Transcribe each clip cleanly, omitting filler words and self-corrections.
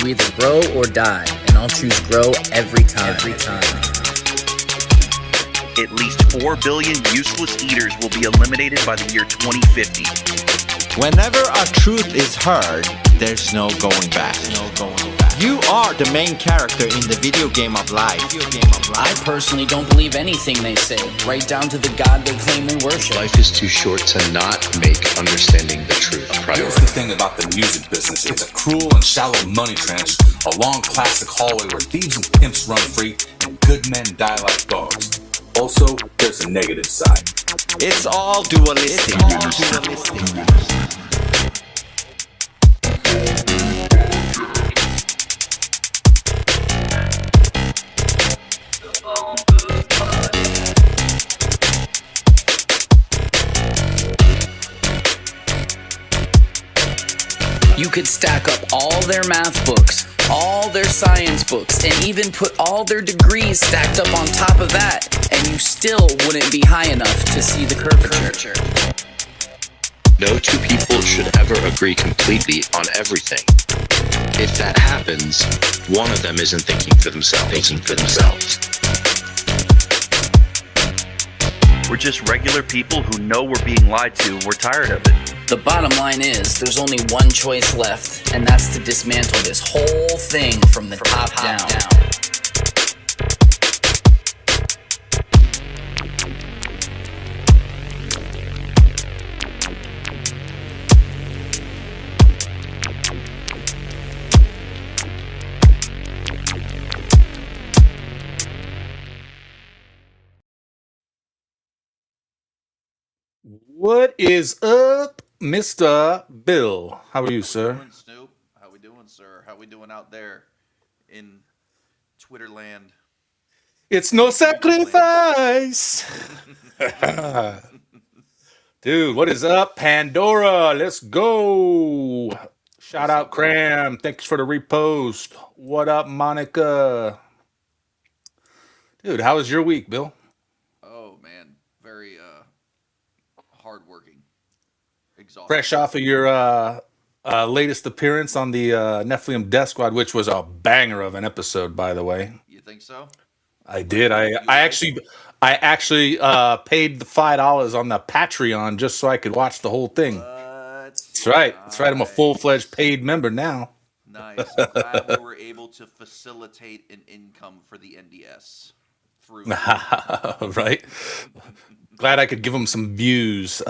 You either grow or die, and I'll choose grow every time. At least 4 billion useless eaters will be eliminated by the year 2050. Whenever a truth is heard, there's no going back. You are the main character in the video game of life. I personally don't believe anything they say, right down to the God they claim we worship. Life is too short to not make understanding the truth a Here's priority. the thing about the music business. It's a cruel and shallow money trench, a long plastic hallway where thieves and pimps run free and good men die like dogs. Also, there's a negative side. It's all dualistic. You could stack up all their math books, all their science books, and even put all their degrees stacked up on top of that, and you still wouldn't be high enough to see the curvature. No two people should ever agree completely on everything. If that happens, one of them isn't thinking for themselves. We're just regular people who know we're being lied to. We're tired of it. The bottom line is, there's only one choice left, and that's to dismantle this whole thing from the top down. What is up, Mr. Bill? How are you, sir? Doing, Snoop? How we doing, sir? How we doing out there in Twitterland? It's no sacrifice. Dude, what is up, Pandora? Let's go. Shout out, Cram. Thanks for the repost. What up, Monica? Dude, how was your week, Bill? Oh man, very hardworking, exhausting. Fresh off of your latest appearance on the Nephilim Death Squad, which was a banger of an episode, by the way. You think so? I did. I actually paid the $5 on the Patreon just so I could watch the whole thing. That's right. That's right. I'm a full-fledged paid member now. Nice. I'm glad we were able to facilitate an income for the NDS through. Right. Glad I could give them some views.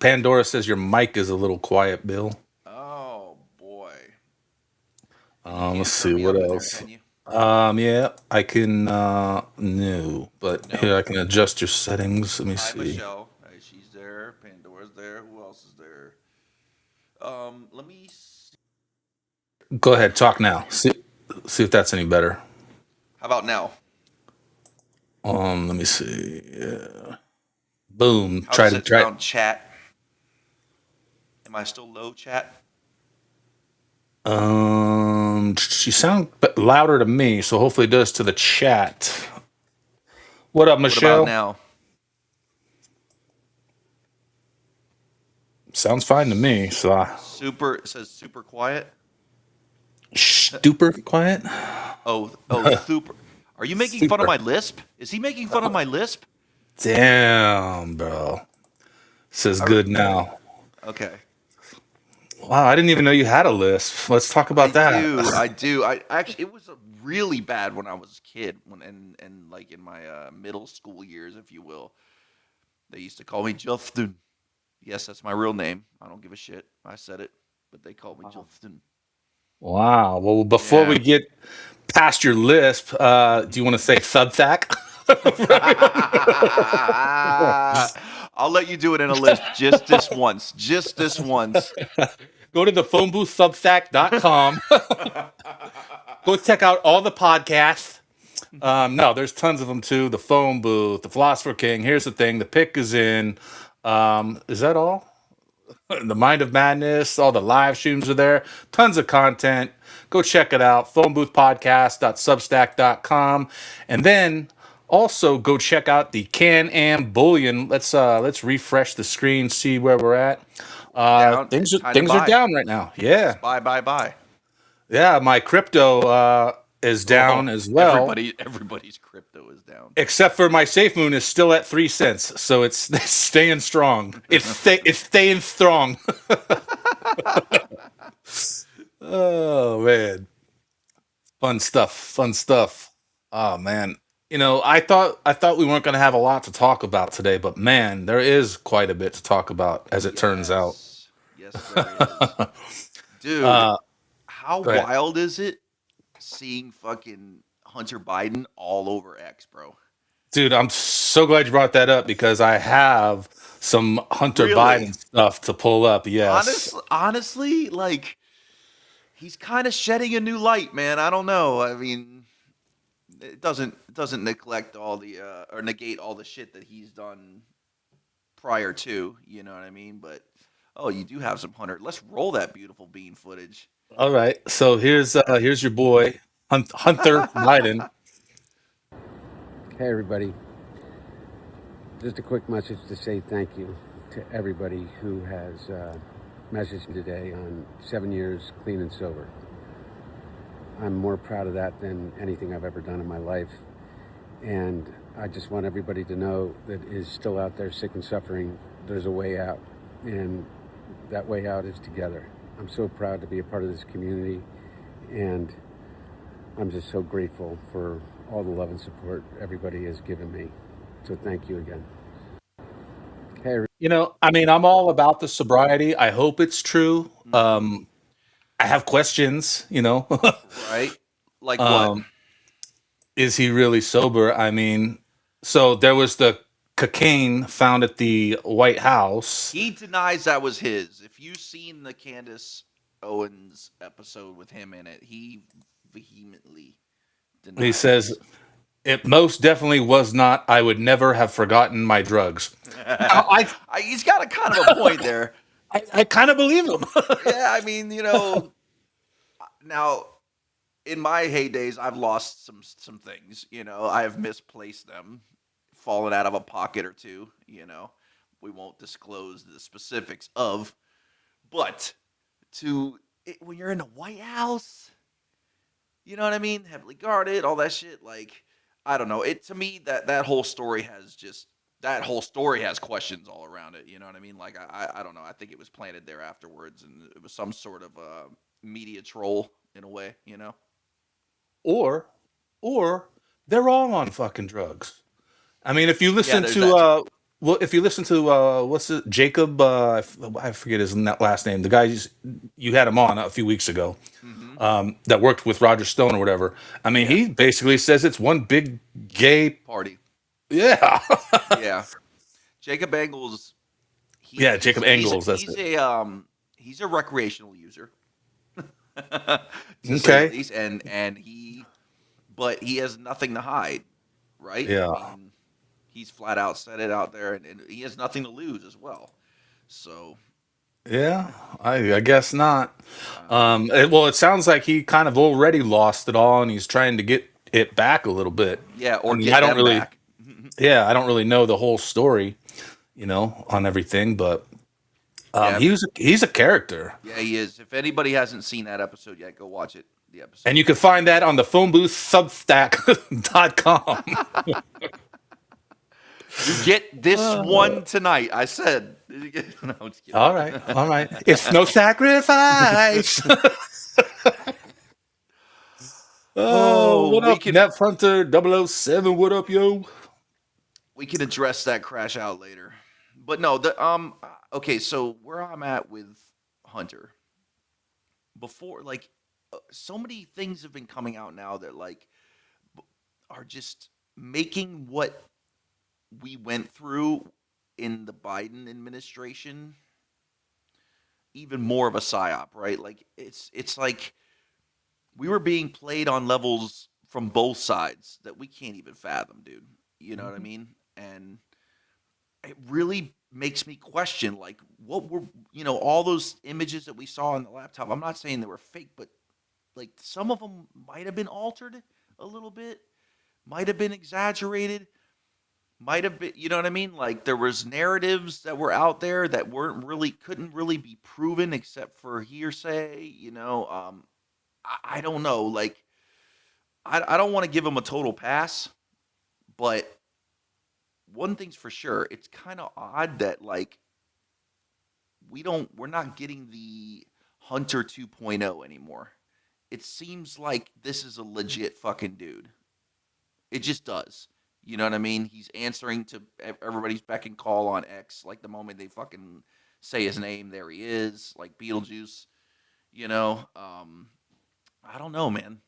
Pandora says your mic is a little quiet, Bill. Oh boy. Let's see what else. Can you? Yeah, I can. No, but here I can adjust your settings. Let me Hi, see. Michelle. Hey, she's there. Pandora's there. Who else is there? Let me see. Go ahead, talk now. See if that's any better. How about now? Let me see. Yeah. Boom. How Try does to it try. sound, chat? Am I still low, chat? She sounds louder to me, so hopefully it does to the chat. What up, What Michelle? about now? Sounds fine to me. So It says super quiet. super quiet. Oh, super. Are you making fun of Super. my lisp? Is he making fun of my lisp? Damn, bro. Says good now. Okay. Wow, I didn't even know you had a lisp. Let's talk about that. I do. I actually, it was really bad when I was a kid, and like in my middle school years, if you will. They used to call me Justin. Yes, that's my real name. I don't give a shit. I said it, but they called me Justin. Wow. Well, before we get past your lisp, do you want to say Substack? I'll let you do it in a lisp just this once. Just this once. Go to the phoneboothsubstack.com. Go check out all the podcasts. No, there's tons of them too. The Phone Booth, the Philosopher King. Here's the thing: the pick is in. Is that all? The Mind of Madness. All the live streams are there. Tons of content. Go check it out. Phoneboothpodcast.substack.com, and then also go check out the Can-Am Bullion. Let's refresh the screen, see where we're at. Down. Things Time to are buy. down right now. Yeah. Buy. Yeah, my crypto is down as well. Everybody's crypto is down. Except for my Safe Moon is still at 3 cents, so it's staying strong. It's staying strong. Oh man, fun stuff, fun stuff. Oh man, I thought we weren't going to have a lot to talk about today, but man, there is quite a bit to talk about, as it turns out. Yes, there is. Dude, uh, how go ahead. wild is it seeing fucking Hunter Biden all over X, bro? Dude, I'm so glad you brought that up because I have some Hunter Really? Biden stuff to pull up. Yes. Honestly, like he's kind of shedding a new light, man. I don't know. I mean, it doesn't neglect all the or negate all the shit that he's done prior to, you know what I mean? But oh, you do have some Hunter. Let's roll that beautiful bean footage. All right. So here's your boy Hunter Biden. Hey everybody, just a quick message to say thank you to everybody who has messaged me today on 7 years clean and sober. I'm more proud of that than anything I've ever done in my life, and I just want everybody to know that is still out there sick and suffering, there's a way out, and that way out is together. I'm so proud to be a part of this community, and I'm just so grateful for all the love and support everybody has given me. So thank you again. Hey, I mean, I'm all about the sobriety. I hope it's true. I have questions, Right? Like what? um, is he really sober? I mean, so there was the cocaine found at the White House. He denies that was his. If you've seen the Candace Owens episode with him in it, he vehemently denies. He says, it most definitely was not. I would never have forgotten my drugs. He's got a kind of a point there. I kind of believe him. Yeah, I mean, now in my heydays, I've lost some things. I have misplaced them, fallen out of a pocket or two. We won't disclose the specifics of, but when you're in the White House, you know what I mean, heavily guarded, all that shit. Like, I don't know. To me that whole story has questions all around it. You know what I mean? Like, I don't know. I think it was planted there afterwards, and it was some sort of media troll in a way. or they're all on fucking drugs. I mean, if you listen there's to that if you listen to what's it, Jacob? I forget his last name. The guy you had him on a few weeks ago, that worked with Roger Stone or whatever. I mean, he basically says it's one big gay. party. Yeah, Yeah, Jacob Engels. yeah, Jacob Engels. That's He's it. he's a recreational user. To say the Okay. least, but he has nothing to hide, right? Yeah. I mean, he's flat out said it out there, and he has nothing to lose as well. So Yeah, I guess not. It sounds like he kind of already lost it all, and he's trying to get it back a little bit. yeah, or I mean, get I don't them really, back. yeah, I don't really know the whole story, on everything, but Yeah. he's a character, Yeah, he is. If anybody hasn't seen that episode yet, go watch it. The episode. and you can find that on the phoneboothsubstack.com. You get this one tonight. I said. No, I'm just kidding. All right, it's no sacrifice. Oh, what we up, can- Net Hunter 007? What up, yo? We can address that crash out later. But no, okay, so where I'm at with Hunter, before, like, so many things have been coming out now that, like, are just making what we went through in the Biden administration even more of a psyop, right? Like, it's like we were being played on levels from both sides that we can't even fathom, dude. You know what I mean? And it really makes me question, like, what were, all those images that we saw on the laptop. I'm not saying they were fake, but, like, some of them might have been altered a little bit, might have been exaggerated, might have been, you know what I mean? Like, there was narratives that were out there that couldn't really be proven except for hearsay, I don't know. Like, I don't want to give him a total pass, but one thing's for sure, it's kind of odd that like we're not getting the Hunter 2.0 anymore. It seems like this is a legit fucking dude. It just does. You know what I mean? He's answering to everybody's beck and call on X. Like the moment they fucking say his name, there he is. Like Beetlejuice. You know, I don't know, man.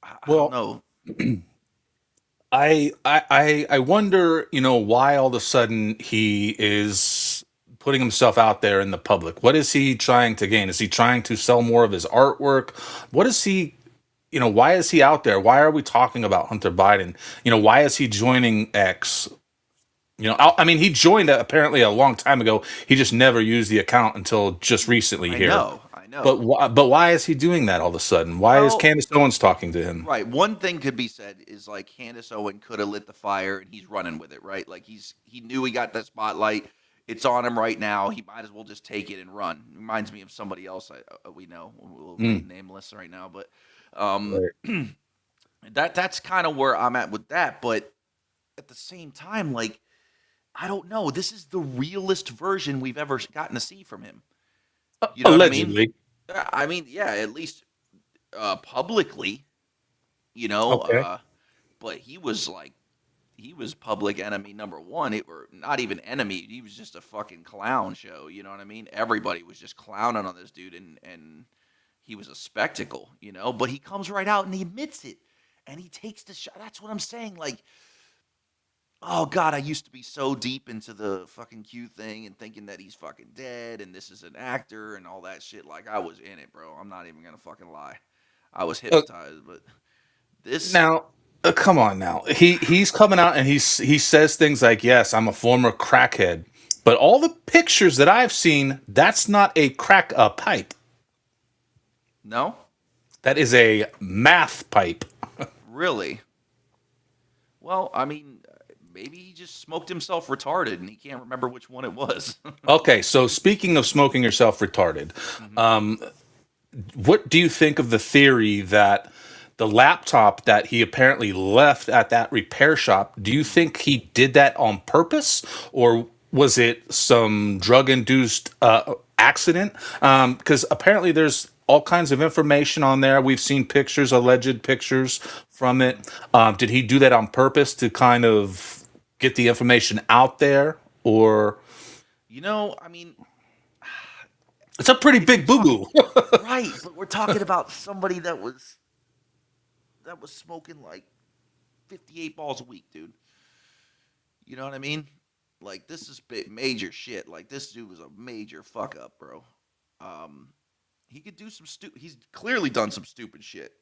I don't Well, know. I wonder, why all of a sudden he is putting himself out there in the public. What is he trying to gain? Is he trying to sell more of his artwork? What is he, why is he out there? Why are we talking about Hunter Biden? Why is he joining X? I mean, he joined apparently a long time ago. He just never used the account until just recently I here. know. I know. But why is he doing that all of a sudden? Why is Well, Candace Owens talking to him? right. One thing could be said is like Candace Owen could have lit the fire and he's running with it, right? Like he knew he got the spotlight. It's on him right now. He might as well just take it and run. Reminds me of somebody else we know. We'll be nameless right now, but Right. that's kind of where I'm at with that. But at the same time, like I don't know. This is the realest version we've ever gotten to see from him. You know what I mean? Allegedly. I mean, yeah, at least publicly, you know. Okay. But he was public enemy number one. Or not even enemy. He was just a fucking clown show. You know what I mean? Everybody was just clowning on this dude, and he was a spectacle. You know. But he comes right out and he admits it, and he takes the shot. That's what I'm saying. Like, oh God, I used to be so deep into the fucking Q thing and thinking that he's fucking dead and this is an actor and all that shit. Like I was in it, bro. I'm not even gonna fucking lie. I was hypnotized, but this Now, come on now. He's coming out and he says things like, "Yes, I'm a former crackhead," but all the pictures that I've seen, that's not a crack pipe. no, That is a math pipe. really. Well, I mean, maybe he just smoked himself retarded and he can't remember which one it was. Okay, so speaking of smoking yourself retarded, what do you think of the theory that the laptop that he apparently left at that repair shop, do you think he did that on purpose or was it some drug induced accident? Because apparently there's all kinds of information on there. We've seen pictures, alleged pictures from it. Did he do that on purpose to kind of get the information out there? Or You know, I mean, it's a pretty big boo boo. right, but we're talking about somebody that was smoking like 58 balls a week, dude. You know what I mean? Like this is major shit. Like this dude was a major fuck up, bro. He could do some he's clearly done some stupid shit.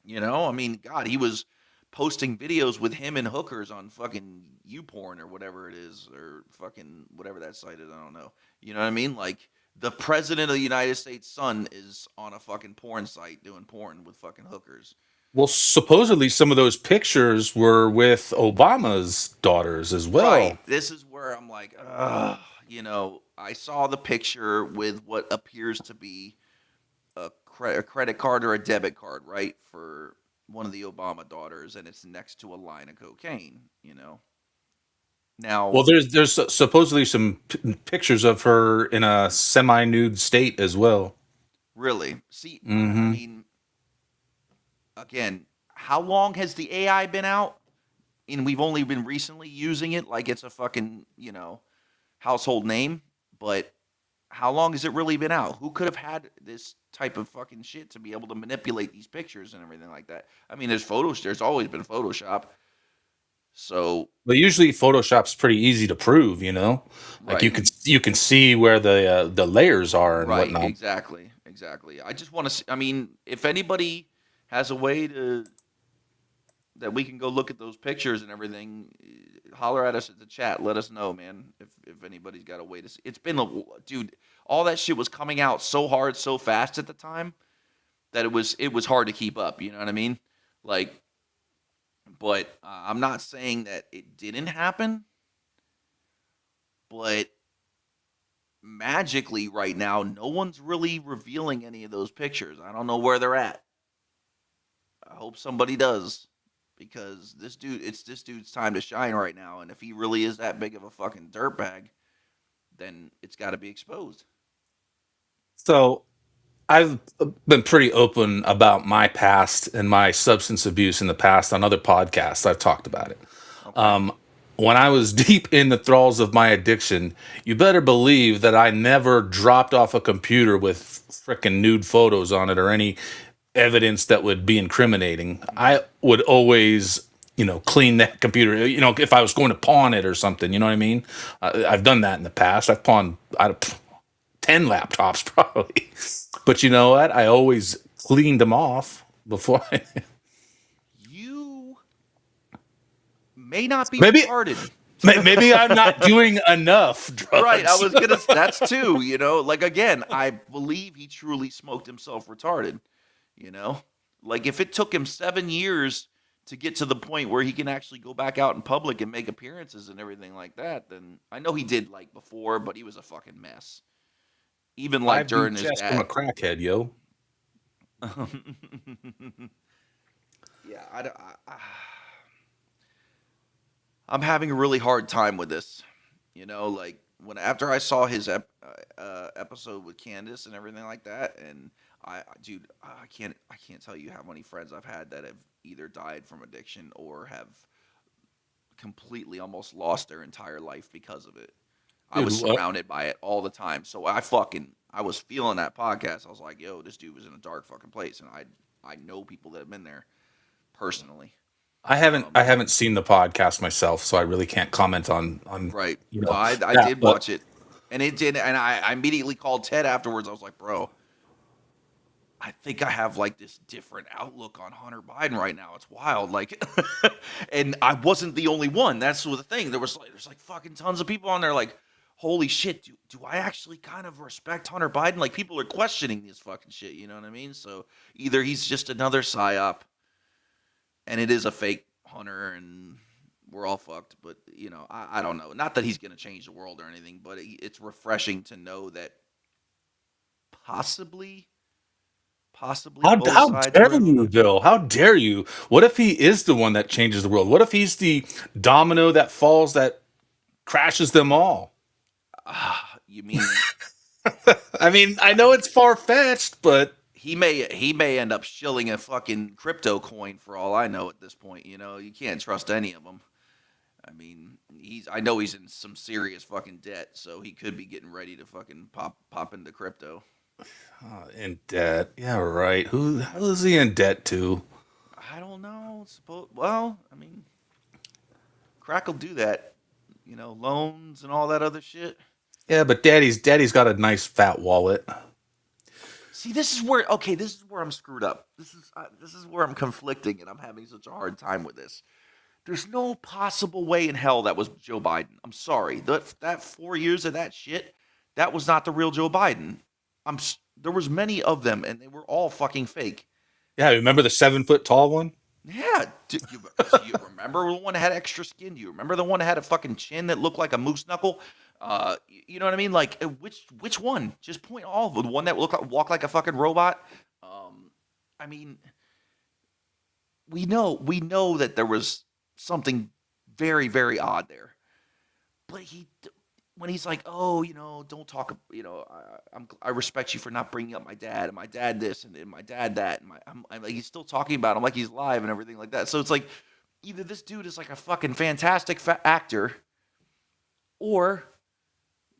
You know, I mean, God, he was posting videos with him and hookers on fucking YouPorn or whatever it is, or fucking whatever that site is. I don't know. You know what I mean? Like the president of the United States' son is on a fucking porn site doing porn with fucking hookers. Well, supposedly some of those pictures were with Obama's daughters as well. Right. This is where I'm like, ugh. You know, I saw the picture with what appears to be a credit card or a debit card, right, for one of the Obama daughters, and it's next to a line of cocaine. You know. Now, Well, there's supposedly some pictures of her in a semi-nude state as well. really, see, I Hmm. mean, again, how long has the AI been out? And we've only been recently using it like it's a fucking, household name. But how long has it really been out? Who could have had this type of fucking shit to be able to manipulate these pictures and everything like that? I mean, there's always been Photoshop. So, But usually Photoshop's pretty easy to prove, like right, you can see where the layers are and right, whatnot. exactly. I just want to see, I mean, if anybody has a way that we can go look at those pictures and everything, holler at us at the chat. Let us know, man, if anybody's got a way to see. It's been dude, all that shit was coming out so hard, so fast at the time that it was hard to keep up. You know what I mean? Like, but I'm not saying that it didn't happen, but magically right now, no one's really revealing any of those pictures. I don't know where they're at. I hope somebody does, because it's this dude's time to shine right now. And if he really is that big of a fucking dirtbag, then it's got to be exposed. So I've been pretty open about my past and my substance abuse in the past on other podcasts. I've talked about it. Okay. When I was deep in the thralls of my addiction, you better believe that I never dropped off a computer with frickin' nude photos on it or any evidence that would be incriminating. I would always, clean that computer. If I was going to pawn it or something, you know what I mean? I've done that in the past. I've pawned 10 laptops probably. But you know what? I always cleaned them off before. You may not be Maybe retarded. maybe I'm not doing enough drugs. Right, I was gonna. That's too. Like again, I believe he truly smoked himself retarded. Like if it took him 7 years to get to the point where he can actually go back out in public and make appearances and everything like that, then I know he did like before, but he was a fucking mess. Even like during his just from a crackhead, yo. Yeah, I'm having a really hard time with this. Like after I saw his episode with Candace and everything like that, and dude, I can't tell you how many friends I've had that have either died from addiction or have completely almost lost their entire life because of it. I was surrounded by it all the time, so I was feeling that podcast. I was like, yo, this dude was in a dark fucking place, and I know people that have been there personally. I haven't seen the podcast myself, so I really can't comment on Right. you No, know I that, did but watch it, and it did, and I immediately called Ted afterwards. I was like, bro, I think I have like this different outlook on Hunter Biden right now. It's wild, like, and I wasn't the only one. That's the thing. There's like fucking tons of people on there, like, holy shit, do I actually kind of respect Hunter Biden? Like, people are questioning this fucking shit. You know what I mean? So either he's just another psyop, and it is a fake Hunter, and we're all fucked. But I don't know. Not that he's gonna change the world or anything, but it's refreshing to know that possibly how both sides dare were. you, Bill? How dare you? What if he is the one that changes the world? What if he's the domino that falls that crashes them all? You mean I mean, I know it's far fetched, but he may end up shilling a fucking crypto coin for all I know at this point. You can't trust any of them. I mean, I know he's in some serious fucking debt, so he could be getting ready to fucking pop into crypto. in debt. Yeah, right. Who is he in debt to? I don't know. Well, I mean, crack will do that. Loans and all that other shit. Yeah, but daddy's got a nice fat wallet. See, this is where I'm screwed up. This is where I'm conflicting, and I'm having such a hard time with this. There's no possible way in hell that was Joe Biden. I'm sorry. That 4 years of that shit, that was not the real Joe Biden. There was many of them, and they were all fucking fake. Yeah, remember the 7-foot tall one? Yeah. Do you remember the one that had extra skin? Do you remember the one that had a fucking chin that looked like a moose knuckle? You know what I mean? Like, which one? Just point all of them. The one that walked like a fucking robot. I mean, we know that there was something very, very odd there. But when he's like, oh, don't talk, I respect you for not bringing up my dad, and my dad this, and my dad that, and I'm like, he's still talking about him like he's live and everything like that. So it's like, either this dude is like a fucking fantastic actor, or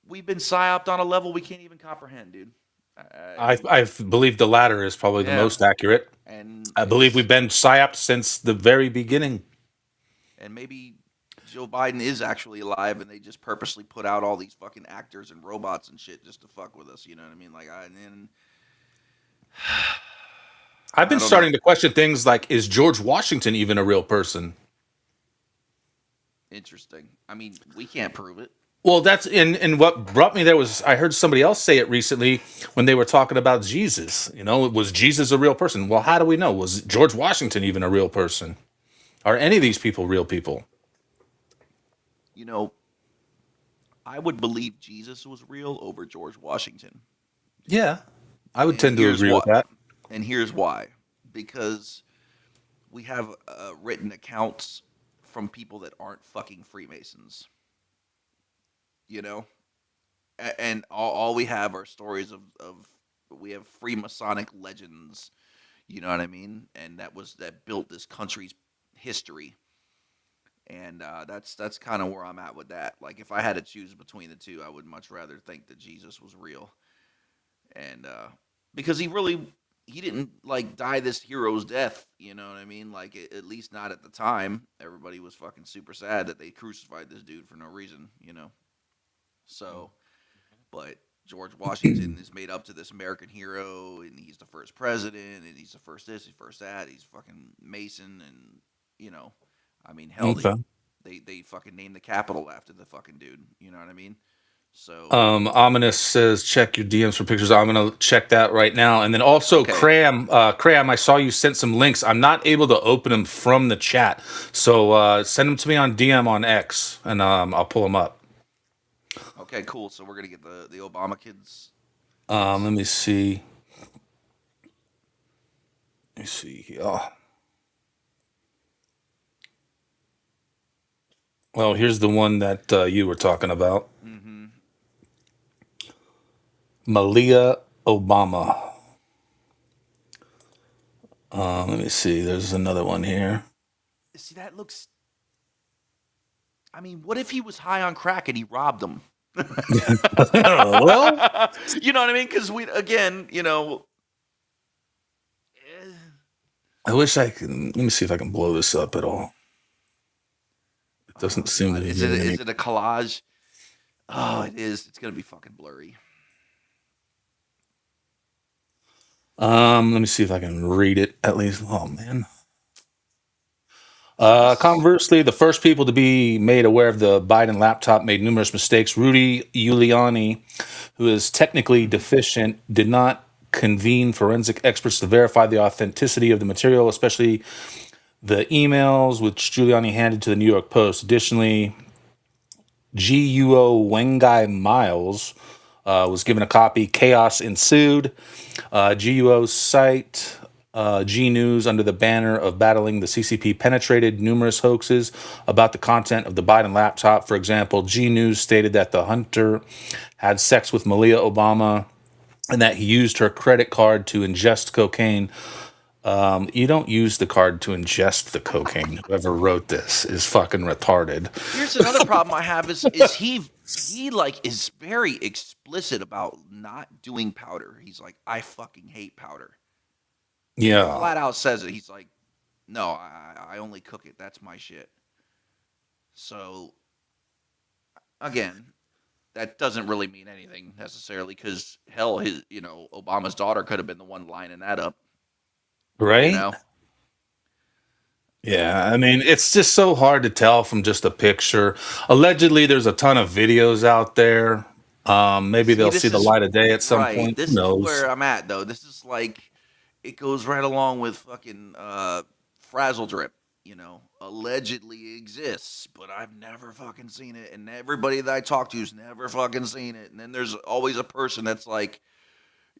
we've been psyoped on a level we can't even comprehend, dude. I believe the latter is probably the most accurate. And I believe we've been psyoped since the very beginning. And maybe Joe Biden is actually alive, and they just purposely put out all these fucking actors and robots and shit just to fuck with us. You know what I mean? Like, I've been starting to question things like, is George Washington even a real person? Interesting. I mean, we can't prove it. Well, that's and what brought me there was I heard somebody else say it recently when they were talking about Jesus. Was Jesus a real person? Well, how do we know? Was George Washington even a real person? Are any of these people real people? I would believe Jesus was real over George Washington. Yeah, I would tend to agree with that. And here's why. Because we have written accounts from people that aren't fucking Freemasons. You know, and all we have are stories of we have Freemasonic legends. You know what I mean? And that built this country's history. And that's kind of where I'm at with that. Like, if I had to choose between the two, I would much rather think that Jesus was real, and because he didn't like die this hero's death. You know what I mean? Like, at least not at the time. Everybody was fucking super sad that they crucified this dude for no reason. You know, so but George Washington is made up to this American hero, and he's the first president, and he's the first this, he's first that, he's fucking Mason, and you know, I mean, hell, Okay. they fucking named the capital after the fucking dude. You know what I mean? So Ominous says check your DMs for pictures. I'm gonna check that right now. And then also okay, Cram, I saw you sent some links. I'm not able to open them from the chat. So send them to me on DM on X, and I'll pull them up. okay, cool. So we're gonna get the Obama kids. Let me see. Let me see here. Oh. Well, here's the one that you were talking about. Mm-hmm. Malia Obama. Let me see. There's another one here. See, that looks. I mean, what if he was high on crack and he robbed them? Well, You know what I mean? Because we, again, you know, I wish I can. Let me see if I can blow this up at all. It doesn't seem to be is doing any. it a collage? Oh, it is. It's gonna be fucking blurry. Let me see if I can read it at least. Oh man. Conversely, the first people to be made aware of the Biden laptop made numerous mistakes. Rudy Giuliani, who is technically deficient, did not convene forensic experts to verify the authenticity of the material, especially the emails which Giuliani handed to the New York Post. Additionally, GUO Wengai Miles was given a copy. Chaos ensued. GUO's site, G News, under the banner of battling the CCP, penetrated numerous hoaxes about the content of the Biden laptop. For example, G News stated that the hunter had sex with Malia Obama and that he used her credit card to ingest cocaine. You don't use the card to ingest the cocaine. Whoever wrote this is fucking retarded. Here's another problem I have is he like is very explicit about not doing powder. He's like, I fucking hate powder. Yeah. Flat out says it. He's like, no, I only cook it. That's my shit. So again, that doesn't really mean anything necessarily because hell, his Obama's daughter could have been the one lining that up. Right? You know? Yeah, I mean, it's just so hard to tell from just a picture. Allegedly, there's a ton of videos out there. Maybe they'll this see the is light of day at some right. point. This Who is knows? where I'm at though. This is like it goes right along with fucking Frazzle Drip. Allegedly exists, but I've never fucking seen it, and everybody that I talk to's never fucking seen it. And then there's always a person that's like,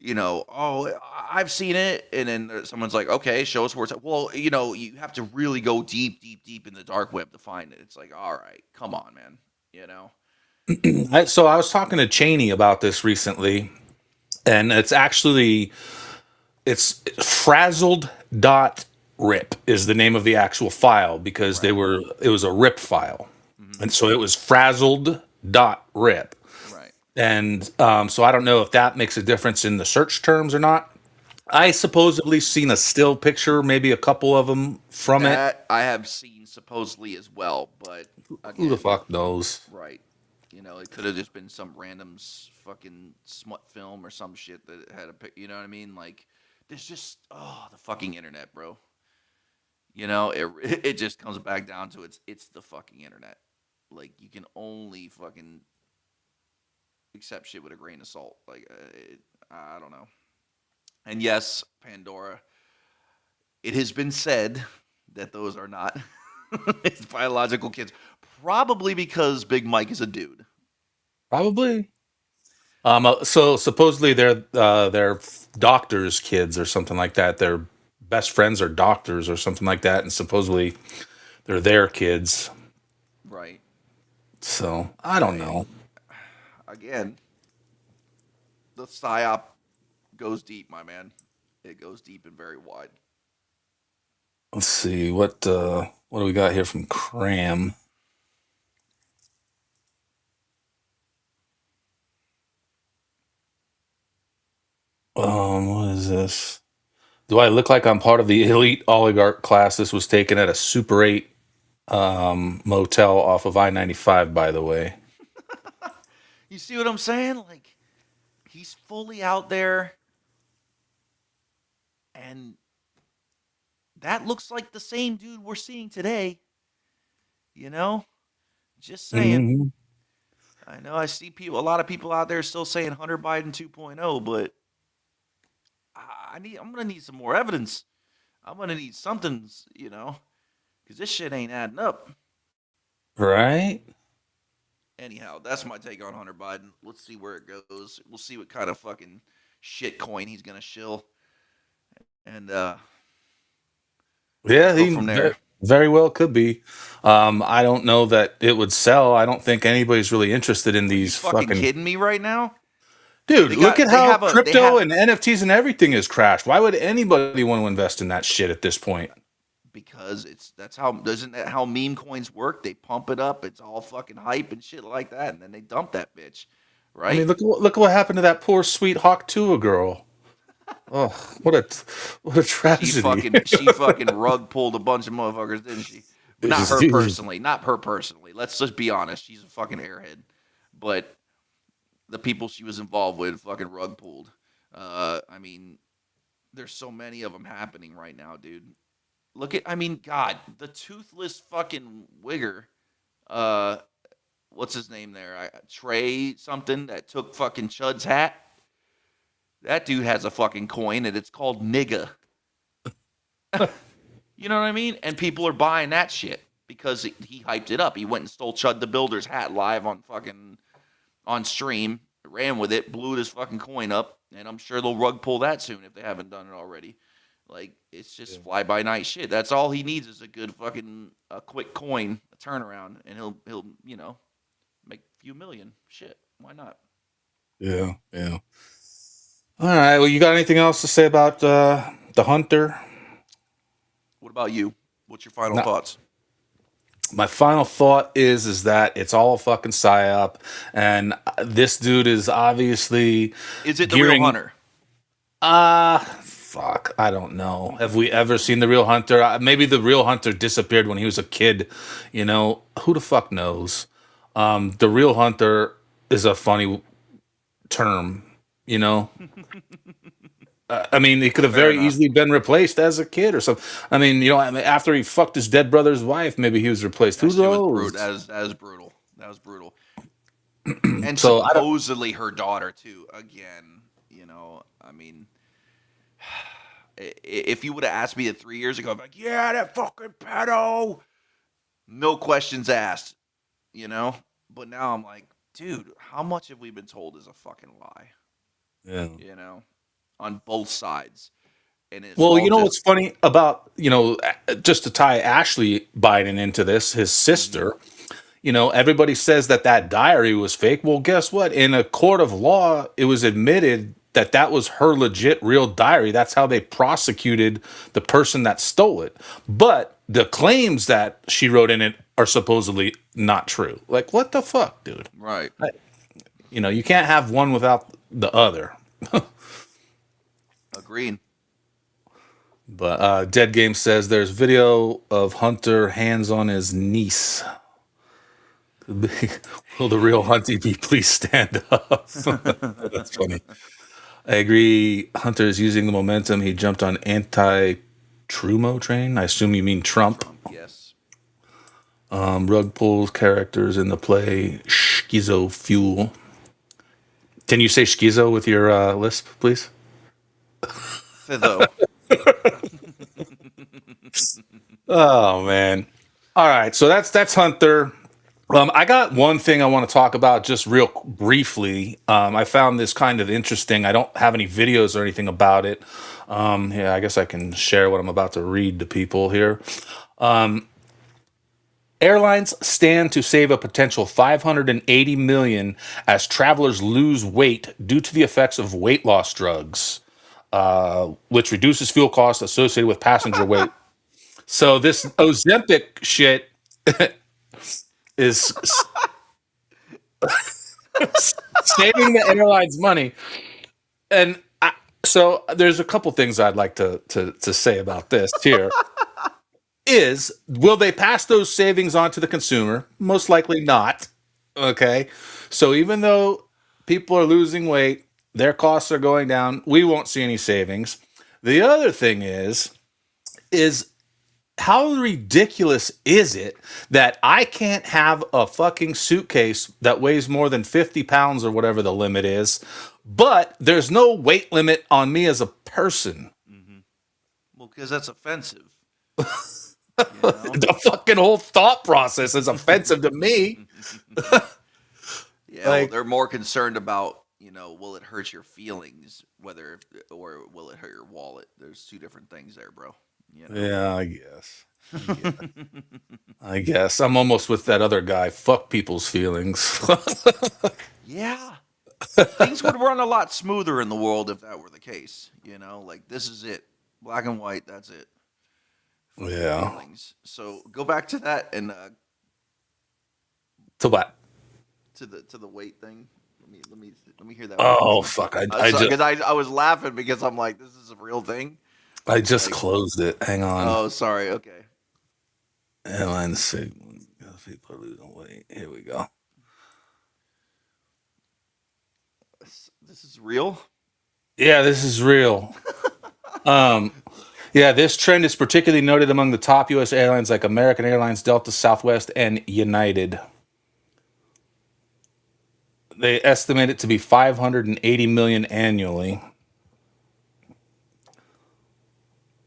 oh, I've seen it, and then someone's like, okay, show us where it's at. Well, you have to really go deep in the dark web to find it. It's like, all right, come on, man, So I was talking to Cheney about this recently, and it's frazzled.rip is the name of the actual file because it was a rip file. Mm-hmm. And so it was frazzled.rip. Right. And so I don't know if that makes a difference in the search terms or not. I supposedly seen a still picture, maybe a couple of them from it. That I have seen supposedly as well, but Who the fuck knows? right. It could have just been some random fucking smut film or some shit that had a pic. You know what I mean? Like, there's just the fucking internet, bro. It just comes back down to it's the fucking internet. Like, you can only fucking accept shit with a grain of salt. Like, I don't know. And yes, Pandora. It has been said that those are not his biological kids. Probably because Big Mike is a dude. Probably. So supposedly they're doctors' kids or something like that. They're best friends are doctors or something like that, and supposedly they're their kids. Right. So I don't know. Again, the psyop goes deep, my man. It goes deep and very wide. Let's see what do we got here from Cram. What is this? Do I look like I'm part of the elite oligarch class? This was taken at a Super 8 motel off of I-95, by the way. You see what I'm saying? Like, he's fully out there, and that looks like the same dude we're seeing today. You know? Just saying. Mhm. I know I see a lot of people out there still saying Hunter Biden 2.0, but I'm gonna need some more evidence. I'm gonna need something, because this shit ain't adding up. Right? Anyhow, that's my take on Hunter Biden. Let's see where it goes. We'll see what kind of fucking shit coin he's gonna shill, and Yeah, go he from there. very well could be. I don't know that it would sell. I don't think anybody's really interested in these Fucking fucking. kidding me right now? Dude, look at they how have crypto and NFTs and everything has crashed. Why would anybody want to invest in that shit at this point? Because isn't that how meme coins work? They pump it up, it's all fucking hype and shit like that, and then they dump that bitch, right? I mean, look what happened to that poor sweet Hawk Tua girl. Oh, what a tragedy! She fucking rug pulled a bunch of motherfuckers, didn't she? But not her personally. Not her personally. Let's just be honest. She's a fucking airhead. But the people she was involved with fucking rug pulled. I mean, there's so many of them happening right now, dude. God, the toothless fucking wigger. What's his name there? Trey something that took fucking Chud's hat. That dude has a fucking coin, and it's called nigga. You know what I mean? And people are buying that shit because he hyped it up. He went and stole Chud the Builder's hat live on stream, ran with it, blew his fucking coin up, and I'm sure they'll rug pull that soon if they haven't done it already. Like, it's just fly by night shit. That's all he needs is a good fucking quick coin, a turnaround, and he'll make a few million. Shit, why not? Yeah. All right. Well, you got anything else to say about the Hunter? What about you? What's your final thoughts? My final thought is that it's all a fucking psyop, and this dude is obviously. Is it the real Hunter? Fuck. I don't know. Have we ever seen the real Hunter? Maybe the real Hunter disappeared when he was a kid. You know, who the fuck knows? The real Hunter is a funny term. You know. I mean, he could have very easily been replaced as a kid or something. I mean, after he fucked his dead brother's wife, maybe he was replaced. Who knows? That was brutal. That was brutal. And so supposedly her daughter too. Again, I mean, if you would have asked me that 3 years ago, I'd be like, yeah, that fucking pedo. No questions asked, But now I'm like, dude, how much have we been told is a fucking lie? Yeah. On both sides. And it's what's funny about, just to tie Ashley Biden into this, his sister, everybody says that diary was fake. Well, guess what? In a court of law, it was admitted that was her legit real diary. That's how they prosecuted the person that stole it. But the claims that she wrote in it are supposedly not true. Like, what the fuck, dude? Right. You can't have one without the other. Agreed. But Dead Game says there's video of Hunter hands on his niece. Will the real Hunty be please stand up? That's funny. I agree. Hunter is using the momentum. He jumped on anti-Trumo train. I assume you mean Trump. Yes. Rug pulls characters in the play Schizo Fuel. Can you say schizo with your lisp, please? Oh man! All right, so that's Hunter. I got one thing I want to talk about just real briefly. I found this kind of interesting. I don't have any videos or anything about it. Yeah, I guess I can share what I'm about to read to people here. Airlines stand to save a potential 580 million as travelers lose weight due to the effects of weight loss drugs, which reduces fuel costs associated with passenger weight. So this Ozempic shit is saving the airlines money. And so there's a couple things I'd like to say about this here. Will they pass those savings on to the consumer? Most likely not. Okay. So even though people are losing weight, their costs are going down, we won't see any savings. The other thing is how ridiculous is it that I can't have a fucking suitcase that weighs more than 50 pounds or whatever the limit is, but there's no weight limit on me as a person? Well, because that's offensive. The fucking whole thought process is offensive to me. Yeah, well, they're more concerned about, will it hurt your feelings, or will it hurt your wallet? There's two different things there, bro. Yeah, I guess. I guess I'm almost with that other guy. Fuck people's feelings. Yeah. Things would run a lot smoother in the world if that were the case. Like, this is it. Black and white, that's it. Yeah. Feelings. So go back to that and to what? To the weight thing. Let me hear that. Oh fuck! I was laughing because I'm like, this is a real thing. I just closed it. Hang on. Oh, sorry. Okay. Airline say people are losing weight. Here we go. This is real. Yeah, this is real. Yeah, this trend is particularly noted among the top U.S. airlines like American Airlines, Delta, Southwest, and United. They estimate it to be 580 million annually.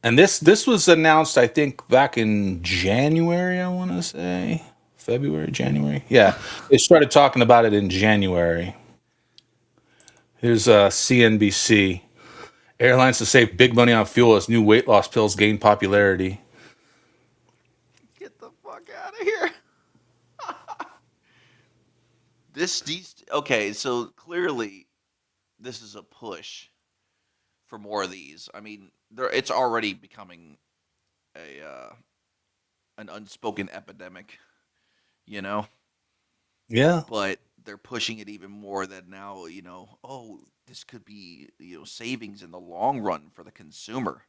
And this was announced, I think, back in January, I want to say. February, January. Yeah, they started talking about it in January. Here's CNBC. Airlines to save big money on fuel as new weight loss pills gain popularity. Get the fuck out of here. Okay, so clearly this is a push for more of these. I mean, it's already becoming an unspoken epidemic, Yeah. But they're pushing it even more that now, this could be, savings in the long run for the consumer.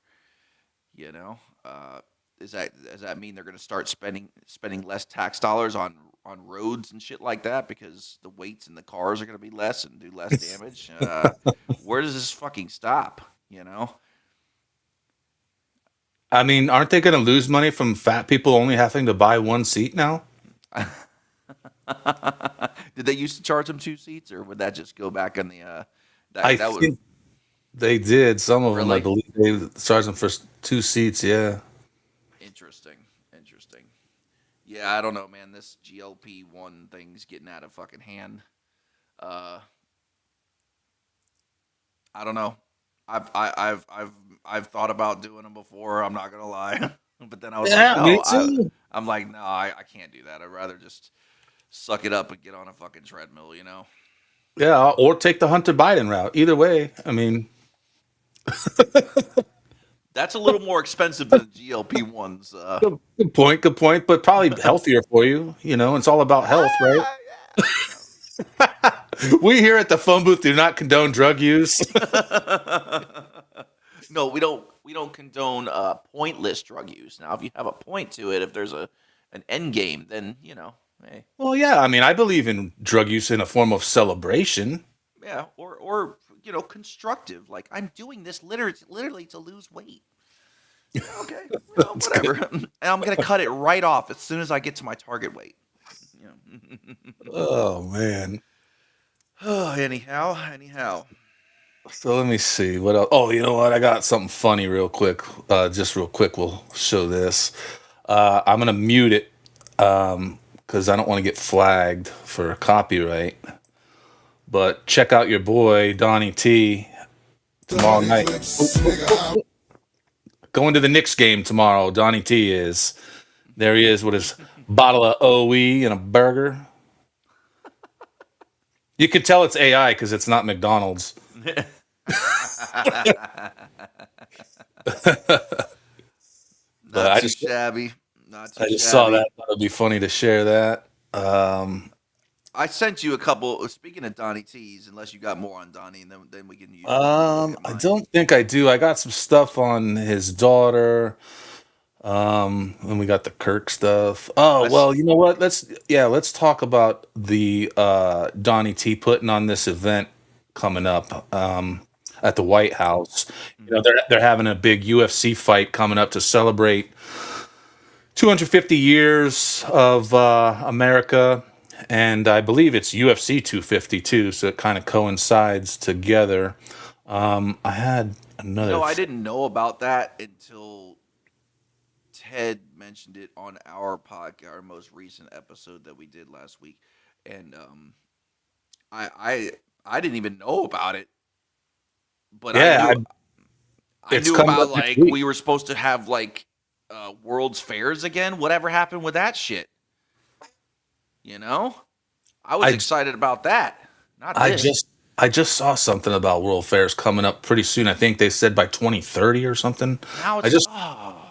Does that mean they're going to start spending less tax dollars on roads and shit like that because the weights in the cars are going to be less and do less damage? Where does this fucking stop? I mean, aren't they going to lose money from fat people only having to buy one seat now? Did they used to charge them 2 seats, or would that just go back on the? I think they did. Some of them, I believe, they charged them for 2 seats. Yeah. Interesting. Yeah, I don't know, man. This GLP-1 thing's getting out of fucking hand. I don't know. I've thought about doing them before. I'm not gonna lie, but then I was me too. I'm like, no, I can't do that. I'd rather just suck it up and get on a fucking treadmill, Yeah, or take the Hunter Biden route. Either way, I mean, that's a little more expensive than GLP-1s. good point, but probably healthier for you. It's all about health, right? We here at the phone booth do not condone drug use. No, we don't condone pointless drug use. Now, if you have a point to it, if there's an end game, then hey. Well, yeah, I mean, I believe in drug use in a form of celebration. Yeah, or constructive. Like, I'm doing this literally to lose weight. Okay, whatever. And I'm gonna cut it right off as soon as I get to my target weight. Oh man. Oh, anyhow. So let me see what else. Oh, you know what? I got something funny real quick. Just real quick, we'll show this. I'm gonna mute it because I don't want to get flagged for copyright. But check out your boy Donnie T tomorrow night. Going to the Knicks game tomorrow. Donnie T is there. He is with his bottle of OE and a burger. You can tell it's AI because it's not McDonald's. But Not too shabby. Not too I just shabby. saw that. Thought it'd be funny to share that. I sent you a couple. Speaking of Donnie T's, unless you got more on Donnie, and then we can use. I don't think I do. I got some stuff on his daughter. And we got the Kirk stuff. Oh, well, you know what? Let's talk about the Donnie T putting on this event coming up at the White House. You know, they're having a big UFC fight coming up to celebrate 250 years of America, and I believe it's UFC 250 too, so it kind of coincides together. I had another. No, I didn't know about that until Ted mentioned it on our podcast, our most recent episode that we did last week, and I didn't even know about it, but Yeah, I it's knew coming about up next like week. we were supposed to have like World's Fairs again. Whatever happened with that shit? You know, I was excited about that. Not this. I just saw something about World Fairs coming up pretty soon. I think they said by 2030 or something. Now it's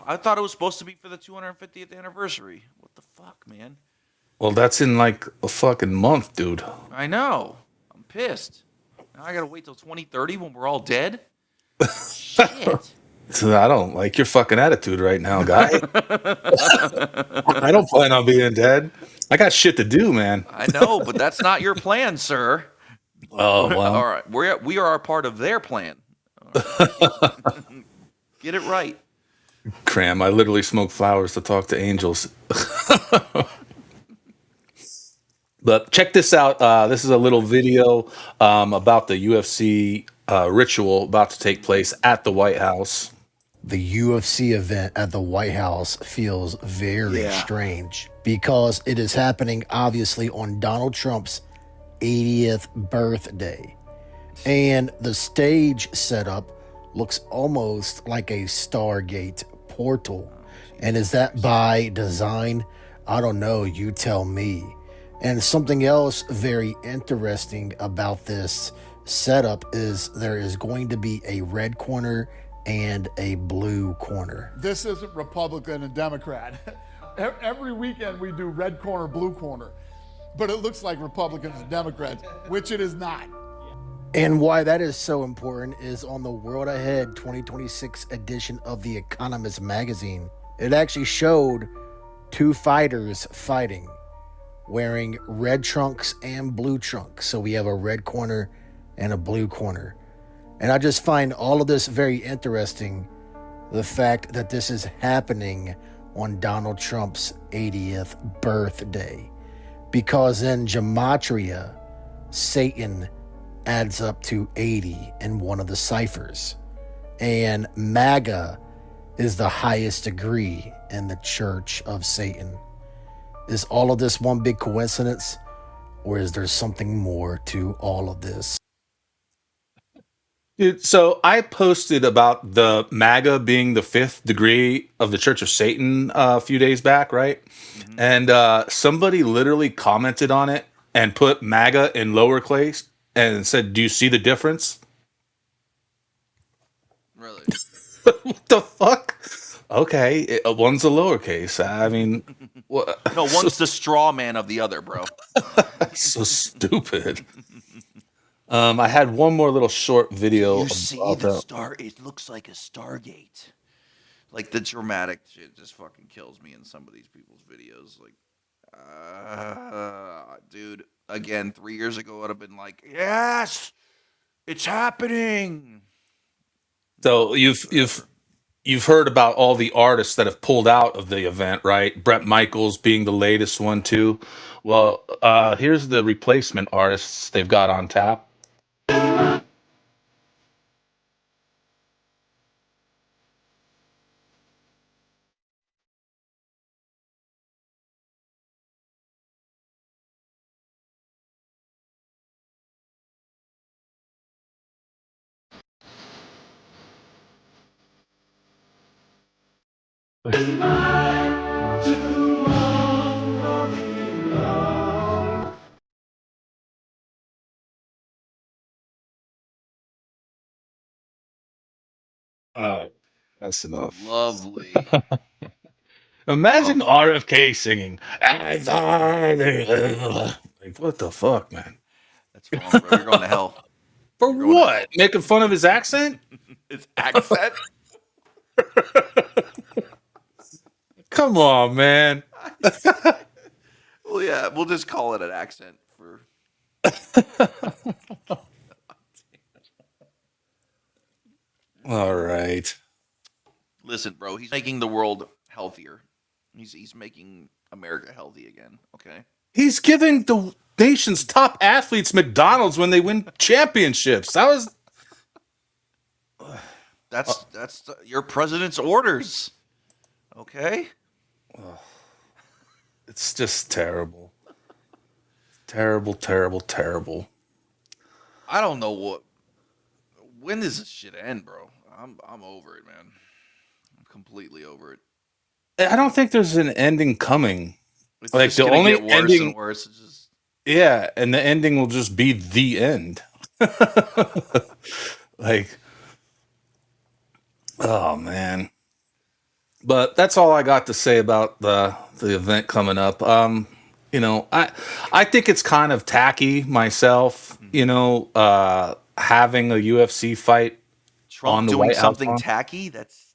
I thought it was supposed to be for the 250th anniversary. What the fuck, man? Well, that's in like a fucking month, dude. I know. I'm pissed. Now I gotta wait till 2030 when we're all dead. Shit. So I don't like your fucking attitude right now, guy. I don't plan on being dead. I got shit to do, man. I know, but that's not your plan, sir. Oh, well. All right, we are a part of their plan. Get it right. Cram, I literally smoke flowers to talk to angels. But check this out. This is a little video about the UFC ritual about to take place at the White House. The UFC event at the White House feels very strange because it is happening obviously on Donald Trump's 80th birthday. And the stage setup looks almost like a Stargate portal. And is that by design? I don't know. You tell me. And something else very interesting about this setup is there is going to be a red corner and a blue corner. This isn't Republican and Democrat. Every weekend we do red corner, blue corner, but it looks like Republicans and Democrats, which it is not. And why that is so important is on the World Ahead 2026 edition of The Economist magazine, it actually showed two fighters fighting wearing red trunks and blue trunks. So we have a red corner and a blue corner. And I just find all of this very interesting. The fact that this is happening on Donald Trump's 80th birthday. Because in Gematria, Satan adds up to 80 in one of the ciphers. And MAGA is the highest degree in the Church of Satan. Is all of this one big coincidence? Or is there something more to all of this? Dude, so I posted about the MAGA being the fifth degree of the Church of Satan a few days back, right? Mm-hmm. And somebody literally commented on it and put MAGA in lowercase and said, "Do you see the difference?" Really? What the fuck? Okay, one's a lowercase. I mean, no, one's the straw man of the other, bro. So stupid. I had one more little short video. You see the star? It looks like a Stargate. Like the dramatic shit just fucking kills me in some of these people's videos. Like, dude, again, 3 years ago, I'd have been like, yes, it's happening. So you've heard about all the artists that have pulled out of the event, right? Bret Michaels being the latest one too. Well, here's the replacement artists they've got on tap. That's enough. Lovely. Imagine RFK singing. Like, what the fuck, man? That's wrong, bro. You're going to hell. For what? Making fun of his accent? His accent? Come on, man. Well, yeah, we'll just call it an accent for. All right. Listen, bro, he's making the world healthier. He's making America healthy again. Okay. He's giving the nation's top athletes McDonald's when they win championships. That was That's your president's orders. Okay. it's just terrible. Terrible, terrible, terrible. I don't know when does this shit end, bro? I'm over it, man. I'm completely over it. I don't think there's an ending coming. It's Like just the gonna only get worse ending, and worse. It's just yeah, and the ending will just be the end. Like, oh man. But that's all I got to say about the event coming up. I think it's kind of tacky myself, having a UFC fight Trump on the doing White House something lawn. tacky. That's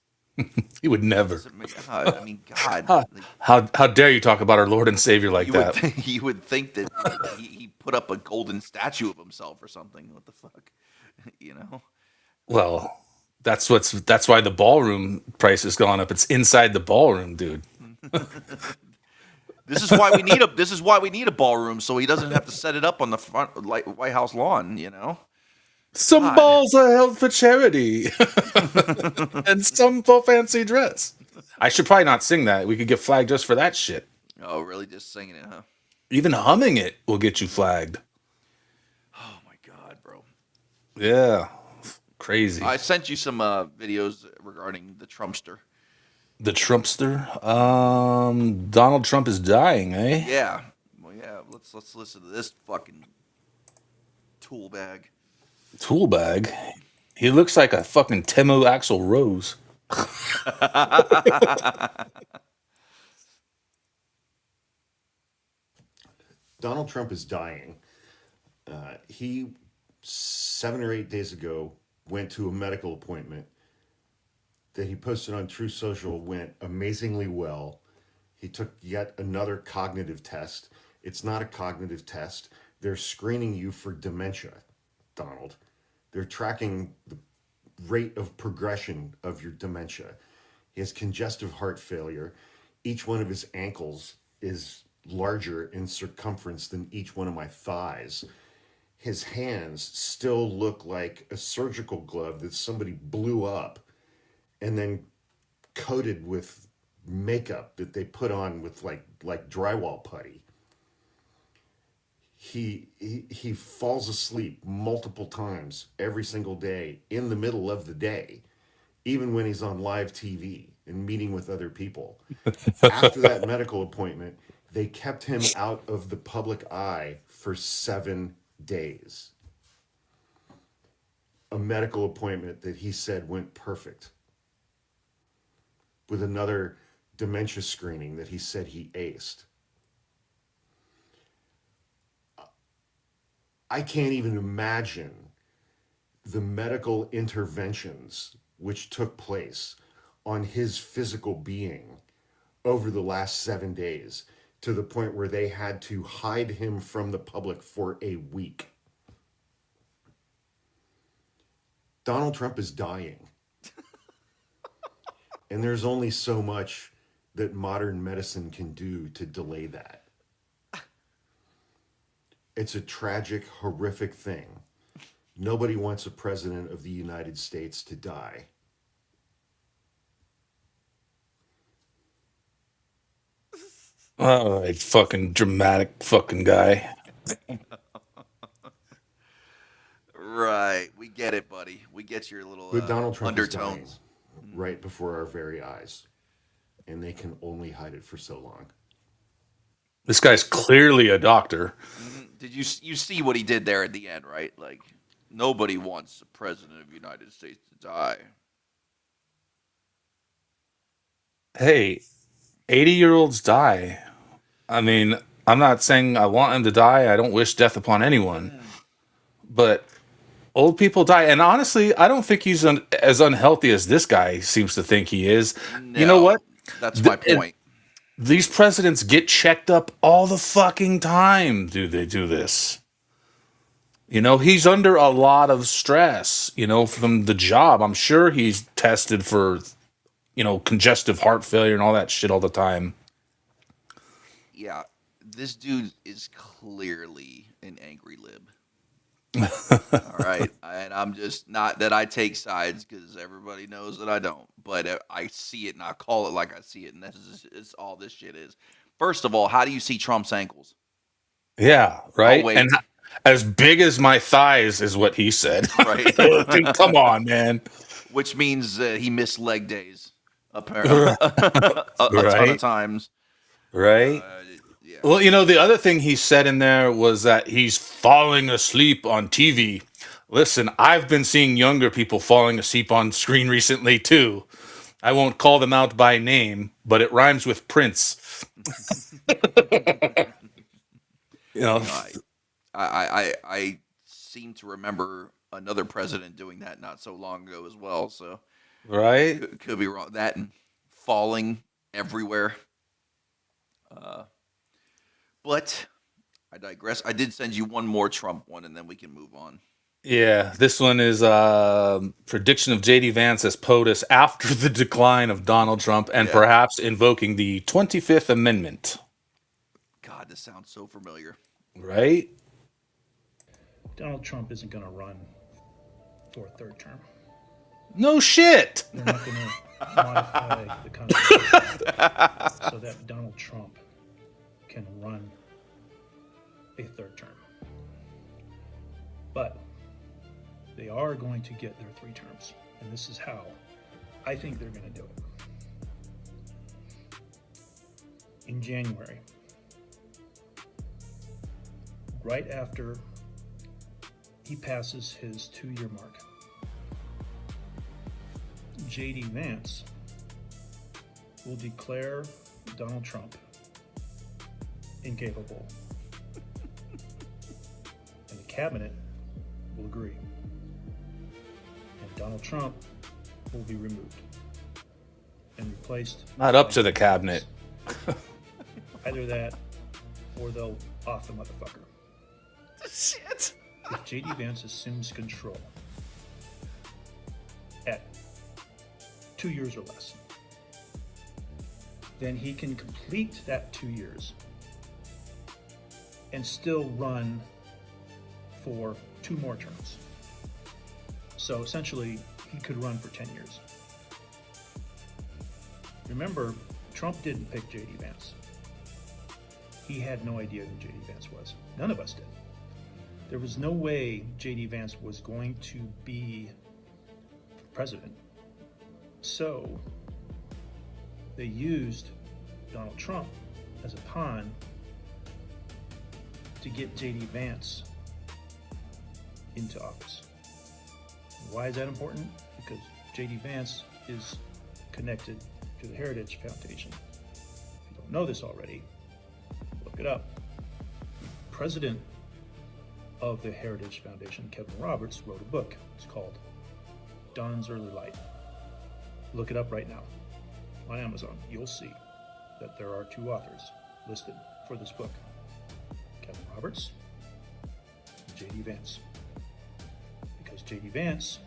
He would never. I mean, God. How dare you talk about our Lord and Savior like You that? you would think that he put up a golden statue of himself or something. What the fuck, you know? Well, that's why the ballroom price has gone up. It's inside the ballroom, dude. This is why we need a ballroom, so he doesn't have to set it up on the front like White House lawn. You know, Some God. balls are held for charity, and some for fancy dress. I should probably not sing that. We could get flagged just for that shit. Oh, really? Just singing it, huh? Even humming it will get you flagged. Oh my God, bro. Yeah, crazy. I sent you some videos regarding the Trumpster. The Trumpster. Donald Trump is dying, eh? Yeah. Well, yeah. Let's listen to this fucking tool bag. Tool bag. He looks like a fucking Temu Axl Rose. Donald Trump is dying. He 7 or 8 days ago went to a medical appointment that he posted on True Social, went amazingly well. He took yet another cognitive test. It's not a cognitive test. They're screening you for dementia, Donald. They're tracking the rate of progression of your dementia. He has congestive heart failure. Each one of his ankles is larger in circumference than each one of my thighs. His hands still look like a surgical glove that somebody blew up and then coated with makeup that they put on with like drywall putty. He falls asleep multiple times every single day in the middle of the day, even when he's on live TV and meeting with other people. After that medical appointment, they kept him out of the public eye for 7 days. A medical appointment that he said went perfect, with another dementia screening that he said he aced. I can't even imagine the medical interventions which took place on his physical being over the last 7 days, to the point where they had to hide him from the public for a week. Donald Trump is dying. And there's only so much that modern medicine can do to delay that. It's a tragic, horrific thing. Nobody wants a president of the United States to die. All right, fucking dramatic fucking guy. Right. We get it, buddy. We get your little But Donald Trump is dying undertones. right before our very eyes. and they can only hide it for so long. This guy's clearly a doctor. Did you see what he did there at the end, right? Like, nobody wants the president of the United States to die. Hey, 80-year-olds die. I mean, I'm not saying I want him to die. I don't wish death upon anyone. But old people die. And honestly, I don't think he's as unhealthy as this guy seems to think he is. You know No, what? That's my point. These presidents get checked up all the fucking time. Do they do this? You know, he's under a lot of stress, you know, from the job. I'm sure he's tested for, you know, congestive heart failure and all that shit all the time. Yeah, this dude is clearly an angry lib. All right, and I'm just not that I take sides because everybody knows that I don't, but I see it and I call it like I see it, and this is all this shit is. First of all, how do you see Trump's ankles? Yeah, right. Oh, wait. And as big as my thighs is what he said. Right. Dude, come on, man. Which means he missed leg days, apparently, a ton of times. Right. Yeah. Well, you know, the other thing he said in there was that he's falling asleep on TV. Listen, I've been seeing younger people falling asleep on screen recently, too. I won't call them out by name, but it rhymes with Prince. You know, I seem to remember another president doing that not so long ago as well. So, right? Could be wrong. That and falling everywhere. But I digress. I did send you one more Trump one, and then we can move on. Yeah, this one is prediction of J.D. Vance as POTUS after the decline of Donald Trump and perhaps invoking the 25th Amendment. God, this sounds so familiar. Right? Donald Trump isn't going to run for a third term. No shit! They're not going to modify the Constitution so that Donald Trump can run a third term. But they are going to get their 3 terms. And this is how I think they're going to do it. In January, right after he passes his 2-year mark, J.D. Vance will declare Donald Trump incapable. And the cabinet will agree. And Donald Trump will be removed and replaced. Not up to the cabinet. Either that or they'll off the motherfucker. Shit. If J.D. Vance assumes control at 2 years or less, then he can complete that 2 years and still run for 2 more terms. So essentially, he could run for 10 years. Remember, Trump didn't pick J.D. Vance. He had no idea who J.D. Vance was. None of us did. There was no way J.D. Vance was going to be president. So they used Donald Trump as a pawn to get J.D. Vance into office. Why is that important? Because J.D. Vance is connected to the Heritage Foundation. If you don't know this already, look it up. The president of the Heritage Foundation, Kevin Roberts, wrote a book. It's called Dawn's Early Light. Look it up right now on Amazon. You'll see that there are 2 authors listed for this book. Kevin Roberts and J.D. Vance. Because J.D. Vance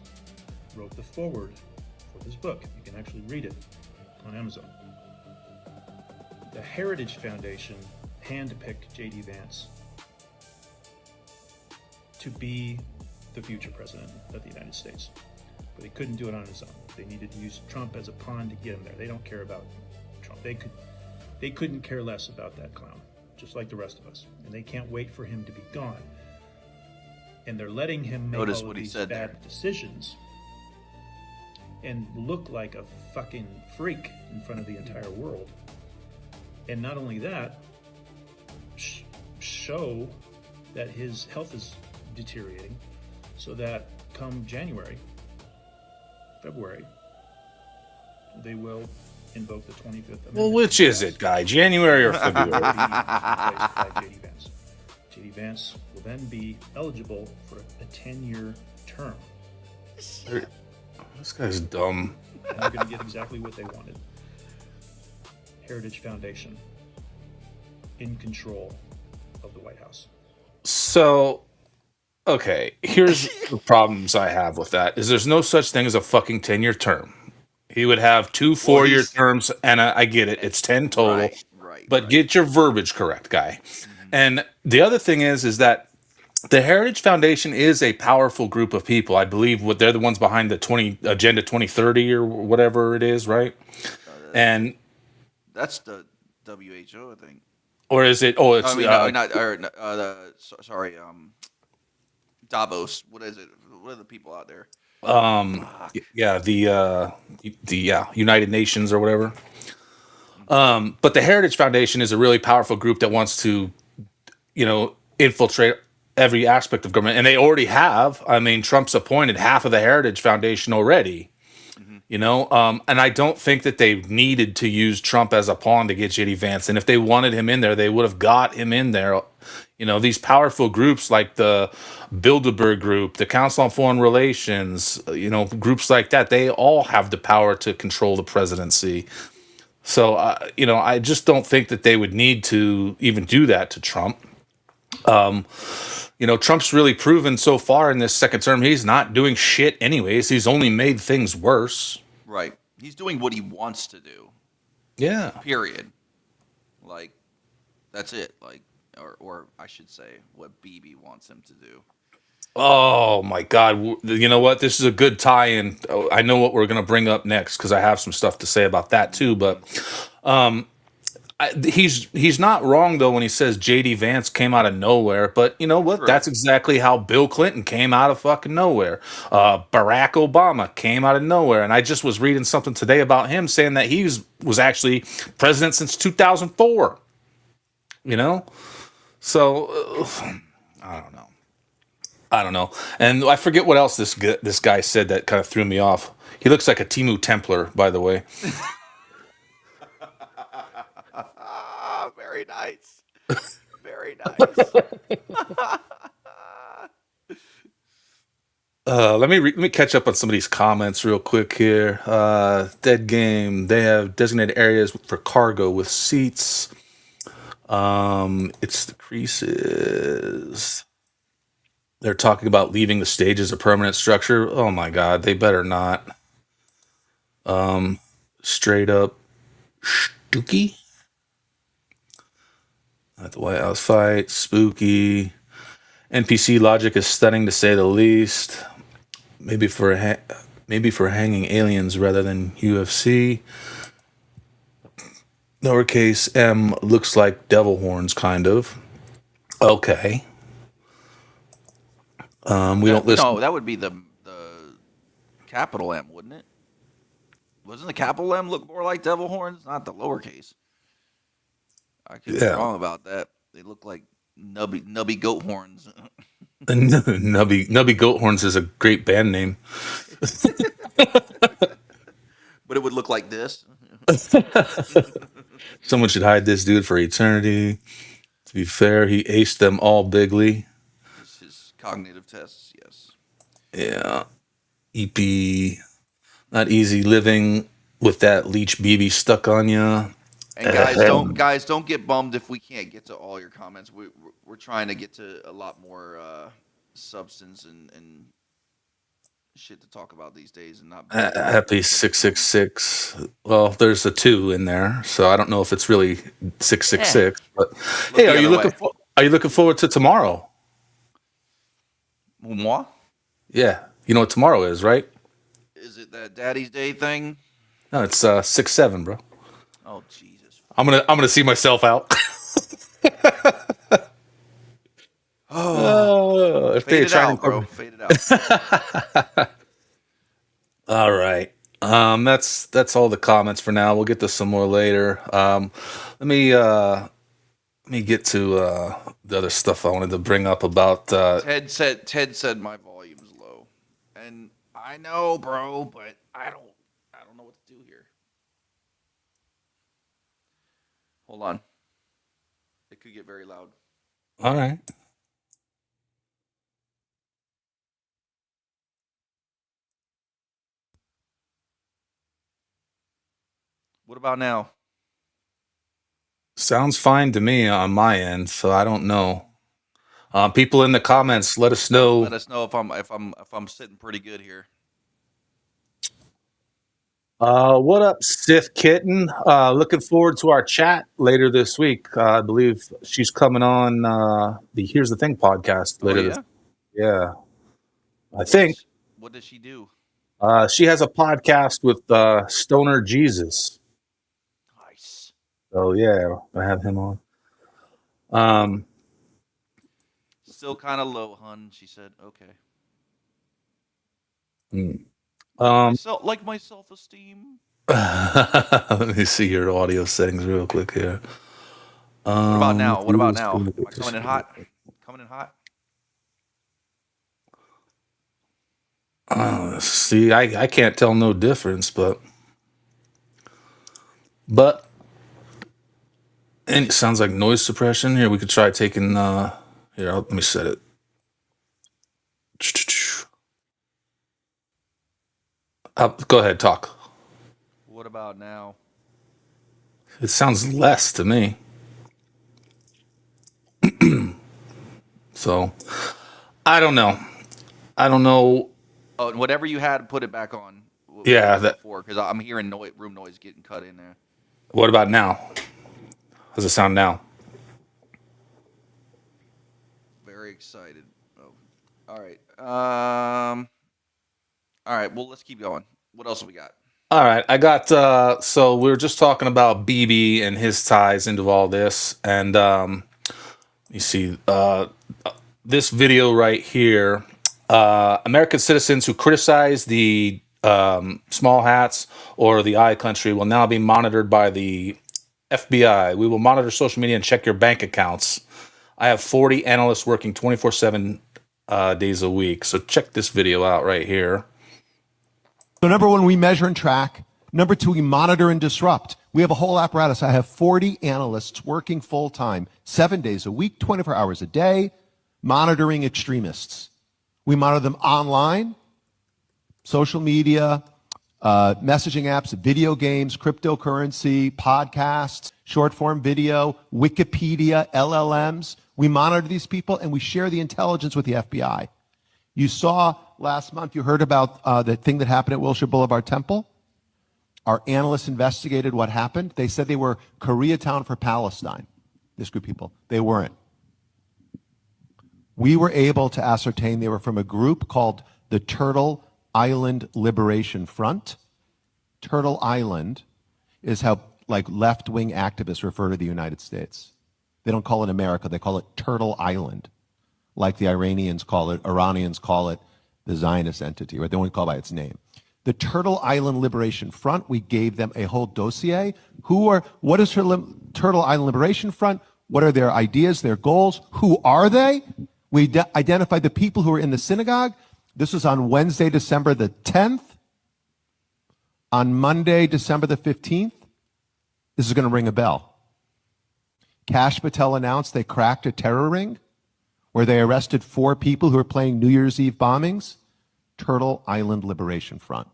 wrote the foreword for this book. You can actually read it on Amazon. The Heritage Foundation handpicked J.D. Vance to be the future president of the United States. But they couldn't do it on his own. They needed to use Trump as a pawn to get him there. They don't care about Trump. They couldn't care less about that clown, just like the rest of us. And they can't wait for him to be gone. And they're letting him make all of these bad decisions and look like a fucking freak in front of the entire world. And not only that, show that his health is deteriorating, so that come January, February, they will invoke the 25th Amendment. Well, which is it, guy? January or February? By JD Vance. JD Vance will then be eligible for a 10-year term. This guy's dumb. And they're going to get exactly what they wanted. Heritage Foundation in control of the White House. So, okay, here's the problems I have with that. Is there's no such thing as a fucking 10-year term. He would have 2 4-year terms, and I get it. It's 10 total. But get your verbiage correct, guy. And the other thing is that the Heritage Foundation is a powerful group of people. I believe they're the ones behind the Agenda 2030 or whatever it is, right? And that's the WHO, I think. Or is it? Oh, it's sorry. Davos. What is it? What are the people out there? Yeah, the United Nations or whatever. But the Heritage Foundation is a really powerful group that wants to, infiltrate every aspect of government, and they already have. I mean, Trump's appointed half of the Heritage Foundation already. And I don't think that they needed to use Trump as a pawn to get JD Vance. And if they wanted him in there, they would have got him in there. These powerful groups like the Bilderberg Group, the Council on Foreign Relations, groups like that, they all have the power to control the presidency. So, I just don't think that they would need to even do that to Trump. Trump's really proven so far in this second term, he's not doing shit anyways. He's only made things worse. Right. He's doing what he wants to do. Yeah. Period. Like, that's it. Like, or I should say, what Bibi wants him to do. Oh my God! You know what? This is a good tie-in. I know what we're going to bring up next because I have some stuff to say about that too. But he's not wrong though when he says JD Vance came out of nowhere. But you know what? Sure. That's exactly how Bill Clinton came out of fucking nowhere. Barack Obama came out of nowhere. And I just was reading something today about him saying that he was actually president since 2004. So I don't know. And I forget what else this guy said that kind of threw me off. He looks like a Temu Templar, by the way. Very nice. Very nice. Let me catch up on some of these comments real quick here. Dead Game. They have designated areas for cargo with seats. It's the creases. They're talking about leaving the stage as a permanent structure. Oh my God, they better not. Straight up Stooky. At the White House fight, spooky. NPC logic is stunning to say the least. Maybe for hanging aliens rather than UFC. Lowercase m looks like devil horns, kind of. Okay. We don't listen. No, that would be the capital M, wouldn't it? Wasn't the capital M look more like devil horns, not the lowercase? I could be wrong about that. They look like nubby goat horns. Nubby goat horns is a great band name. But it would look like this. Someone should hide this dude for eternity. To be fair, he aced them all bigly. His cognitive tests, yes. Yeah. EP. Not easy living with that Leech BB stuck on you. And guys, don't get bummed if we can't get to all your comments. We're trying to get to a lot more substance and shit to talk about these days, and not happy 666. Well, there's a 2 in there, so I don't know if it's really 666. But hey, are you looking forward to tomorrow? Moi? Yeah, you know what tomorrow is, right? Is it that Daddy's Day thing? No, it's 6/7, bro. Oh Jesus! I'm gonna see myself out. If fade it out, bro. Fade it out. All right. That's all the comments for now. We'll get to some more later. Let me get to the other stuff I wanted to bring up about. Ted said my volume's low, and I know, bro, but I don't know what to do here. Hold on, it could get very loud. All right. What about now? Sounds fine to me on my end, so I don't know. People in the comments, let us know. Let us know if I'm sitting pretty good here. What up, Sith Kitten? Looking forward to our chat later this week. I believe she's coming on the Here's the Thing podcast later. Oh, yeah, I think. What does she do? She has a podcast with Stoner Jesus. Nice. So yeah, I have him on. Still kind of low, hun. She said, "Okay." Like my self-esteem. Let me see your audio settings real quick here. What about now? What about now? Am I coming in hot? Coming in hot? See, I can't tell no difference, but and it sounds like noise suppression. Here, we could try taking. Here, let me set it. Go ahead, talk. What about now? It sounds less to me. So, I don't know. Oh, and whatever you had, put it back on. Yeah, because I'm hearing room noise getting cut in there. What about now? How does it sound now? Very excited. Oh, all right. All right. Well, let's keep going. What else have we got? All right, I got. So we were just talking about BB and his ties into all this, and you see this video right here. American citizens who criticize the small hats or the I country will now be monitored by the FBI. We will monitor social media and check your bank accounts. I have 40 analysts working 24/7 days a week. So check this video out right here. So number one, we measure and track. Number two, we monitor and disrupt. We have a whole apparatus. I have 40 analysts working full time, 7 days a week, 24 hours a day, monitoring extremists. We monitor them online, social media, messaging apps, video games, cryptocurrency, podcasts, short form video, Wikipedia, LLMs. We monitor these people and we share the intelligence with the FBI. You saw last month, you heard about the thing that happened at Wilshire Boulevard Temple. Our analysts investigated what happened. They said they were Koreatown for Palestine, this group of people. They weren't. We were able to ascertain they were from a group called the Turtle Island Liberation Front. Turtle Island is how like left-wing activists refer to the United States. They don't call it America, they call it Turtle Island. Like the Iranians call it the Zionist entity, right? They won't call it by its name. The Turtle Island Liberation Front, we gave them a whole dossier. What is Turtle Island Liberation Front? What are their ideas, their goals? Who are they? We identified the people who were in the synagogue. This was on Wednesday, December the 10th. On Monday, December the 15th, this is going to ring a bell. Kash Patel announced they cracked a terror ring where they arrested 4 people who were planning New Year's Eve bombings. Turtle Island Liberation Front.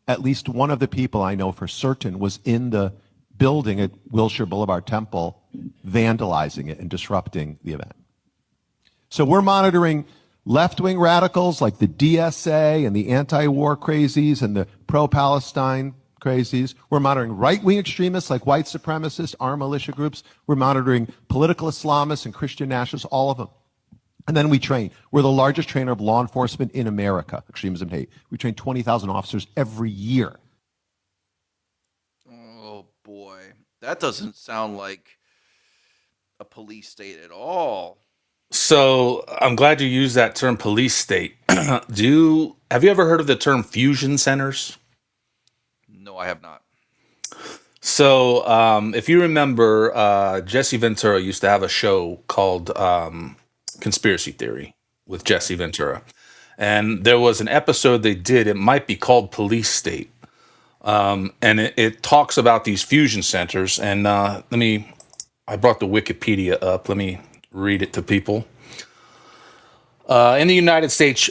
At least one of the people I know for certain was in the building at Wilshire Boulevard Temple, vandalizing it and disrupting the event. So we're monitoring left-wing radicals like the DSA and the anti-war crazies and the pro-Palestine crazies. We're monitoring right-wing extremists like white supremacists, armed militia groups. We're monitoring political Islamists and Christian nationalists, all of them. And then we train. We're the largest trainer of law enforcement in America, extremism and hate. We train 20,000 officers every year. Oh, boy. That doesn't sound like a police state at all. So I'm glad you used that term police state. Have you ever heard of the term fusion centers? No, I have not. So, if you remember, Jesse Ventura used to have a show called Conspiracy Theory with Jesse Ventura. And there was an episode they did, it might be called Police State. And it talks about these fusion centers. And I brought the Wikipedia up. Let me read it to people. In the United States,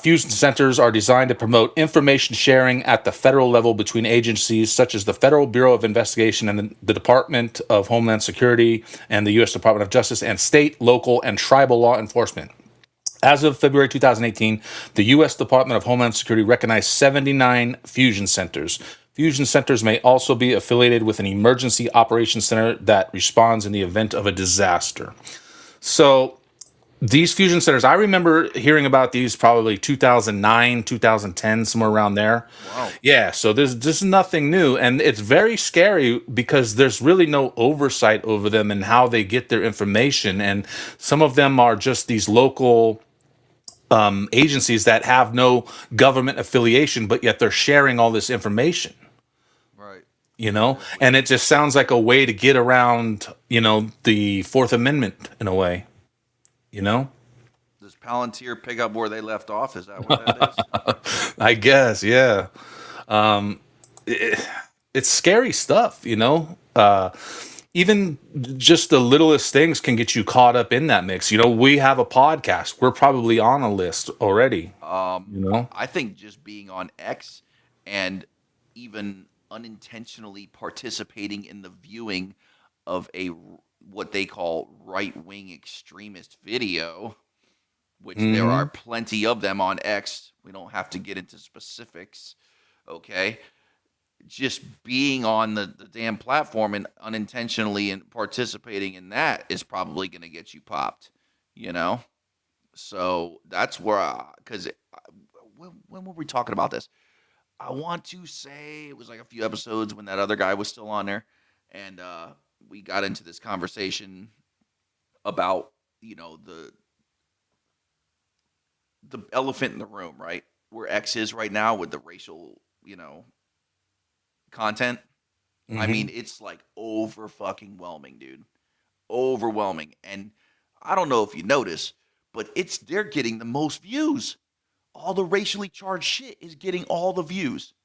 fusion centers are designed to promote information sharing at the federal level between agencies such as the Federal Bureau of Investigation and the Department of Homeland Security and the U.S. Department of Justice and state, local, and tribal law enforcement. As of February 2018, the U.S. Department of Homeland Security recognized 79 fusion centers. Fusion centers may also be affiliated with an emergency operations center that responds in the event of a disaster. So, these fusion centers, I remember hearing about these probably 2009, 2010, somewhere around there. Wow. Yeah, so this is nothing new, and it's very scary because there's really no oversight over them and how they get their information, and some of them are just these local agencies that have no government affiliation, but yet they're sharing all this information. Right. You know, and it just sounds like a way to get around, the Fourth Amendment in a way. You know? Does Palantir pick up where they left off? Is that what that is? I guess, yeah. It's scary stuff, even just the littlest things can get you caught up in that mix. We have a podcast. We're probably on a list already. I think just being on X and even unintentionally participating in the viewing of what they call right-wing extremist video, which there are plenty of them on X. We don't have to get into specifics, okay? Just being on the damn platform and unintentionally and participating in that is probably going to get you popped, So that's where, because when were we talking about this? I want to say it was like a few episodes when that other guy was still on there, and we got into this conversation about, the elephant in the room, right? Where X is right now with the racial, content. I mean, it's like over-fucking-whelming, dude. Overwhelming. And I don't know if you notice, but they're getting the most views. All the racially charged shit is getting all the views.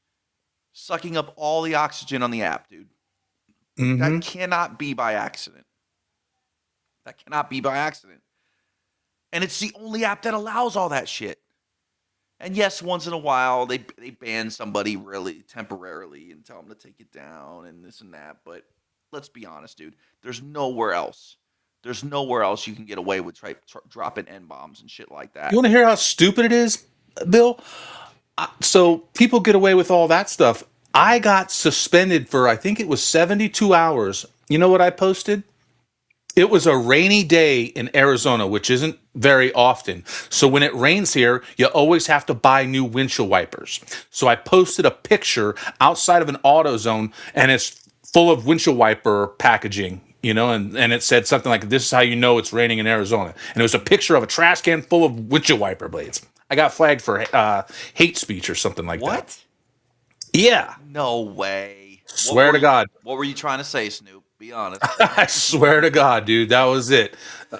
Sucking up all the oxygen on the app, dude. That cannot be by accident. That cannot be by accident. And it's the only app that allows all that shit. And yes, once in a while, they ban somebody really temporarily and tell them to take it down and this and that. But let's be honest, dude. There's nowhere else. There's nowhere else you can get away with dropping N-bombs and shit like that. You want to hear how stupid it is, Bill? So people get away with all that stuff. I got suspended for, I think it was 72 hours. You know what I posted? It was a rainy day in Arizona, which isn't very often. So when it rains here, you always have to buy new windshield wipers. So I posted a picture outside of an AutoZone, and it's full of windshield wiper packaging, and it said something like, "This is how you know it's raining in Arizona." And it was a picture of a trash can full of windshield wiper blades. I got flagged for hate speech or something like that. What? Yeah. No way. Swear to God. What were you trying to say, Snoop? Be honest. I swear to God, dude, that was it.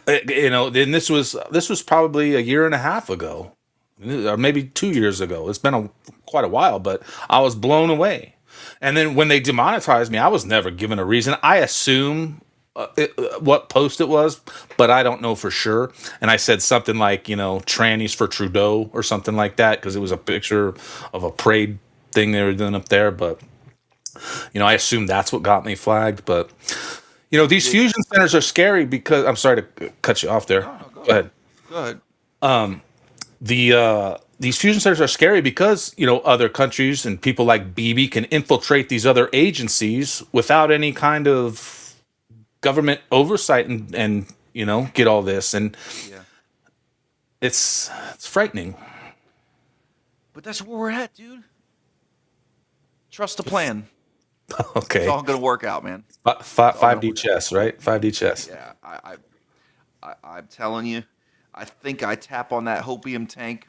And this was probably a year and a half ago, or maybe 2 years ago. It's been quite a while, but I was blown away. And then when they demonetized me, I was never given a reason. I assume what post it was, but I don't know for sure. And I said something like, trannies for Trudeau or something like that, because it was a picture of a parade thing they were doing up there. But I assume that's what got me flagged. But these fusion centers are scary because I'm sorry to cut you off there. No, go ahead. Go ahead. These fusion centers are scary because other countries and people like Bibi can infiltrate these other agencies without any kind of government oversight and get all this, and it's frightening. But that's where we're at, dude. Trust the plan. Okay. It's all going to work out, man. 5D chess, right? 5D chess. Yeah, I'm telling you, I think I tap on that hopium tank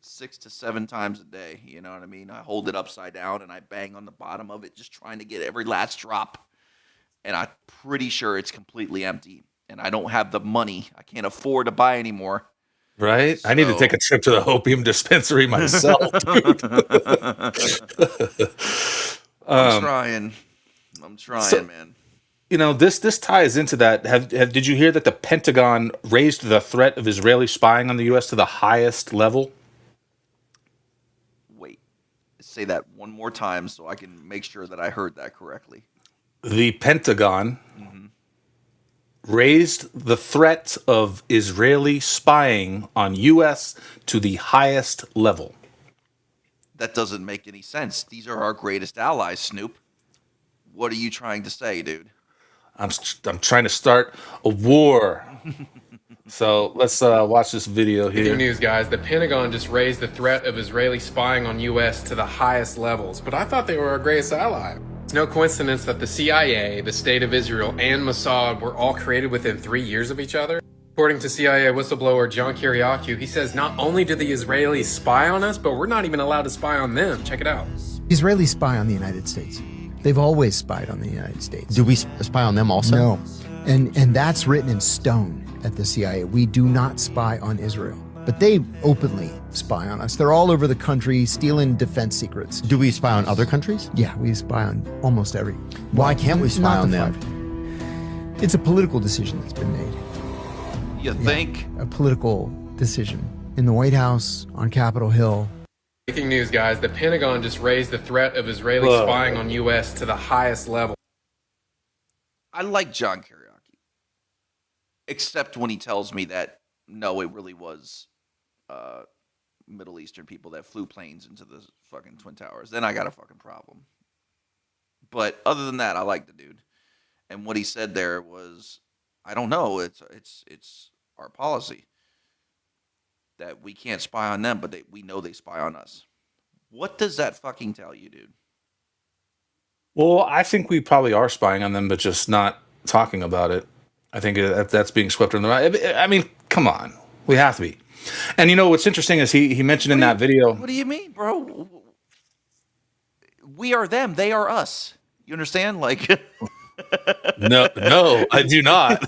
6 to 7 times a day. You know what I mean? I hold it upside down and I bang on the bottom of it, just trying to get every last drop. And I'm pretty sure it's completely empty. And I don't have the money. I can't afford to buy anymore. Right? I need to take a trip to the opium dispensary myself, dude. I'm trying, man. You know, this ties into that. Did you hear that the Pentagon raised the threat of Israeli spying on the U.S. to the highest level? Wait, say that one more time so I can make sure that I heard that correctly. The Pentagon raised the threat of Israeli spying on U.S. to the highest level. That doesn't make any sense. These are our greatest allies, Snoop. What are you trying to say, dude? I'm trying to start a war. So let's watch this video here. Good news, guys. The Pentagon just raised the threat of Israeli spying on U.S. to the highest levels, but I thought they were our greatest ally. It's no coincidence that the CIA, the State of Israel, and Mossad were all created within 3 years of each other. According to CIA whistleblower John Kiriakou, he says not only do the Israelis spy on us, but we're not even allowed to spy on them. Check it out. Israelis spy on the United States. They've always spied on the United States. Do we spy on them also? No. And that's written in stone at the CIA. We do not spy on Israel. But they openly spy on us. They're all over the country stealing defense secrets. Do we spy on other countries? Yeah, we spy on almost every. Why can't we spy on them? It's a political decision that's been made. You think? A political decision. In the White House, on Capitol Hill. Breaking news, guys. The Pentagon just raised the threat of Israeli spying on U.S. to the highest level. I like John Kiriakou. Except when he tells me that, no, it really was Middle Eastern people that flew planes into the fucking Twin Towers. Then I got a fucking problem. But other than that, I like the dude. And what he said there was, I don't know, it's our policy that we can't spy on them, but we know they spy on us. What does that fucking tell you, dude? Well, I think we probably are spying on them, but just not talking about it. I think that's being swept under the rug. I mean, come on. We have to be. And you know, what's interesting is he mentioned in that video. What do you mean, bro? We are them. They are us. You understand? Like... No, I do not.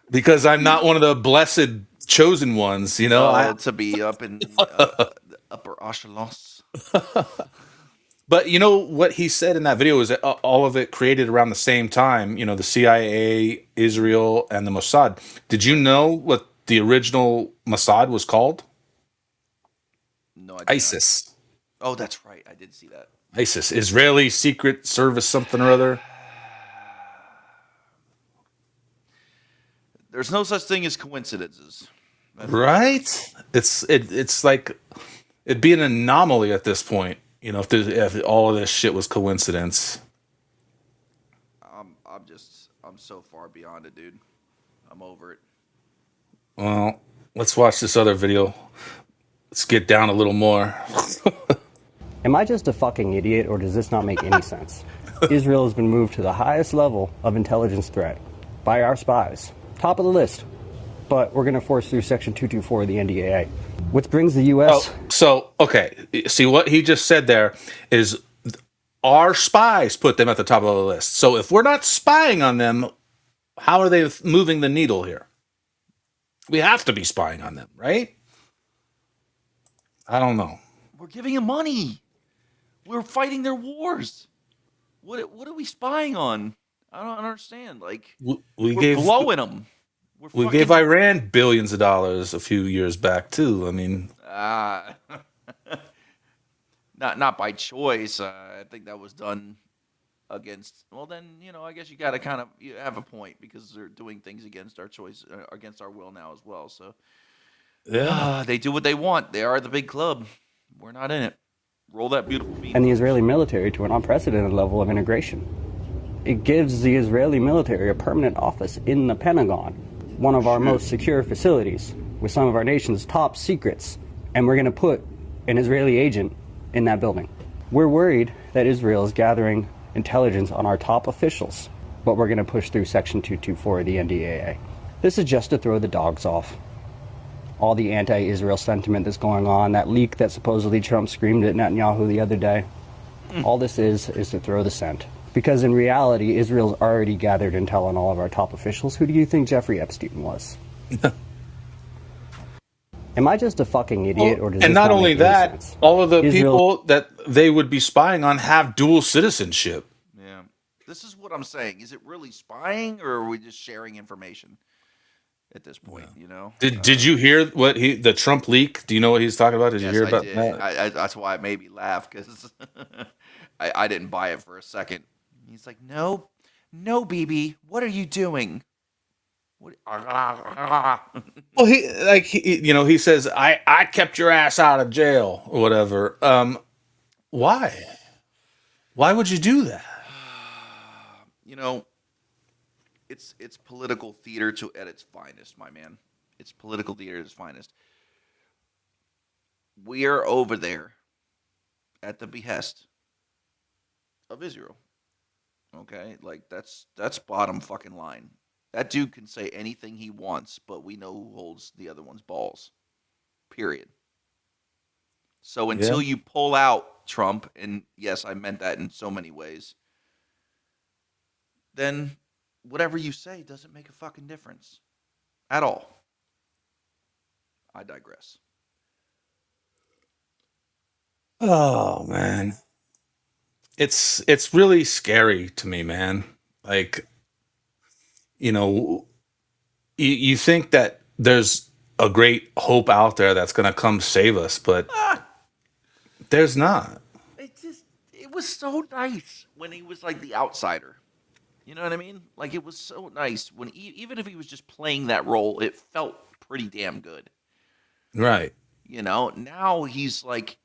Because I'm not one of the blessed chosen ones, you know. To be up in upper echelons. But you know what he said in that video is that all of it created around the same time. You know, the CIA, Israel, and the Mossad. Did you know what the original Mossad was called? No, I did ISIS. Not. Oh, that's right. I did see that. ISIS, Israeli Secret Service, something or other. There's no such thing as coincidences, right? It's like it'd be an anomaly at this point. You know, if all of this shit was coincidence. I'm so far beyond it, dude. I'm over it. Well, let's watch this other video. Let's get down a little more. Am I just a fucking idiot, or does this not make any sense? Israel has been moved to the highest level of intelligence threat by our spies. Top of the list. But we're going to force through Section 224 of the NDAA, which brings the U.S. Okay. See, what he just said there is our spies put them at the top of the list. So if we're not spying on them, how are they moving the needle here? We have to be spying on them, right? I don't know. We're giving them money. We're fighting their wars. What are we spying on? I don't understand. Like we're blowing them. We gave Iran billions of dollars a few years back too. I mean, not by choice. I think that was done against. Well, then I guess you got to you have a point because they're doing things against our choice, against our will now as well. So yeah, they do what they want. They are the big club. We're not in it. Roll that beautiful beat. And the Israeli military to an unprecedented level of integration. It gives the Israeli military a permanent office in the Pentagon, one of our most secure facilities, with some of our nation's top secrets. And we're going to put an Israeli agent in that building. We're worried that Israel is gathering intelligence on our top officials, but we're going to push through Section 224 of the NDAA. This is just to throw the dogs off. all the anti-Israel sentiment that's going on, that leak that supposedly Trump screamed at Netanyahu the other day. All this is to throw the scent. Because in reality, Israel's already gathered intel on all of our top officials. Who do you think Jeffrey Epstein was? Am I just a fucking idiot? Or does And this not not only make any that, sense? all of the Israel- people that they would be spying on have dual citizenship. Yeah. This is what I'm saying. Is it really spying, or are we just sharing information at this point? You know. Did you hear what the Trump leak? Do you know what he's talking about? Did you Yes, hear I about did. that? That's why it made me laugh, because I didn't buy it for a second. He's like, no, BB, what are you doing? What? Well, he says, I kept your ass out of jail or whatever. Why? Why would you do that? You know, it's political theater at its finest, my man. It's political theater at its finest. We are over there at the behest of Israel. Okay? Like, that's bottom fucking line. That dude can say anything he wants, but we know who holds the other one's balls. Period. So until you pull out Trump, and yes, I meant that in so many ways, then whatever you say doesn't make a fucking difference at all. I digress. Oh man, it's really scary to me, man. Like, you think that there's a great hope out there that's gonna come save us, but there's not. It was so nice when he was like the outsider. You know what I mean? Like, it was so nice when even if he was just playing that role, it felt pretty damn good. Right. Now he's like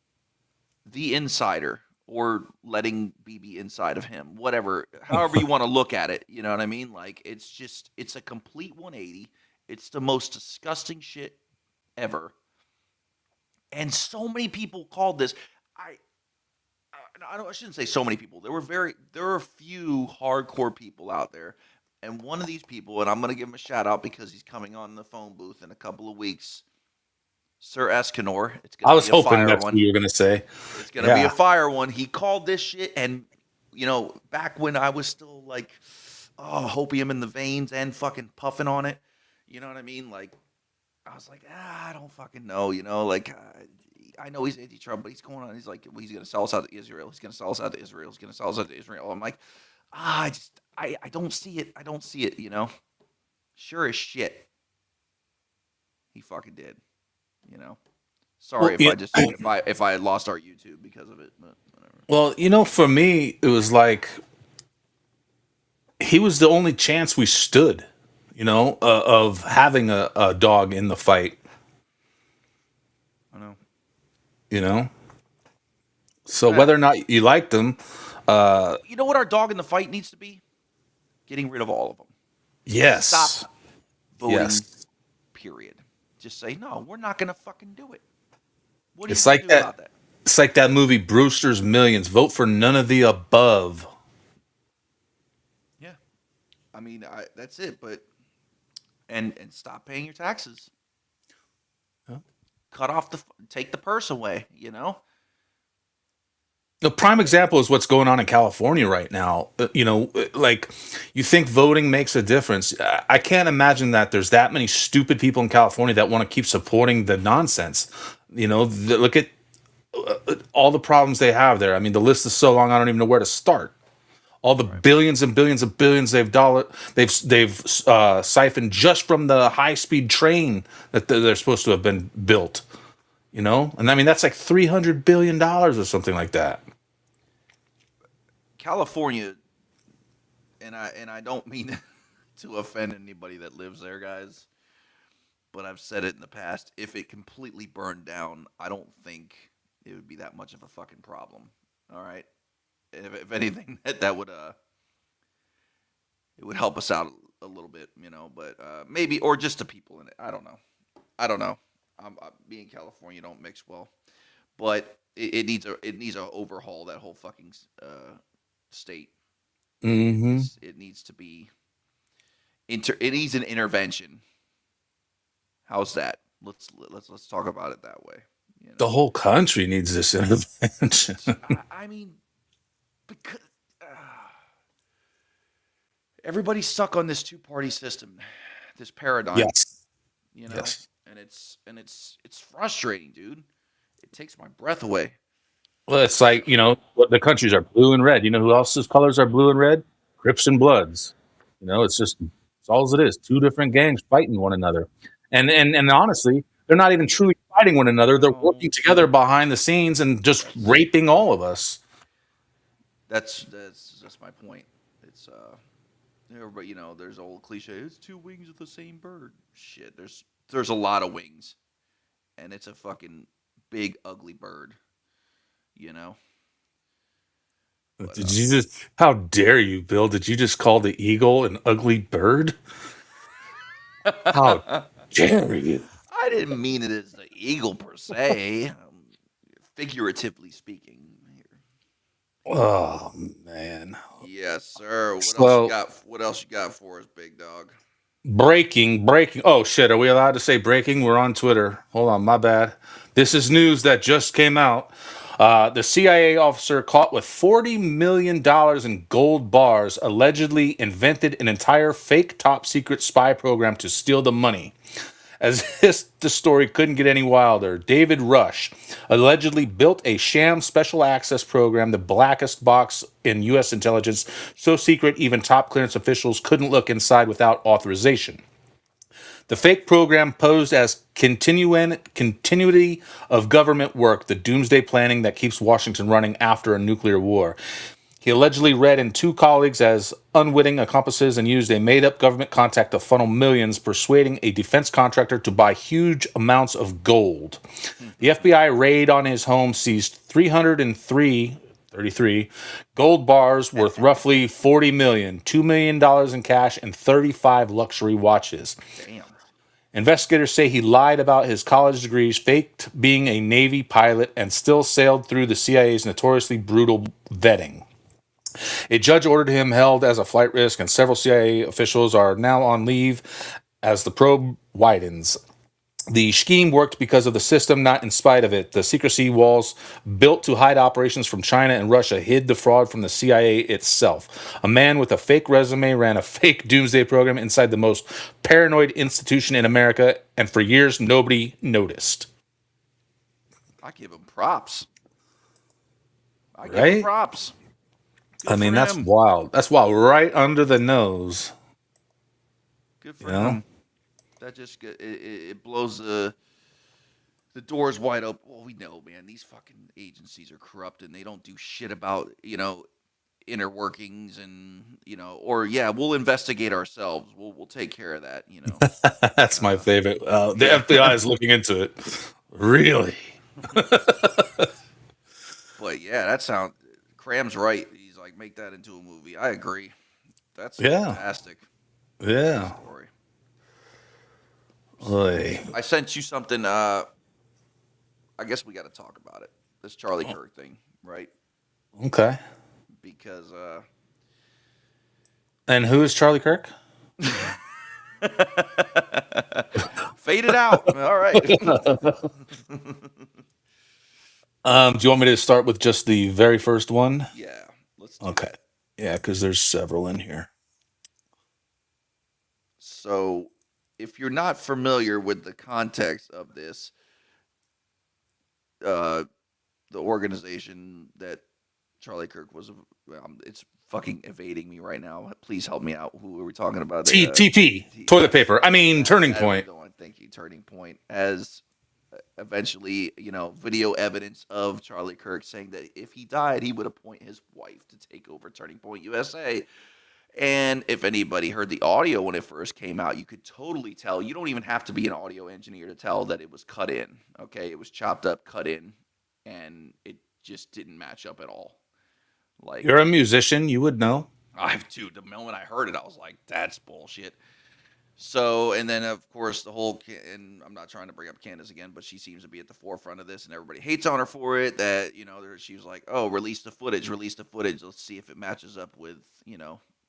the insider, or letting BB inside of him, whatever, however you want to look at it. You know what I mean? Like, it's a complete 180. It's the most disgusting shit ever. And so many people called this. I shouldn't say so many people. There were a few hardcore people out there, and one of these people, and I'm going to give him a shout out because he's coming on the phone booth in a couple of weeks, Sir Escanor. It's going I to was be a hoping fire that's one. what you were gonna say. It's going to be a fire one. He called this shit, and back when I was still like, hopium in the veins and fucking puffing on it. You know what I mean? Like, I was like, I don't fucking know. I know he's anti-Trump, but he's going on. He's like, well, he's going to sell us out to Israel. He's going to sell us out to Israel. He's going to sell us out to Israel. I'm like, I don't see it. I don't see it. Sure as shit, he fucking did. Sorry if I had lost our YouTube because of it, but whatever. Well, for me, it was like he was the only chance we stood, of having a dog in the fight. I know. So whether or not you liked them, you know what our dog in the fight needs to be? Getting rid of all of them. yes, Stop voting. yes, Period. Just say no. We're not gonna fucking do it. What are it's you gonna like do about that. that? It's like that movie Brewster's Millions. Vote for none of the above. Yeah. I mean, that's it. But and stop paying your taxes. Huh? Take the purse away. The prime example is what's going on in California right now. Like, you think voting makes a difference. I can't imagine that there's that many stupid people in California that want to keep supporting the nonsense. Look at all the problems they have there. I mean, the list is so long, I don't even know where to start. All the billions and billions and billions they've siphoned just from the high-speed train that they're supposed to have been built. And I mean, that's like $300 billion or something like that. California, and I don't mean to offend anybody that lives there, guys, but I've said it in the past. If it completely burned down, I don't think it would be that much of a fucking problem. All right, if anything, that would it would help us out a little bit, But maybe, or just the people in it. I don't know. Me and California don't mix well, but it needs a overhaul. That whole fucking state. Mm-hmm. It needs to be. It needs an intervention. How's that? Let's talk about it that way. You know? The whole country needs this intervention. I mean, because everybody's stuck on this two-party system, this paradigm. Yes. You know, Yes. and it's frustrating, dude. It takes my breath away. Well, it's like, what the countries are blue and red. You know who else's colors are blue and red? Crips and Bloods. It's all it is. Two different gangs fighting one another. And honestly, they're not even truly fighting one another. They're working together behind the scenes and just raping all of us. That's just my point. It's everybody, there's old cliche. It's two wings of the same bird. Shit, there's a lot of wings, and it's a fucking big ugly bird. Did you just? How dare you, Bill? Did you just call the eagle an ugly bird? How dare you? I didn't mean it as the eagle per se, figuratively speaking. Oh man. Yes, sir. What So- else you got? What else you got for us, big dog? Breaking. Oh shit, are we allowed to say breaking? We're on Twitter. Hold on, my bad. This is news that just came out. The CIA officer caught with $40 million in gold bars allegedly invented an entire fake top secret spy program to steal the money. As the story couldn't get any wilder, David Rush allegedly built a sham special access program, the blackest box in U.S. intelligence, so secret even top clearance officials couldn't look inside without authorization. The fake program posed as continuity of government work, the doomsday planning that keeps Washington running after a nuclear war. He allegedly read in two colleagues as unwitting accomplices and used a made-up government contact to funnel millions, persuading a defense contractor to buy huge amounts of gold. The FBI raid on his home seized 33 gold bars worth roughly $40 million, $2 million in cash, and 35 luxury watches. Damn. Investigators say he lied about his college degrees, faked being a Navy pilot, and still sailed through the CIA's notoriously brutal vetting. A judge ordered him held as a flight risk, and several CIA officials are now on leave as the probe widens. The scheme worked because of the system, not in spite of it. The secrecy walls built to hide operations from China and Russia hid the fraud from the CIA itself. A man with a fake resume ran a fake doomsday program inside the most paranoid institution in America, and for years nobody noticed. I give him props. I give Right? him props. I mean, for that's him. wild. That's wild. Right under the nose. Good for You know? him. That just it blows the doors wide open. Well, we know, man, these fucking agencies are corrupt and they don't do shit about, inner workings and, or we'll investigate ourselves. We'll take care of that, That's my favorite. The FBI is looking into it. Really? But yeah, that sounds. Cram's right. He's like, make that into a movie. I agree. That's Yeah. fantastic. Yeah. Story. Oy. I sent you something. I guess we got to talk about it. This Charlie Kirk thing, right? Okay. Because And who is Charlie Kirk? fade it out. All right. Do you want me to start with just the very first one? Yeah. Let's do Okay. Yeah, because there's several in here. So, if you're not familiar with the context of this, the organization that Charlie Kirk was, it's fucking evading me right now. Please help me out. Who are we talking about? TP, toilet paper. I mean, Turning Point. Thank you, Turning Point. As eventually, video evidence of Charlie Kirk saying that if he died, he would appoint his wife to take over Turning Point USA. And if anybody heard the audio when it first came out, you could totally tell. You don't even have to be an audio engineer to tell that it was cut in. Okay, it was chopped up, cut in, and it just didn't match up at all. Like, You're a musician, you would know. dude, the moment I heard it, I was like, that's bullshit. So, and then of course the whole, and I'm not trying to bring up Candace again, but she seems to be at the forefront of this, and everybody hates on her for it. That she was like, oh, release the footage, let's see if it matches up with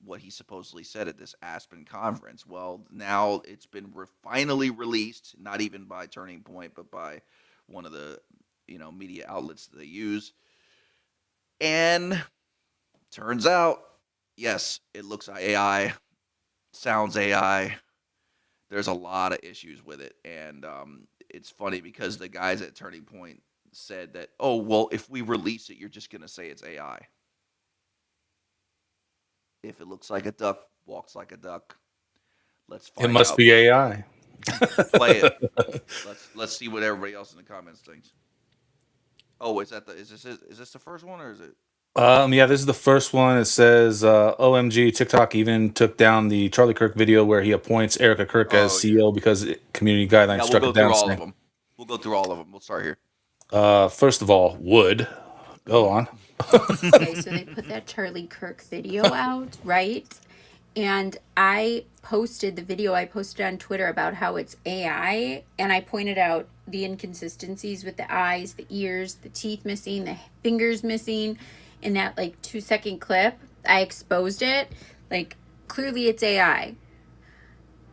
what he supposedly said at this Aspen conference. Well, now it's been finally released, not even by Turning Point, but by one of the media outlets that they use. And turns out, yes, it looks like AI, sounds AI. There's a lot of issues with it, and it's funny because the guys at Turning Point said that, oh, well, if we release it, you're just going to say it's AI. If it looks like a duck, walks like a duck, let's find out. It must be AI. Play it. Let's see what everybody else in the comments thinks. Oh, is this the first one, or is it? Yeah, this is the first one. It says, OMG, TikTok even took down the Charlie Kirk video where he appoints Erica Kirk as CEO because community guidelines Yeah, struck we'll it go down. through all of them. We'll go through all of them. We'll start here. First of all, would. Go on. Okay, so they put that Charlie Kirk video out, right? And I posted the video I posted on Twitter about how it's AI, and I pointed out the inconsistencies with the eyes, the ears, the teeth missing, the fingers missing in that 2-second clip. I exposed it. Clearly it's AI.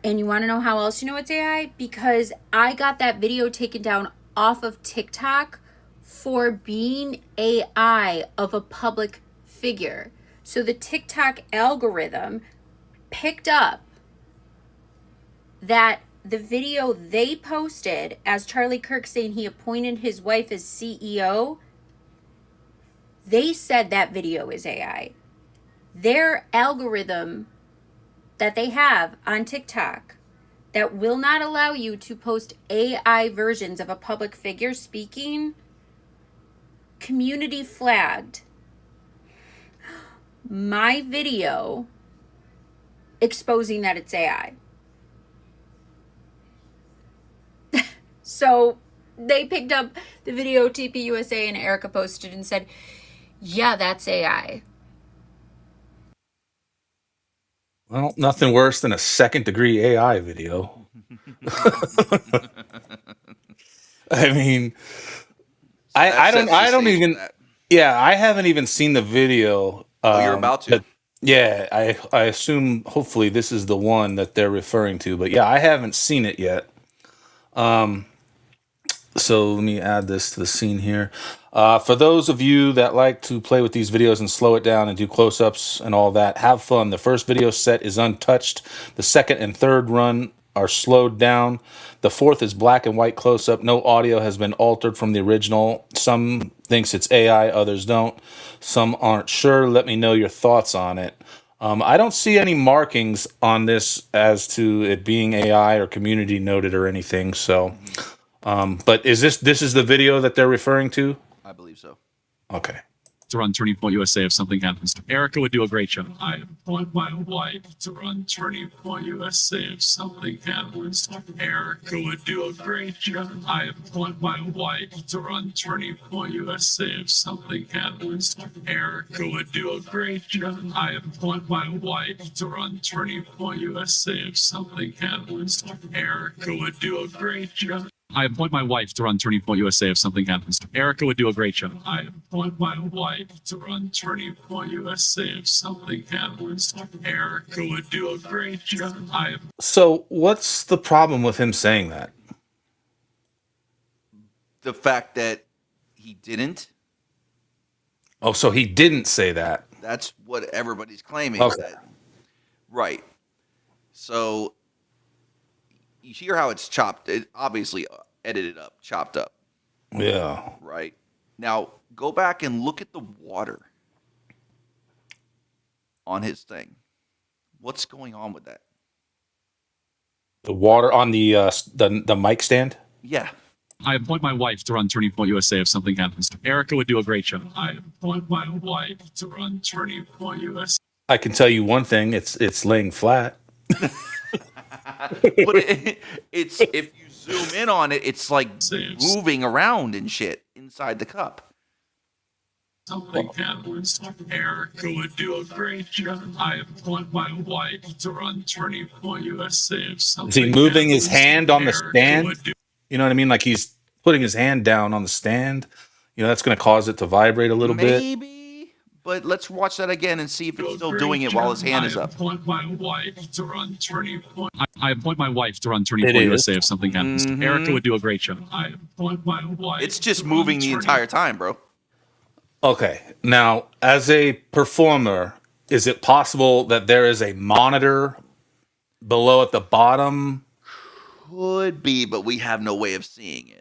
And you want to know how else you know it's AI? Because I got that video taken down off of TikTok for being AI of a public figure. So the TikTok algorithm picked up that the video they posted as Charlie Kirk saying he appointed his wife as CEO, they said that video is AI. Their algorithm that they have on TikTok that will not allow you to post AI versions of a public figure speaking, community flagged my video exposing that it's AI. So they picked up the video TPUSA and Erica posted and said, yeah, that's AI. Well, nothing worse than a second-degree AI video. I mean, I don't even. Yeah, I haven't even seen the video. You're about to. Yeah, I assume hopefully this is the one that they're referring to, but yeah, I haven't seen it yet. So let me add this to the scene here. For those of you that like to play with these videos and slow it down and do close-ups and all that, have fun. The first video set is untouched. The second and third run are slowed down. The fourth is black and white close-up. No audio has been altered from the original. Some thinks it's AI, others don't. Some aren't sure. Let me know your thoughts on it. I don't see any markings on this as to it being AI or community noted or anything, so... but is this is the video that they're referring to? I believe so. Okay. To run Turning Point USA if something happens to Erica would do a great job. I want my wife to run Turning Point USA if something happens to Erica would do a great job. I want my wife to run Turning Point USA if something happens to Erica would do a great job. I want my wife to run Turning Point USA if something happens to Erica would do a great job. I appoint my wife to run Turning Point USA if something happens to Erica would do a great job. I appoint my wife to run Turning Point USA if something happens to Erica would do a great job. So what's the problem with him saying that? The fact that he didn't. Oh, so he didn't say that. That's what everybody's claiming. Okay. Right. So you hear how it's chopped. It obviously edited up, chopped up. Yeah. Right. Now go back and look at the water on his thing. What's going on with that? The water on the mic stand? Yeah. I appoint my wife to run Turning Point USA if something happens to Erica would do a great job. I appoint my wife to run Turning Point USA. I can tell you one thing, it's laying flat. But it's if you zoom in on it, it's like moving around and shit inside the cup. Something happens to Erica would do a great job. I appoint my wife to run Turning Point USA if something Is he moving his hand on the Erica stand? would do- You know what I mean? Like he's putting his hand down on the stand. You know, that's going to cause it to vibrate a little bit. Maybe, But let's watch that again and see if it's still Great doing it while his job. hand I is up. appoint my wife to run Turning Point. I appoint my wife to run Turning It Point is. USA if something happens. Mhm. Erica would do a great job. I appoint my wife. It's just to moving run the Turning entire time, bro. Okay. Now, as a performer, is it possible that there is a monitor below at the bottom? Could be, but we have no way of seeing it.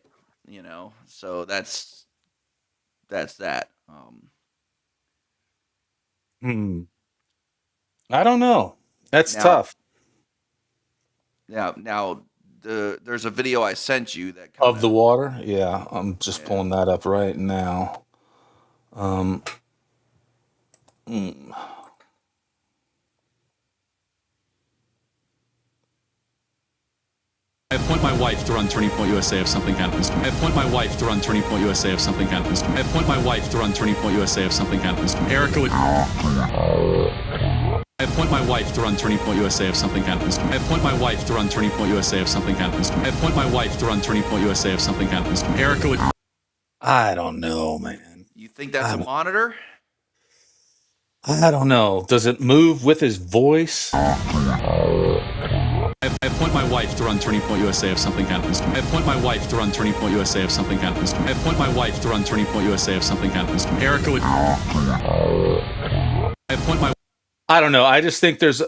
So that's that. I don't know. That's Now- tough. Now, there's a video I sent you that Of the water? Yeah, I'm just pulling that up right now. I appoint my wife to run Turning Point USA if something happens to me. I appoint my wife to run Turning Point USA if something happens to me. I appoint my wife to run Turning Point USA if something happens to me. Erica would. I appoint my wife to run Turning Point USA if something happens to me. I appoint my wife to run Turning Point USA if something happens to me. I appoint my wife to run Turning Point USA if something happens to me. Erica would. I don't know, man. You think that's a monitor? I don't know. Does it move with his voice? I appoint my wife to run Turning Point USA if something happens to me. I appoint my wife to run Turning Point USA if something happens to me. I appoint my wife to run Turning Point USA if something happens to me. Erica would. I appoint my. I don't know. I just think there's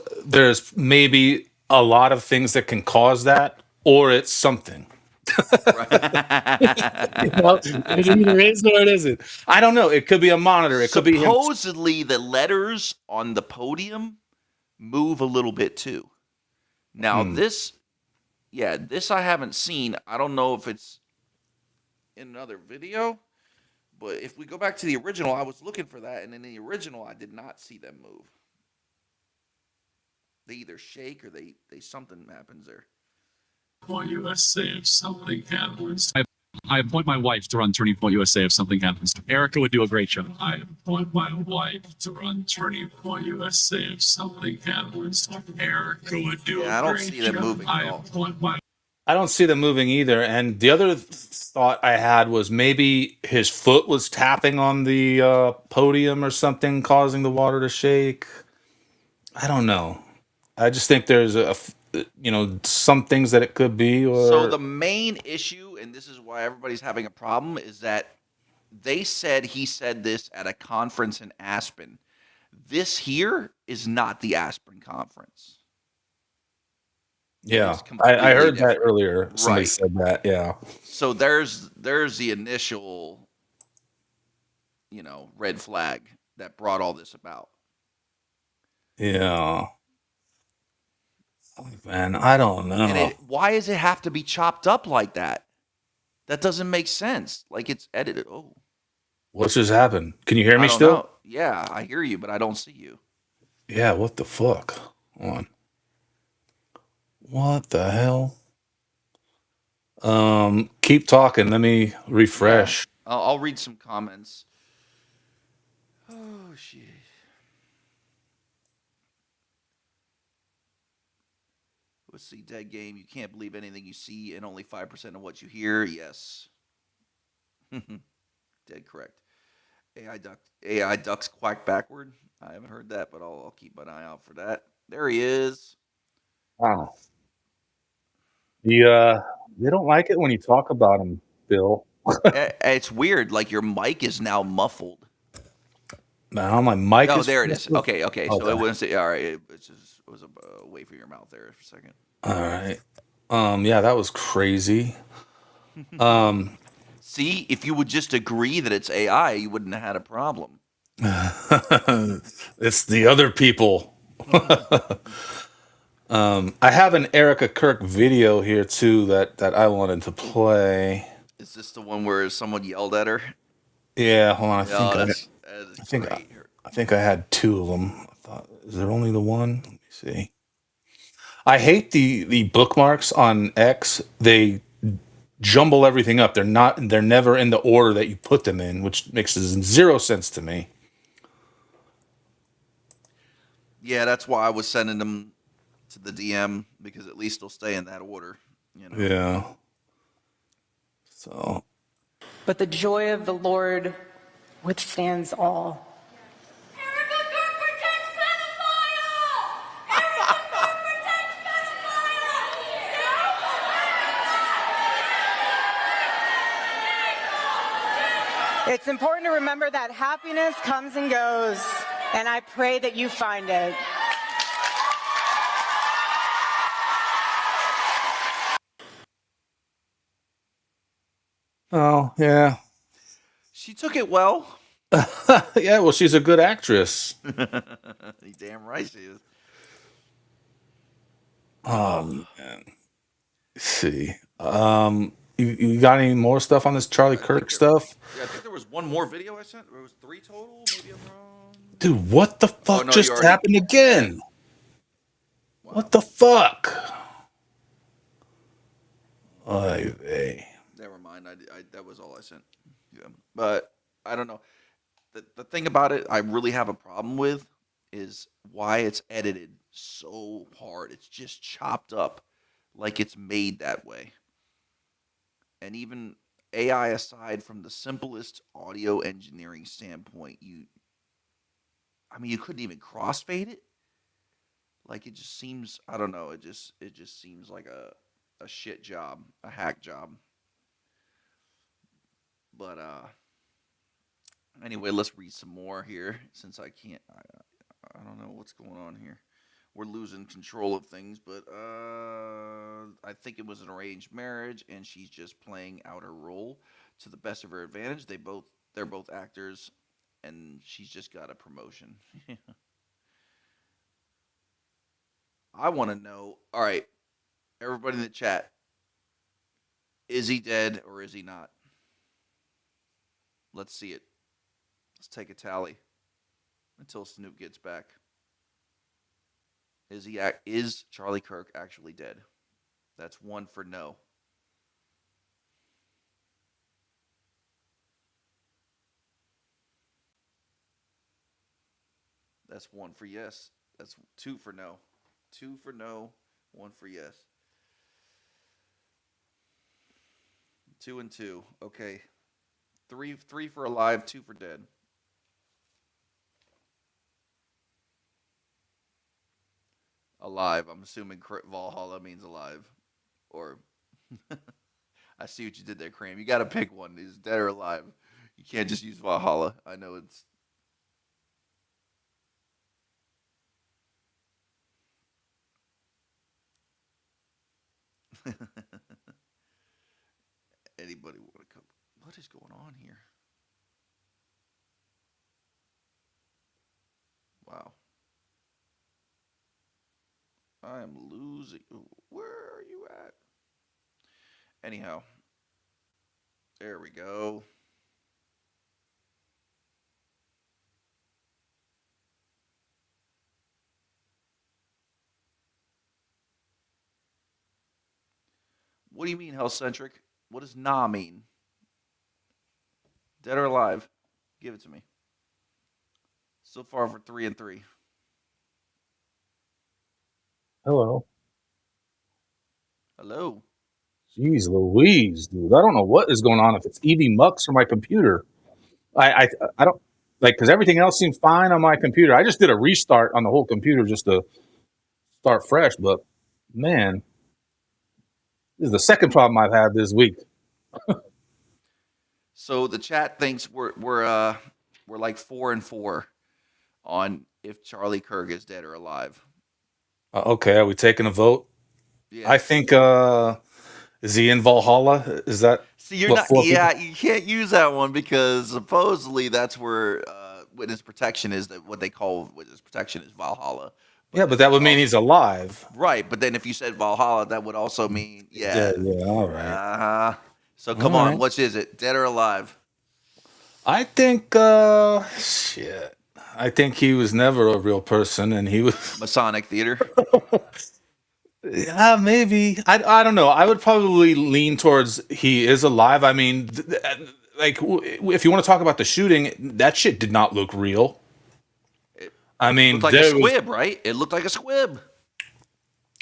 maybe a lot of things that can cause that, or it's something. It either is or it isn't. I don't know. It could be a monitor. It could be him. Supposedly, the letters on the podium move a little bit too. Now this I haven't seen. I don't know if it's in another video, but if we go back to the original, I was looking for that, and in the original, I did not see them move. They either shake or they something happens there. Point USA if something happens. I appoint my wife to run Turning Point USA if something happens to me. Erica would do a great job. I appoint my wife to run Turning Point USA if something happens to me. Erica would do a great job. I don't see them moving at all. I don't see them moving either. And the other thought I had was maybe his foot was tapping on the podium or something, causing the water to shake. I don't know. I just think there's some things that it could be. Or So the main issue, and this is why everybody's having a problem, is that he said this at a conference in Aspen. This here is not the Aspen conference. yeah, It's I completely heard that different. earlier. Somebody Right. said that. Yeah. So there's the initial, red flag that brought all this about. Yeah. Oh, man, I don't know. And why does it have to be chopped up like that? That doesn't make sense. Like it's edited. Oh, What just happened? Can you hear me I don't still? know. Yeah, I hear you, but I don't see you. Yeah, what the fuck? Hold on. What the hell? Keep talking. Let me refresh. I'll read some comments. Oh shit. Let's see, dead game. You can't believe anything you see, and only 5% of what you hear. Yes. Dead correct. AI ducks quack backward. I haven't heard that, but I'll keep an eye out for that. There he is. Wow. They don't like it when you talk about him, Bill. It's weird. Like your mic is now muffled. Now my mic Oh, is. there it is. Okay. So Okay. it wasn't. All right. It was away from your mouth there for a second. All right. Yeah, that was crazy. See, if you would just agree that it's AI, you wouldn't have had a problem. It's the other people. I have an Erica Kirk video here too that I wanted to play. Is this the one where someone yelled at her? Yeah, hold on. That is great. I think I had two of them. I thought, is there only the one? Let me see. I hate the bookmarks on X. They jumble everything up. They're never in the order that you put them in, which makes zero sense to me. Yeah, that's why I was sending them to the DM, because at least they'll stay in that order. Yeah. So But the joy of the Lord withstands all. It's important to remember that happiness comes and goes, and I pray that you find it. Oh, yeah. She took it well. Yeah, well, she's a good actress. You damn right she is. Oh, man. Let's see. You got any more stuff on this Charlie Kirk stuff? Yeah, I think there was one more video I sent. There was 3 total. Maybe I'm wrong. Dude, what the fuck no, just you already- happened again? What the fuck? Oy vey. Never mind. I that was all I sent. Yeah, but I don't know. The thing about it, I really have a problem with is why it's edited so hard. It's just chopped up, like it's made that way. And even AI aside, from the simplest audio engineering standpoint, you couldn't even crossfade it. Like, it just seems, I don't know, it just seems like a shit job, a hack job. But anyway, let's read some more here, since I can't, I don't know what's going on here. We're losing control of things, but I think it was an arranged marriage, and she's just playing out her role to the best of her advantage. They're both actors, and she's just got a promotion. I want to know, all right, everybody in the chat, is he dead or is he not? Let's see it. Let's take a tally until Snoop gets back. Is Charlie Kirk actually dead? That's 1 for no. That's 1 for yes. That's 2 for no. 2 for no, 1 for yes. 2 and 2. Okay. 3 for alive, 2 for dead. Alive. I'm assuming Valhalla means alive. Or I see what you did there, Cram. You got to pick one. Is dead or alive. You can't just use Valhalla. I know it's anybody want to come? What is going on here? Wow. I am losing. Where are you at? Anyhow. There we go. What do you mean, hell-centric? What does nah mean? Dead or alive? Give it to me. So far for 3 and 3. Hello. Hello. Jeez Louise, dude. I don't know what is going on, if it's EV Mux or my computer. I don't, like, because everything else seems fine on my computer. I just did a restart on the whole computer just to start fresh, but man, this is the second problem I've had this week. So the chat thinks we're like 4 and 4 on if Charlie Kirk is dead or alive. Okay, are we taking a vote? Yeah. I think, is he in Valhalla? Is that See, you're what, not. 4 people? Yeah, you can't use that one because supposedly that's where witness protection is. That what they call witness protection is Valhalla. Yeah, but that would mean he's alive. Right, but then if you said Valhalla, that would also mean yeah. Yeah, all right. So come All on, right. which is it? Dead or alive? I think, shit. I think he was never a real person, and he was Masonic theater. Yeah, maybe. I don't know. I would probably lean towards he is alive. I mean, like, if you want to talk about the shooting, that shit did not look real. I mean, Looked like a there was- squib, right? It looked like a squib.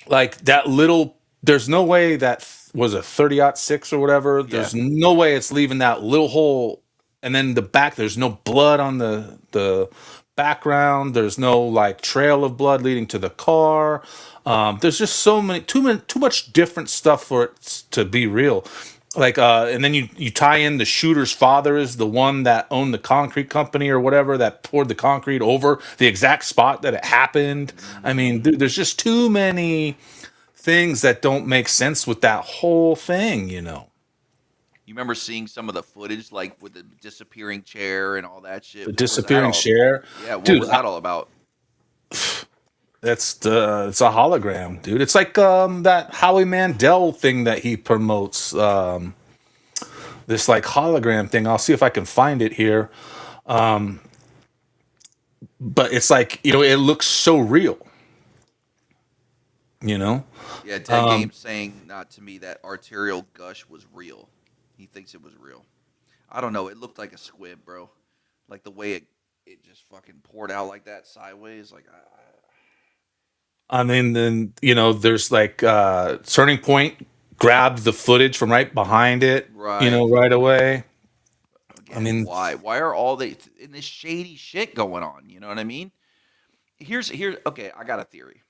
like that little. There's no way that was a 30-06 or whatever. There's no way it's leaving that little hole, and then the back. There's no blood on the background. There's no like trail of blood leading to the car. There's just too much different stuff for it to be real. Like, and then you tie in the shooter's father is the one that owned the concrete company or whatever that poured the concrete over the exact spot that it happened. I mean, there's just too many things that don't make sense with that whole thing, you know. You remember seeing some of the footage, like with the disappearing chair and all that shit? The What was that disappearing all? chair, Yeah, what dude. was that all about? It's a hologram, dude. It's like that Howie Mandel thing that he promotes. This like hologram thing. I'll see if I can find it here. But it's like, you know, it looks so real. You know? Yeah, Ted Games saying not to me that arterial gush was real. He thinks it was real. I don't know. It looked like a squib, bro. Like the way it just fucking poured out like that sideways. Like, I mean, then, you know, there's like Turning Point grabbed the footage from right behind it, you know, right away. I mean, why? Why are all they in this shady shit going on? You know what I mean? Here's okay. I got a theory.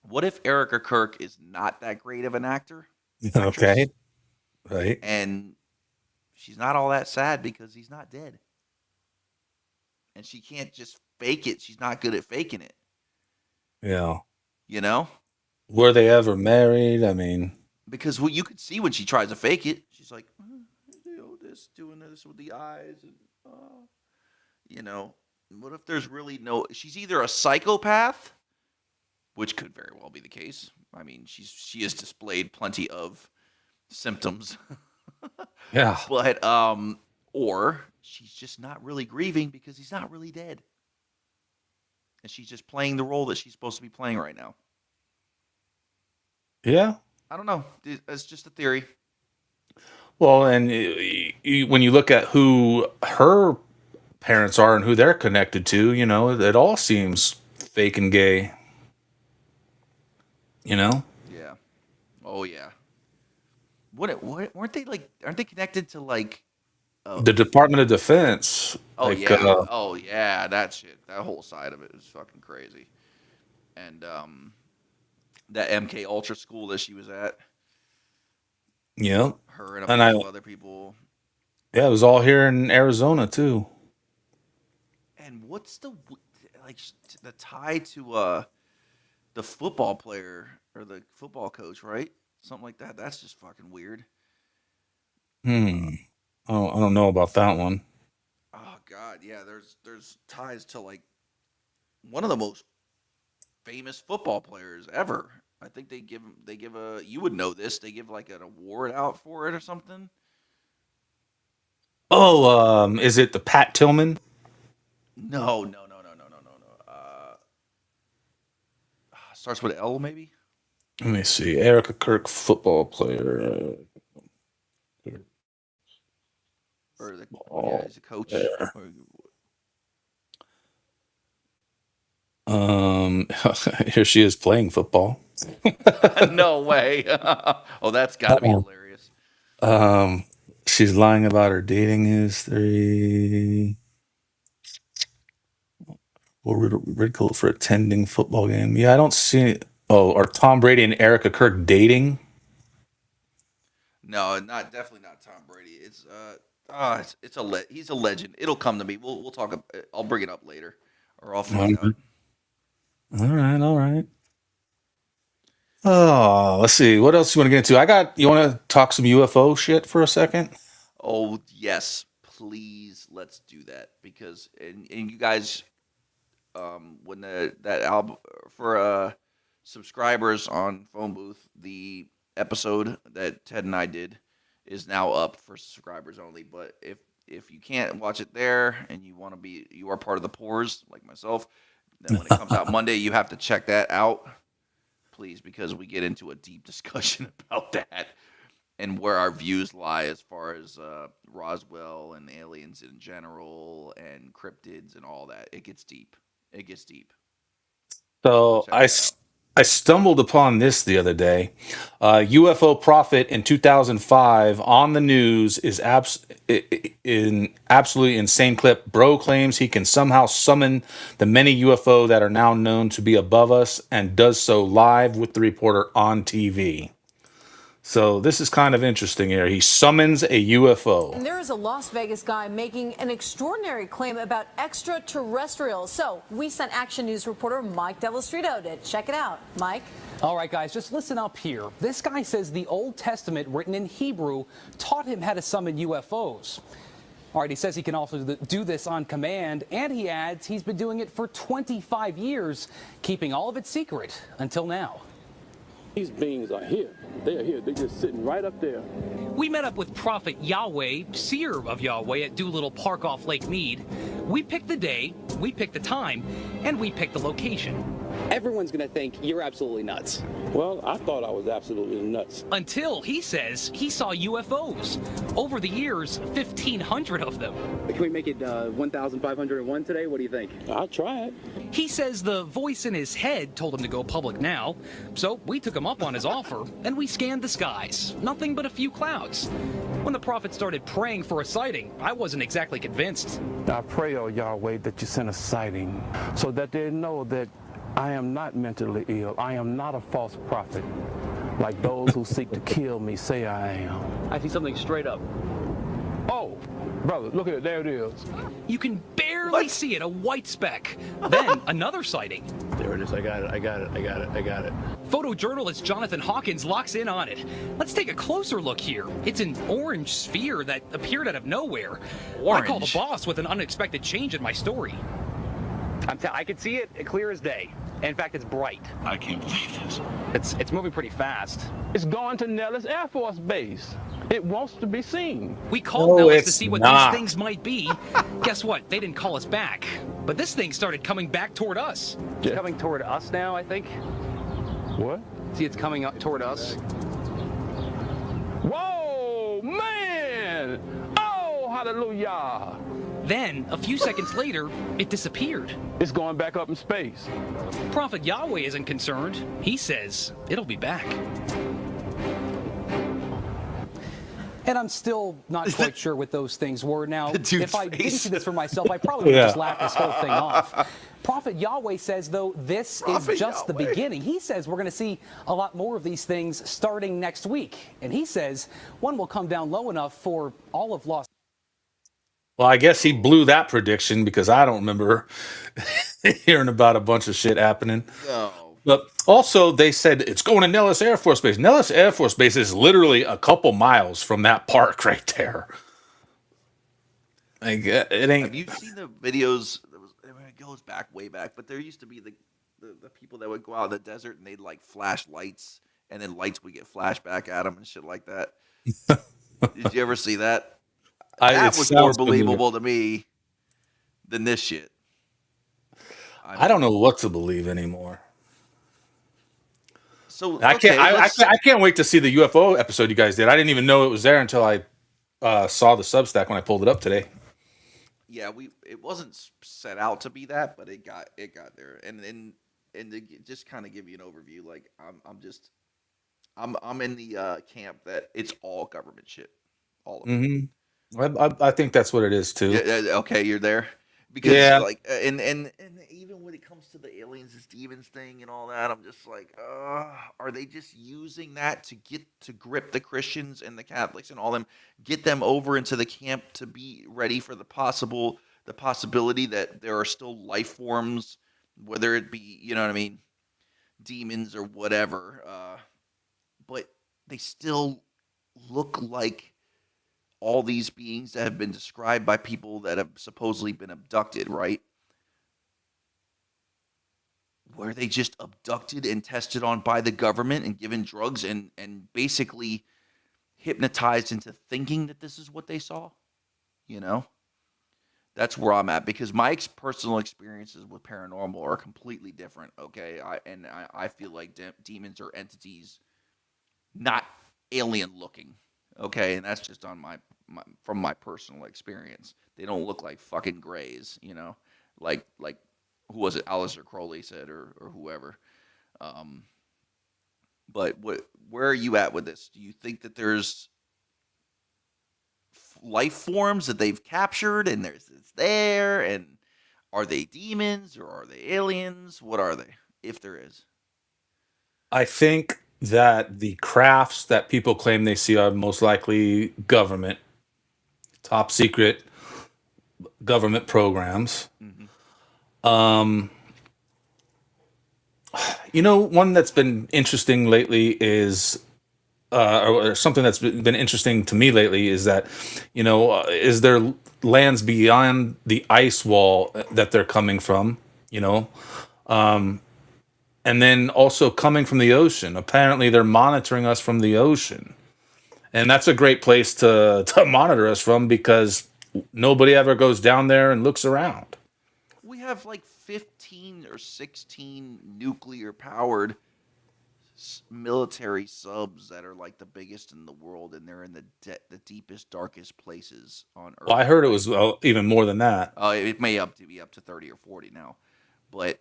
What if Erica Kirk is not that great of an actor? Okay, right. And she's not all that sad because he's not dead. And she can't just fake it. She's not good at faking it. Yeah. You know? Were they ever married? I mean, Because what you could see when she tries to fake it, she's like, doing this with the eyes. And, you know, what if there's really no... She's either a psychopath, which could very well be the case. I mean, she has displayed plenty of symptoms. Yeah. But, or she's just not really grieving because he's not really dead. And she's just playing the role that she's supposed to be playing right now. yeah. I don't know. It's just a theory. Well, and when you look at who her parents are and who they're connected to, you know, it all seems fake and gay. You know? Yeah. Oh yeah. What weren't they like? Aren't they connected to like? The Department of Defense. Oh like, yeah. Oh yeah. That shit. That whole side of it is fucking crazy. And that MK Ultra school that she was at. Yeah. Her and a bunch of other people. Yeah, it was all here in Arizona too. And what's the tie to the football player or the football coach, right? Something like that. That's just fucking weird. Oh, I don't know about that one. Oh God, yeah. There's ties to like one of the most famous football players ever. I think they give a, you would know this. They give like an award out for it or something. Oh, is it the Pat Tillman? No. Starts with L, maybe. Let me see. Erica Kirk, football player. Or he's a coach. Here she is playing football. No way. Oh, that's got to be hilarious. She's lying about her dating history. Well, ridiculed for attending football game. Yeah, I don't see. Oh, are Tom Brady and Erica Kirk dating? No, definitely not Tom Brady. It's he's a legend. It'll come to me. We'll talk. I'll bring it up later, or I'll find out. All right. Oh, let's see. What else you want to get into? You want to talk some UFO shit for a second? Oh yes, please. Let's do that because and you guys, when that album for subscribers on Phone Booth, the episode that Ted and I did is now up for subscribers only. But if you can't watch it there and you are part of the pores like myself, then when it comes out Monday, you have to check that out, please, because we get into a deep discussion about that and where our views lie as far as Roswell and aliens in general and cryptids and all that. It gets deep. So I stumbled upon this the other day. UFO prophet in 2005 on the news is in absolutely insane clip. Bro claims he can somehow summon the many UFO that are now known to be above us and does so live with the reporter on TV. So this is kind of interesting here. He summons a UFO. And there is a Las Vegas guy making an extraordinary claim about extraterrestrials. So we sent Action News reporter Mike Delastrito to check it out. Mike? All right, guys, just listen up here. This guy says the Old Testament, written in Hebrew, taught him how to summon UFOs. All right, he says he can also do this on command, and he adds he's been doing it for 25 years, keeping all of it secret until now. These beings are here. They are here. They're just sitting right up there. We met up with Prophet Yahweh, seer of Yahweh, at Doolittle Park off Lake Mead. We picked the day, we picked the time, and we picked the location. Everyone's going to think you're absolutely nuts. Well, I thought I was absolutely nuts. Until he says he saw UFOs. Over the years, 1,500 of them. Can we make it 1,501 today? What do you think? I'll try it. He says the voice in his head told him to go public now, so we took him up on his offer, and we scanned the skies. Nothing but a few clouds. When the prophet started praying for a sighting, I wasn't exactly convinced. I pray, oh Yahweh, that you send a sighting so that they know that I am not mentally ill. I am not a false prophet, like those who seek to kill me say I am. I see something straight up. Oh, brother, look at it. There it is. You can barely see it, a white speck. Then another sighting. There it is. I got it. I got it. I got it. I got it. Photojournalist Jonathan Hawkins locks in on it. Let's take a clear look here. It's an orange sphere that appeared out of nowhere. I call the boss with an unexpected change in my story. I can see it clear as day. In fact, it's bright. I can't believe this. It's moving pretty fast. It's going to Nellis Air Force Base. It wants to be seen. We called Nellis to see what these things might be. Guess what? They didn't call us back. But this thing started coming back toward us. It's coming toward us now, I think. What? See, it's coming up toward us. Whoa, man! Oh, hallelujah! Then, a few seconds later, it disappeared. It's going back up in space. Prophet Yahweh isn't concerned. He says it'll be back. And I'm still not quite sure what those things were. Now, if I didn't see this for myself, I probably would just laugh this whole thing off. Prophet Yahweh says, though, this is just the beginning. He says we're going to see a lot more of these things starting next week. And he says one will come down low enough for all of Los. Well, I guess he blew that prediction because I don't remember hearing about a bunch of shit happening. No. But also, they said it's going to Nellis Air Force Base. Nellis Air Force Base is literally a couple miles from that park right there. Like, it ain't. Have you seen the videos? It goes back way back, but there used to be the people that would go out in the desert and they'd like flash lights, and then lights would get flashed back at them and shit like that. Did you ever see that? That was more believable to me than this shit. I don't know what to believe anymore. So I can't wait to see the UFO episode you guys did. I didn't even know it was there until I saw the Substack when I pulled it up today. Yeah, it wasn't set out to be that, but it got there, and to just kind of give you an overview, like I'm in the camp that it's all government shit, all of it. Mm-hmm. I think that's what it is too. Yeah, okay, you're there. Because like and even when it comes to the aliens and demons thing and all that, I'm just like, are they just using that to get to grip the Christians and the Catholics and all them, get them over into the camp to be ready for the possibility that there are still life forms, whether it be, you know what I mean, demons or whatever, but they still look like all these beings that have been described by people that have supposedly been abducted, right? Were they just abducted and tested on by the government and given drugs and basically hypnotized into thinking that this is what they saw? You know? That's where I'm at, because my personal experiences with paranormal are completely different, okay? I feel like demons are entities not alien looking. Okay, and that's just on from my personal experience. They don't look like fucking grays, you know, like who was it? Aleister Crowley said, or whoever. But where are you at with this? Do you think that there's life forms that they've captured and it's there, and are they demons or are they aliens? What are they, if there is? I think that the crafts that people claim they see are most likely government, top secret government programs. Um, one that's been interesting lately is, or something that's been interesting to me lately is that, is there lands beyond the ice wall that they're coming from, um, and then also coming from the ocean. Apparently, they're monitoring us from the ocean, and that's a great place to monitor us from because nobody ever goes down there and looks around. We have like 15 or 16 nuclear powered military subs that are like the biggest in the world, and they're in the deepest, darkest places on Earth. Well, I heard it was even more than that. It may be up to 30 or 40 now, but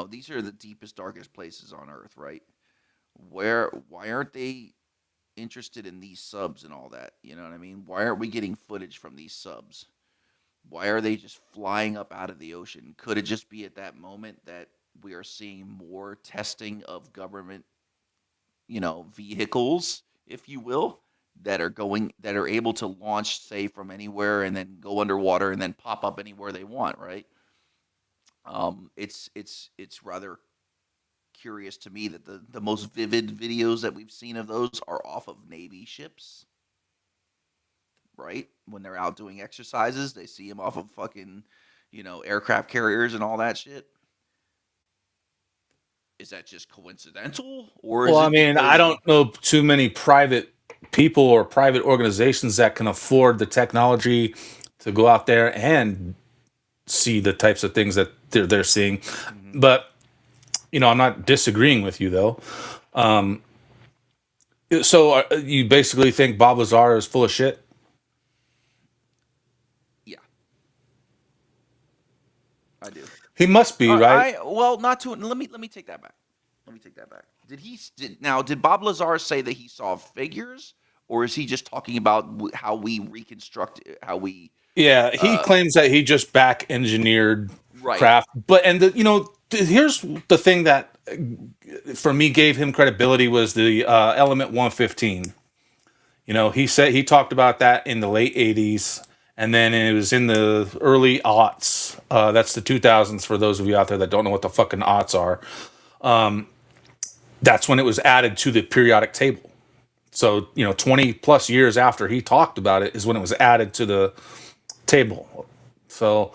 these are the deepest, darkest places on Earth, right? Why aren't they interested in these subs and all that? You know what I mean? Why aren't we getting footage from these subs? Why are they just flying up out of the ocean? Could it just be at that moment that we are seeing more testing of government, vehicles, if you will, that are able to launch, say, from anywhere and then go underwater and then pop up anywhere they want, right? It's rather curious to me that the most vivid videos that we've seen of those are off of Navy ships. Right? When they're out doing exercises, they see them off of fucking, aircraft carriers and all that shit. Is that just coincidental? Or Well, I mean, I don't know too many private people or private organizations that can afford the technology to go out there and see the types of things that they're seeing. But, I'm not disagreeing with you, though. So you basically think Bob Lazar is full of shit? I do. He must be, right? Not to. Let me take that back. Did Bob Lazar say that he saw figures, or is he just talking about how we reconstruct how we? Yeah, he claims that he just back engineered craft. But here's the thing that for me gave him credibility was the Element 115. He talked about that in the late 80s. And then it was in the early aughts. That's the 2000s for those of you out there that don't know what the fucking aughts are. That's when it was added to the periodic table. So, 20 plus years after he talked about it is when it was added to the table. So,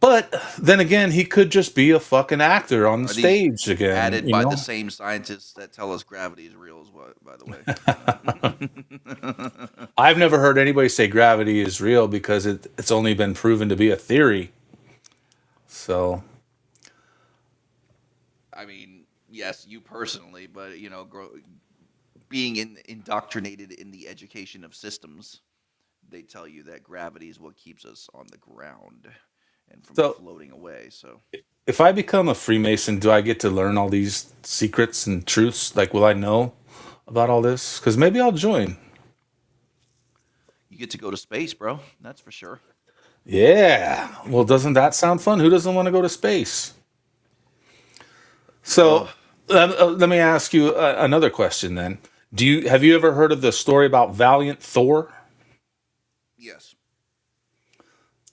but then again, he could just be a fucking actor on the stage again. Added by the same scientists that tell us gravity is real, by the way. I've never heard anybody say gravity is real because it's only been proven to be a theory. So, I mean, yes, you personally, but being indoctrinated in the education of systems, they tell you that gravity is what keeps us on the ground and from floating away. So, if I become a Freemason, do I get to learn all these secrets and truths? Like, will I know about all this? Because maybe I'll join. You get to go to space, bro. That's for sure. Yeah. Well, doesn't that sound fun? Who doesn't want to go to space? So, let me ask you another question then. Have you ever heard of the story about Valiant Thor? Yes.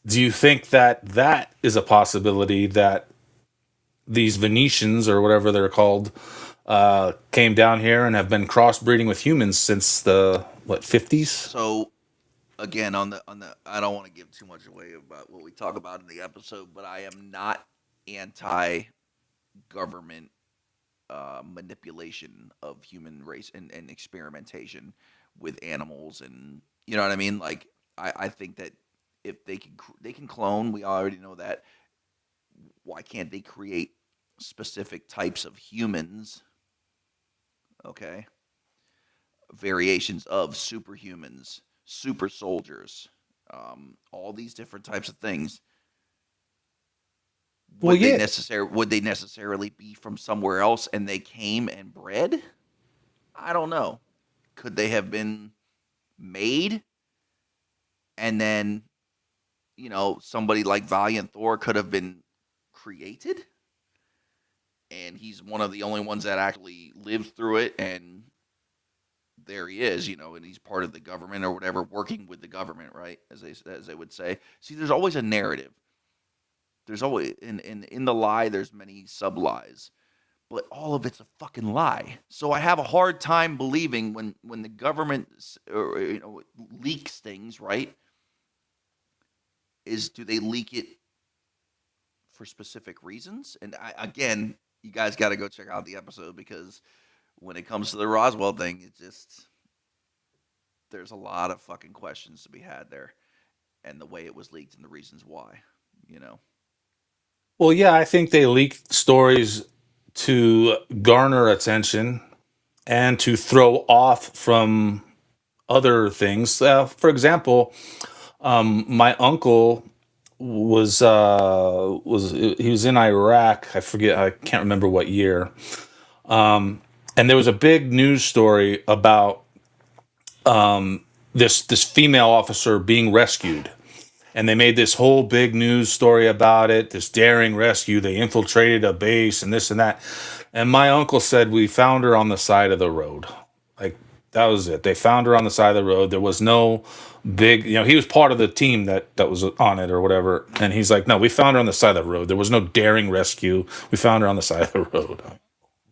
Do you think that is a possibility that these Venetians or whatever they're called came down here and have been crossbreeding with humans since the 50s? So, again, on the I don't want to give too much away about what we talk about in the episode, but I am not anti-government manipulation of human race and experimentation with animals, and you know what I mean. Like I think that if they can clone, we already know that. Why can't they create specific types of humans? Okay, variations of superhumans, super soldiers, all these different types of things. Would they necessarily be from somewhere else and they came and bred? I don't know. Could they have been made and then, somebody like Valiant Thor could have been created and he's one of the only ones that actually lived through it, and there he is, and he's part of the government or whatever, working with the government, right? As they would say. See, there's always a narrative. There's always in the lie. There's many sub lies, but all of it's a fucking lie. So I have a hard time believing when the government leaks things, right? Do they leak it for specific reasons? And again, you guys got to go check out the episode, because when it comes to the Roswell thing, there's a lot of fucking questions to be had there, and the way it was leaked and the reasons why, Well, yeah, I think they leak stories to garner attention and to throw off from other things. For example, my uncle was in Iraq. I can't remember what year. And there was a big news story about this female officer being rescued. And they made this whole big news story about it, this daring rescue. They infiltrated a base and this and that. And my uncle said, we found her on the side of the road. Like, that was it. They found her on the side of the road. There was no big, he was part of the team that was on it or whatever. And he's like, no, we found her on the side of the road. There was no daring rescue. We found her on the side of the road.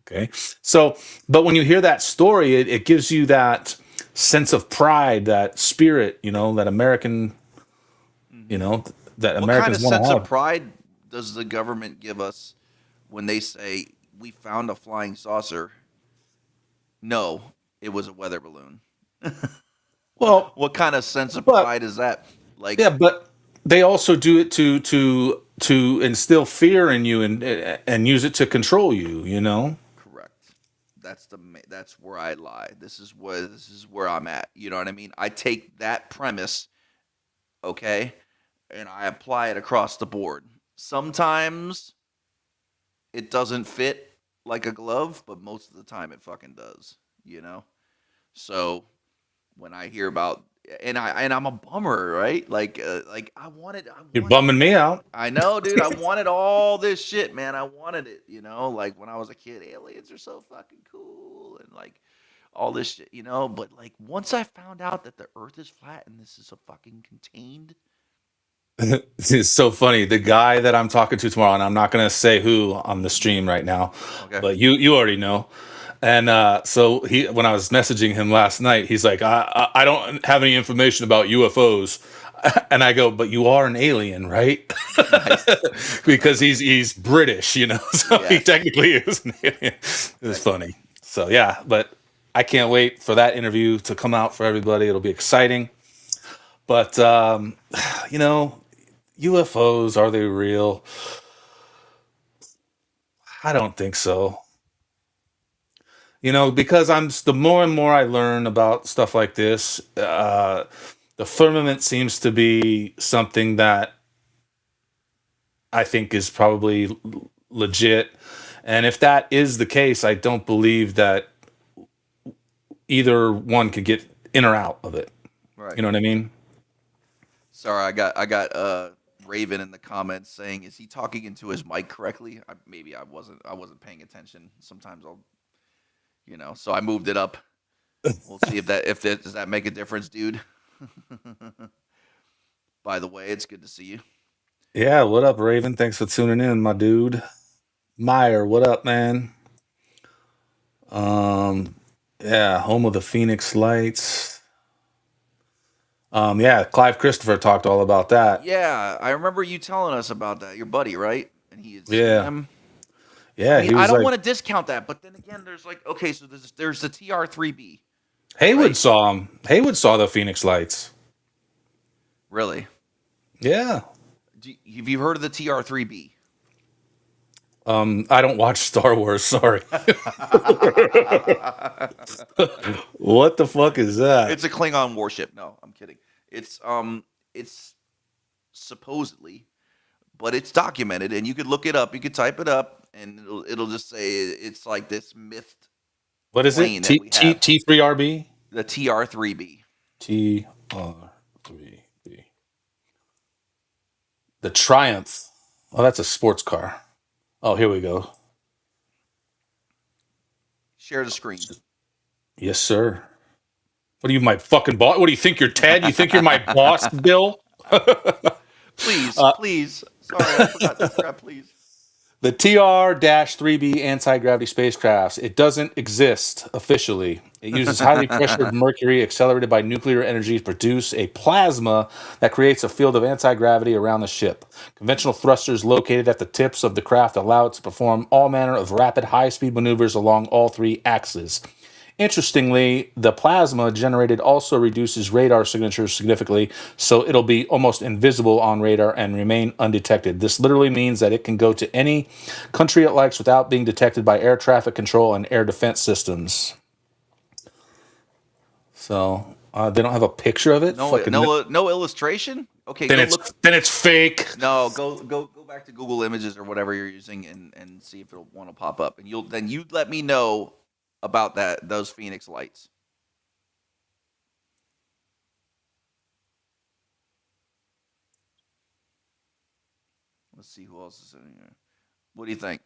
Okay. So, but when you hear that story, it gives you that sense of pride, that spirit, that American, that Americans want to have. What kind of sense of pride does the government give us when they say, we found a flying saucer? No, it was a weather balloon. Well, what kind of sense of pride is that? Like, yeah, but they also do it to instill fear in you and use it to control you. Correct. That's where I lie. This is where I'm at. You know what I mean? I take that premise, okay, and I apply it across the board. Sometimes it doesn't fit like a glove, but most of the time it fucking does. So when I hear about, and I'm a bummer, right? Like You're bumming me out. I know, dude. I wanted all this shit, man. I wanted it, like when I was a kid, aliens are so fucking cool and like all this shit, but like once I found out that the earth is flat and this is a fucking contained. It's so funny. The guy that I'm talking to tomorrow, and I'm not going to say who on the stream right now, but you already know. And so when I was messaging him last night, he's like, I don't have any information about UFOs. And I go, but you are an alien, right? Because he's British, so he technically is an alien. It's funny. So yeah, but I can't wait for that interview to come out for everybody. It'll be exciting. But, UFOs, are they real? I don't think so. Because the more and more I learn about stuff like this, the firmament seems to be something that I think is probably legit. And if that is the case, I don't believe that either one could get in or out of it. Right. You know what I mean? Sorry, I got Raven in the comments saying, "Is he talking into his mic correctly?" Maybe I wasn't paying attention. Sometimes I'll, so I moved it up. We'll see if does that make a difference, dude. By the way, it's good to see you. Yeah, what up, Raven? Thanks for tuning in, my dude. Meyer, what up, man? Yeah, home of the Phoenix Lights. Yeah, Clive Christopher talked all about that. Yeah, I remember you telling us about that. Your buddy, right? And he is Yeah. Yeah, I he was don't like, want to discount that, but then again, there's like, okay, so there's the TR-3B. Haywood saw him. Haywood saw the Phoenix Lights. Really? Yeah. Have you heard of the TR-3B? I don't watch Star Wars, sorry. What the fuck is that? It's a Klingon warship. No, I'm kidding. It's supposedly, but it's documented, and you could look it up. You could type it up, and it'll just say it's like this myth. What is it? T3RB? The TR-3B. TR-3B. The Triumph. Oh, that's a sports car. Oh, here we go. Share the screen. Yes, sir. What are you, my fucking boss? What do you think you're, Ted? You think you're my boss, Bill? Please, please. Sorry, I forgot, please. The TR-3B anti-gravity spacecrafts, it doesn't exist officially. It uses highly pressured mercury accelerated by nuclear energy to produce a plasma that creates a field of anti-gravity around the ship. Conventional thrusters located at the tips of the craft allow it to perform all manner of rapid high-speed maneuvers along all three axes. Interestingly, the plasma generated also reduces radar signatures significantly, so it'll be almost invisible on radar and remain undetected. This literally means that it can go to any country it likes without being detected by air traffic control and air defense systems. So they don't have a picture of it. No illustration. Okay, then it's fake. No, go back to Google Images or whatever you're using and see if it'll want to pop up, and you let me know about those Phoenix lights. Let's see who else is in here. What do you think?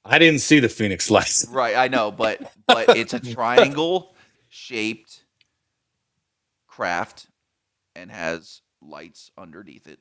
I didn't see the Phoenix lights. Right, I know, but it's a triangle shaped craft and has lights underneath it.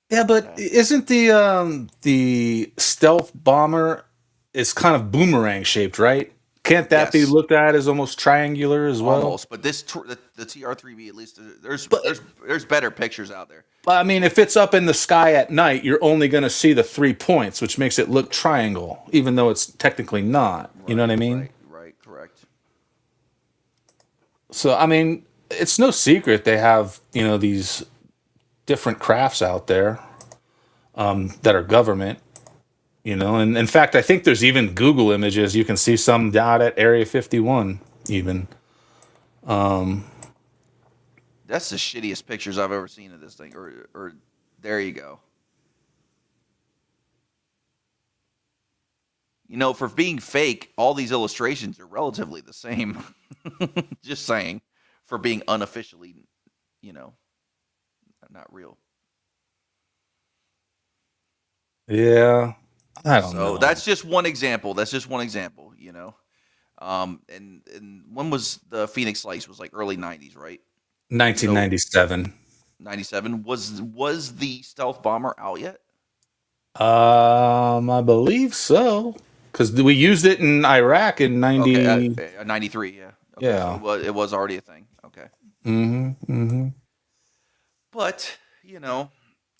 Yeah, but isn't the stealth bomber is kind of boomerang shaped, right? Can't that be looked at as almost triangular as well? Almost, but the TR-3B, at least there's better pictures out there. But I mean, if it's up in the sky at night, you're only going to see the 3 points, which makes it look triangle, even though it's technically not. You know what I mean? Right, correct. So I mean, it's no secret they have these different crafts out there that are government. And in fact, I think there's even Google images. You can see some out at Area 51, even. That's the shittiest pictures I've ever seen of this thing. Or there you go. For being fake, all these illustrations are relatively the same. Just saying. For being unofficially, not real. Yeah. I don't know. So that's just one example. And when was the Phoenix Lights? Was like early 90s, right? 1997. 97. Was the stealth bomber out yet? I believe so. Because we used it in Iraq in 93, yeah. Okay, Yeah. So it was already a thing. Okay. But,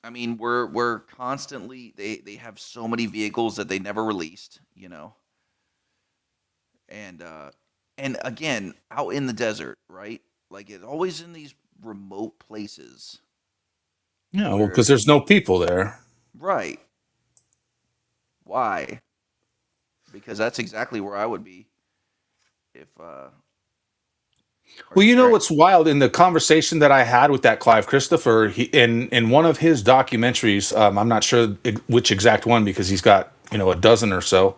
I mean, we're constantly they have so many vehicles that they never released, And again, out in the desert, right? Like it's always in these remote places. Yeah, well, because there's no people there. Right. Why? Because that's exactly where I would be if Well, what's wild in the conversation that I had with that Clive Christopher, in one of his documentaries, I'm not sure which exact one because he's got a dozen or so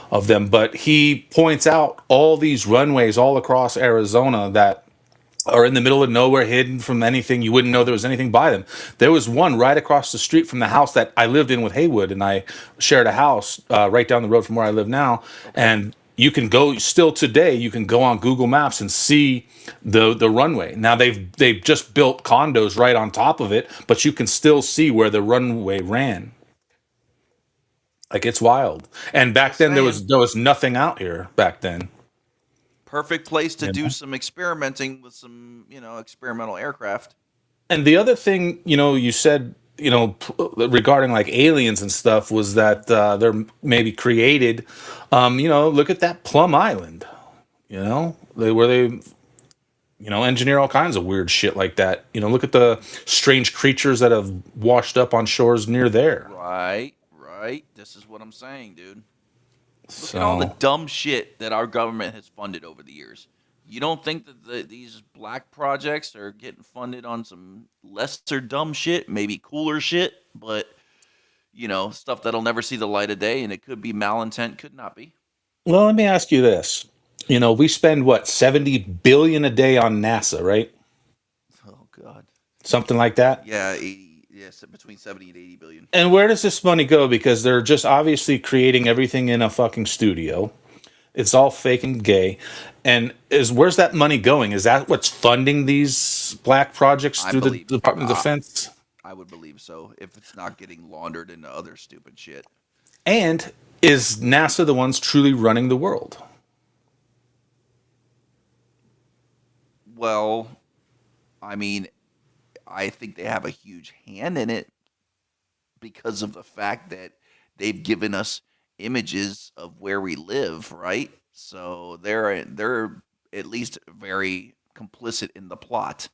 of them, but he points out all these runways all across Arizona that are in the middle of nowhere, hidden from anything. You wouldn't know there was anything by them. There was one right across the street from the house that I lived in with Haywood, and I shared a house right down the road from where I live now. And you can go still today. You can go on Google Maps and see the runway. Now they've just built condos right on top of it, but you can still see where the runway ran. Like it's wild. And back then there was nothing out here back then. Perfect place to do some experimenting with some, experimental aircraft. And the other thing, you said, regarding like aliens and stuff was that they're maybe created. Look at that Plum Island. They engineer all kinds of weird shit like that. Look at the strange creatures that have washed up on shores near there. Right. This is what I'm saying, dude. Look at all the dumb shit that our government has funded over the years. You don't think that these black projects are getting funded on some lesser dumb shit, maybe cooler shit, but, stuff that'll never see the light of day, and it could be malintent, could not be. Well, let me ask you this. We spend, $70 billion a day on NASA, right? Oh, God. Something like that? Yeah, between 70 and 80 billion. And where does this money go? Because they're just obviously creating everything in a fucking studio. It's all fake and gay. And where's that money going? Is that what's funding these black projects I through the believe. Department of Defense? I would believe so if it's not getting laundered into other stupid shit. And is NASA the ones truly running the world? Well, I mean, I think they have a huge hand in it because of the fact that they've given us images of where we live, right? So they're at least very complicit in the plot.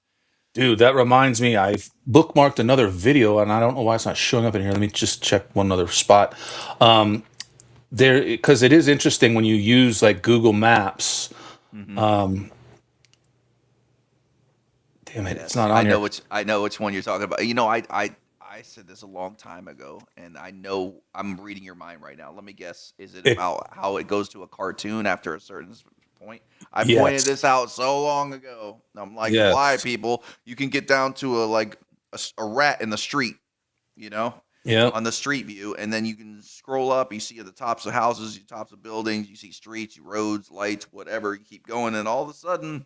Dude, that reminds me, I've bookmarked another video, and I don't know why it's not showing up in here. Let me just check one other spot. There, because it is interesting when you use like Google Maps. Damn it, it's not on here. I know which one you're talking about. You know, I said this a long time ago, and I know I'm reading your mind right now. Let me guess. Is it about how it goes to a cartoon after a certain point? I pointed this out so long ago. I'm like, why, people? You can get down to a rat in the street, you know? Yeah. On the street view, and then you can scroll up. You see at the tops of houses, you tops of buildings, you see streets, roads, lights, whatever. You keep going, and all of a sudden,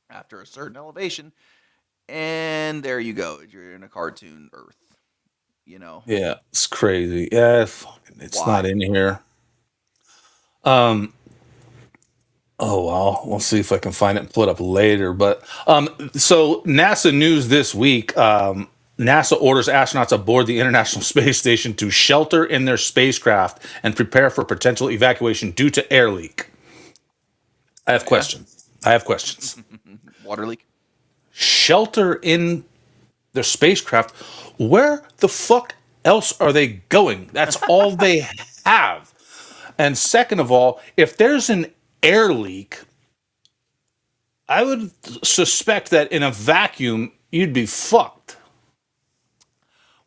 after a certain elevation, and there you go. You're in a cartoon Earth. You know. Yeah, it's crazy. Yeah, it's not in here. Oh well, we'll see if I can find it and pull it up later. But so NASA news this week. NASA orders astronauts aboard the International Space Station to shelter in their spacecraft and prepare for potential evacuation due to air leak. I have questions. Water leak. Shelter in their spacecraft. Where the fuck else are they going? That's all they have. And second of all, if there's an air leak, I would suspect that in a vacuum, you'd be fucked.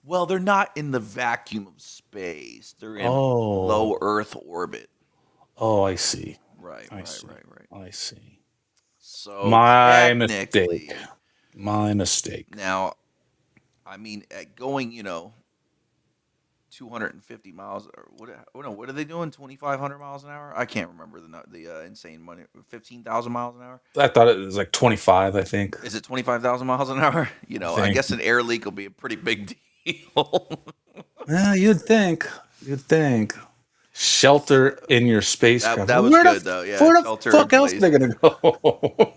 Well, they're not in the vacuum of space. They're in low Earth orbit. Oh, I see. Right. I see. So My technically- mistake. My mistake. Now, I mean, at going, 250 miles, or what are they doing? 2,500 miles an hour? I can't remember the insane money. 15,000 miles an hour. I thought it was like 25, I think. Is it 25,000 miles an hour? I guess an air leak will be a pretty big deal. Yeah, you'd think. Shelter in your spacecraft. That was Where good, the- though. Yeah, Where the shelter fuck in else are place. they gonna go?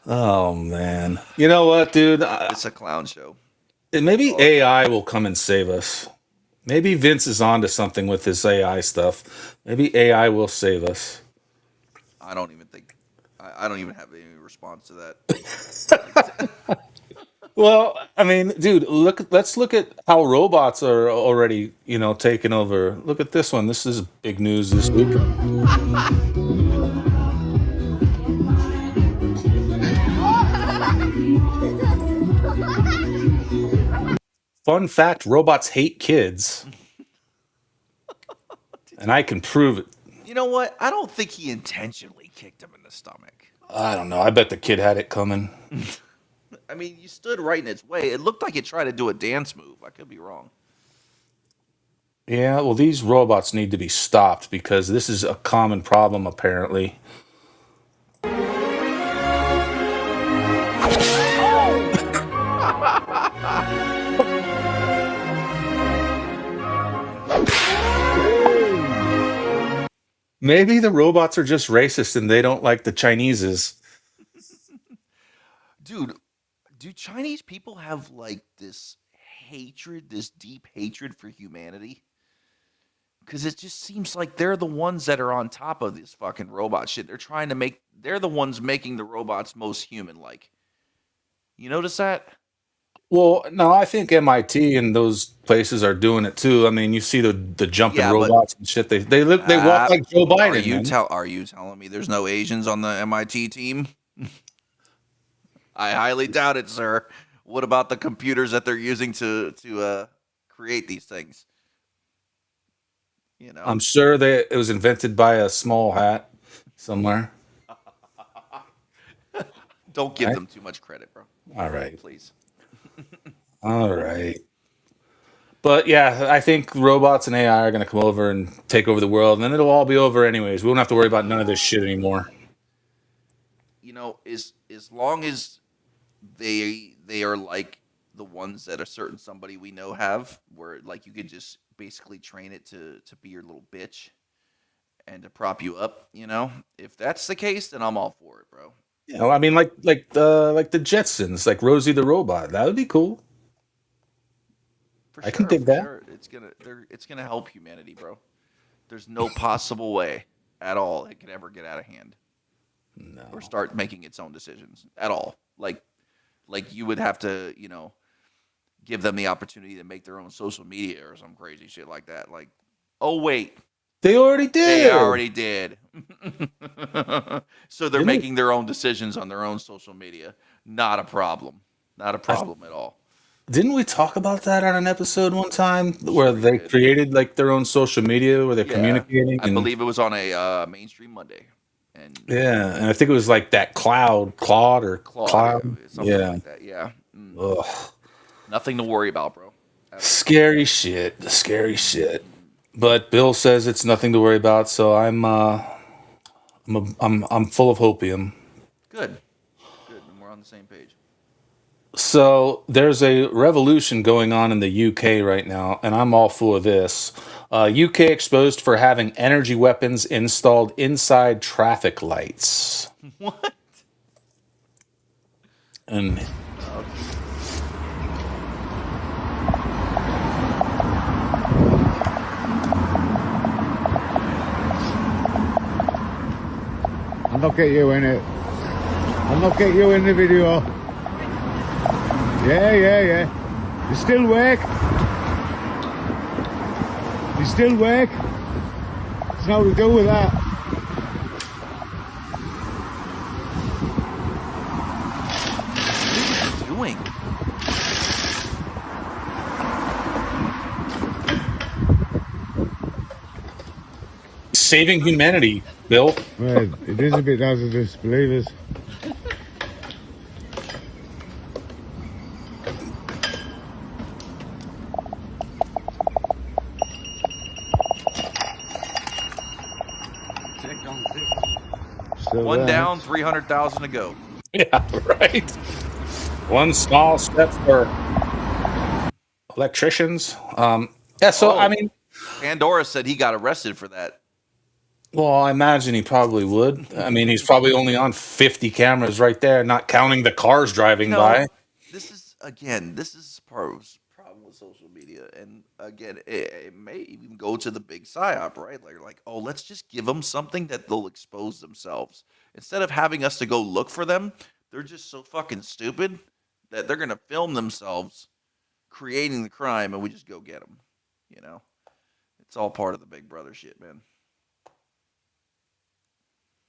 Oh man. You know what, dude? It's a clown show. Maybe AI will come and save us. Maybe Vince is onto something with this AI stuff. Maybe AI will save us. I don't even think. I don't even have any response to that. Well, I mean, dude, let's look at how robots are already, taking over. Look at this one. This is big news this week. Fun fact, robots hate kids. And I can prove it. You know what? I don't think he intentionally kicked him in the stomach. I don't know. I bet the kid had it coming. I mean, you stood right in its way. It looked like it tried to do a dance move. I could be wrong. Yeah, well, these robots need to be stopped because this is a common problem, apparently. Maybe the robots are just racist and they don't like the Chineses. Dude, do Chinese people have like this hatred, this deep hatred for humanity? Because it just seems like they're the ones that are on top of this fucking robot shit. They're the ones making the robots most human-like. You notice that? Well, no, I think MIT and those places are doing it too. I mean, you see the jumping Yeah, but- robots and shit. They walk like Joe Biden. Are you telling me there's no Asians on the MIT team? I highly doubt it, sir. What about the computers that they're using to create these things? I'm sure that it was invented by a small hat somewhere. Don't give Right? them too much credit, bro. All right. Please. All right. But yeah, I think robots and AI are going to come over and take over the world, and then it'll all be over anyways. We won't have to worry about none of this shit anymore. You know, as long as they are like the ones that a certain somebody we know have, where like you could just basically train it to be your little bitch and to prop you up. You know, if that's the case, then I'm all for it, bro. You know, I mean, like the Jetsons, like Rosie the robot. That would be cool. I can dig that. Sure. It's gonna help humanity, bro. There's no possible way at all it could ever get out of hand. No. Or start making its own decisions at all. Like you would have to, you know, give them the opportunity to make their own social media or some crazy shit like that. Like, oh wait, they already did. They already did. So they're making their own decisions on their own social media. Not a problem. Not a problem at all. Didn't we talk about that on an episode one time where they created like their own social media where they're communicating? I believe it was on a Mainstream Monday. Yeah, and I think it was like that Claude, something yeah. like that. Yeah. Ugh. Nothing to worry about, bro. Scary shit. But Bill says it's nothing to worry about, so I'm full of hopium. Good. And we're on the same page. So there's a revolution going on in the UK right now, and I'm all for this. UK exposed for having energy weapons installed inside traffic lights. What? And I'll not get you in it. I'll not get you in the video. Yeah. You still awake? You still awake? There's nothing to do with that. What are you doing? saving humanity, Bill. Well, it is a bit hazardous, believe us. One down, 300,000 to go. Yeah, right. One small step for electricians. Yeah, so I mean, Pandora said he got arrested for that. well, I imagine he probably would. I mean, he's probably only on 50 cameras right there, not counting the cars driving by. This is part of the problem with social media, and again, it may even go to the big psyop, right? Like, oh, let's just give them something that they'll expose themselves instead of having us to go look for them. They're just so fucking stupid that they're gonna film themselves creating the crime, and we just go get them. You know, it's all part of the Big Brother shit, man.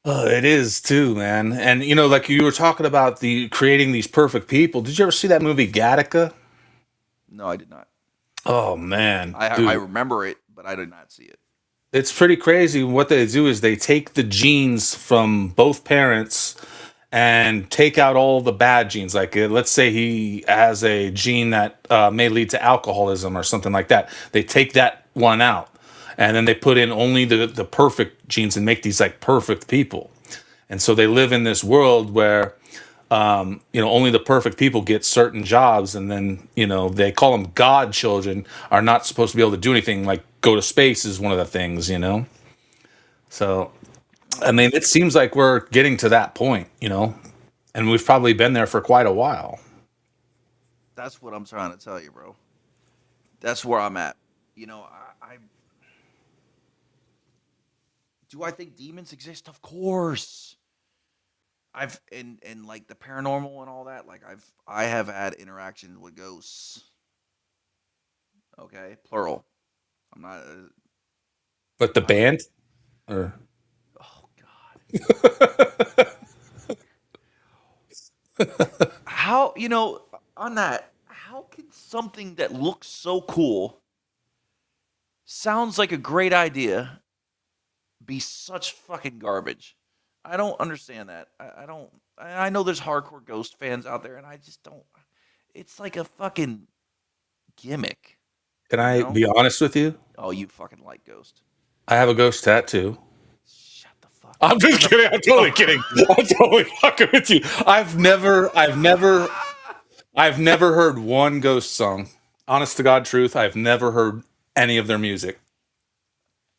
It is too, man. And you know, like you were talking about the creating these perfect people. Did you ever see that movie Gattaca? No, I did not. Oh man, I dude. remember it, but I did not see it. It's pretty crazy. What they do is they take the genes from both parents and take out all the bad genes. Like, let's say he has a gene that may lead to alcoholism or something like that. They take that one out, and then they put in only the perfect genes and make these like perfect people. And so they live in this world where only the perfect people get certain jobs, and then they call them God children, are not supposed to be able to do anything. Like go to space is one of the things, So, I mean, it seems like we're getting to that point, and we've probably been there for quite a while. That's what I'm trying to tell you, bro. That's where I'm at. Do I think demons exist? Of course. I've and like the paranormal and all that. Like I have had interactions with ghosts. Okay, plural. I'm not. But the band, or how on that? How can something that looks so cool, sounds like a great idea, be such fucking garbage? I don't understand that. I don't. I know there's hardcore ghost fans out there, and I just don't. It's like a fucking gimmick. Can I be honest with you? Oh, you fucking like Ghost. I have a ghost tattoo. Shut the fuck up. I'm just kidding. I'm totally kidding. I'm totally fucking with you. I've never heard one Ghost song. Honest to God truth, I've never heard any of their music.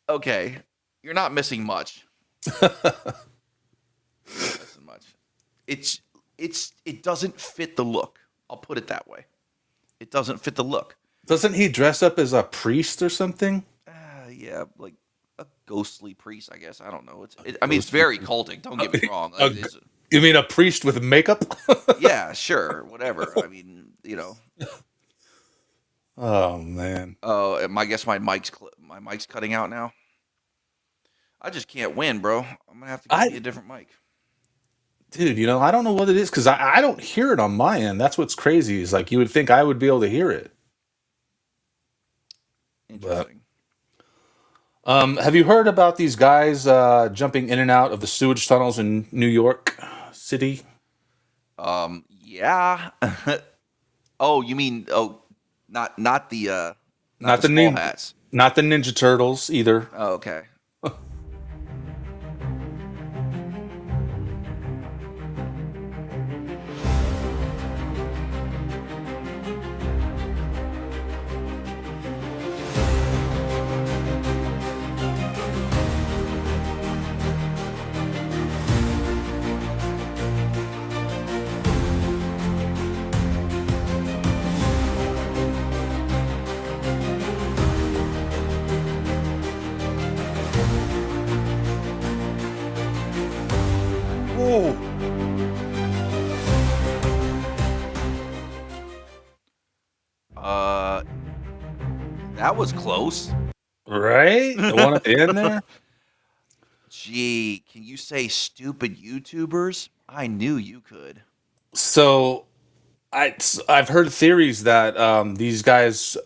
Okay, you're not missing much. You're not missing much. It doesn't fit the look. I'll put it that way. It doesn't fit the look. Doesn't he dress up as a priest or something? Yeah, like a ghostly priest, I guess. I don't know. It's very cultic. Don't get me wrong. You mean a priest with makeup? Yeah, sure, whatever. I mean, you know. Oh man. Oh, I guess my mic's cutting out now. I just can't win, bro. I'm gonna have to get me a different mic. Dude, you know, I don't know what it is because I don't hear it on my end. That's what's crazy. Is like you would think I would be able to hear it. Interesting. But, have you heard about these guys jumping in and out of the sewage tunnels in New York City? Yeah. Oh, you mean not the Not the small hats. Not the Ninja Turtles either. Oh, okay. Whoa. That was close. Right? The one at the end there? Gee, can you say stupid YouTubers? I knew you could. So, I've heard theories that these guys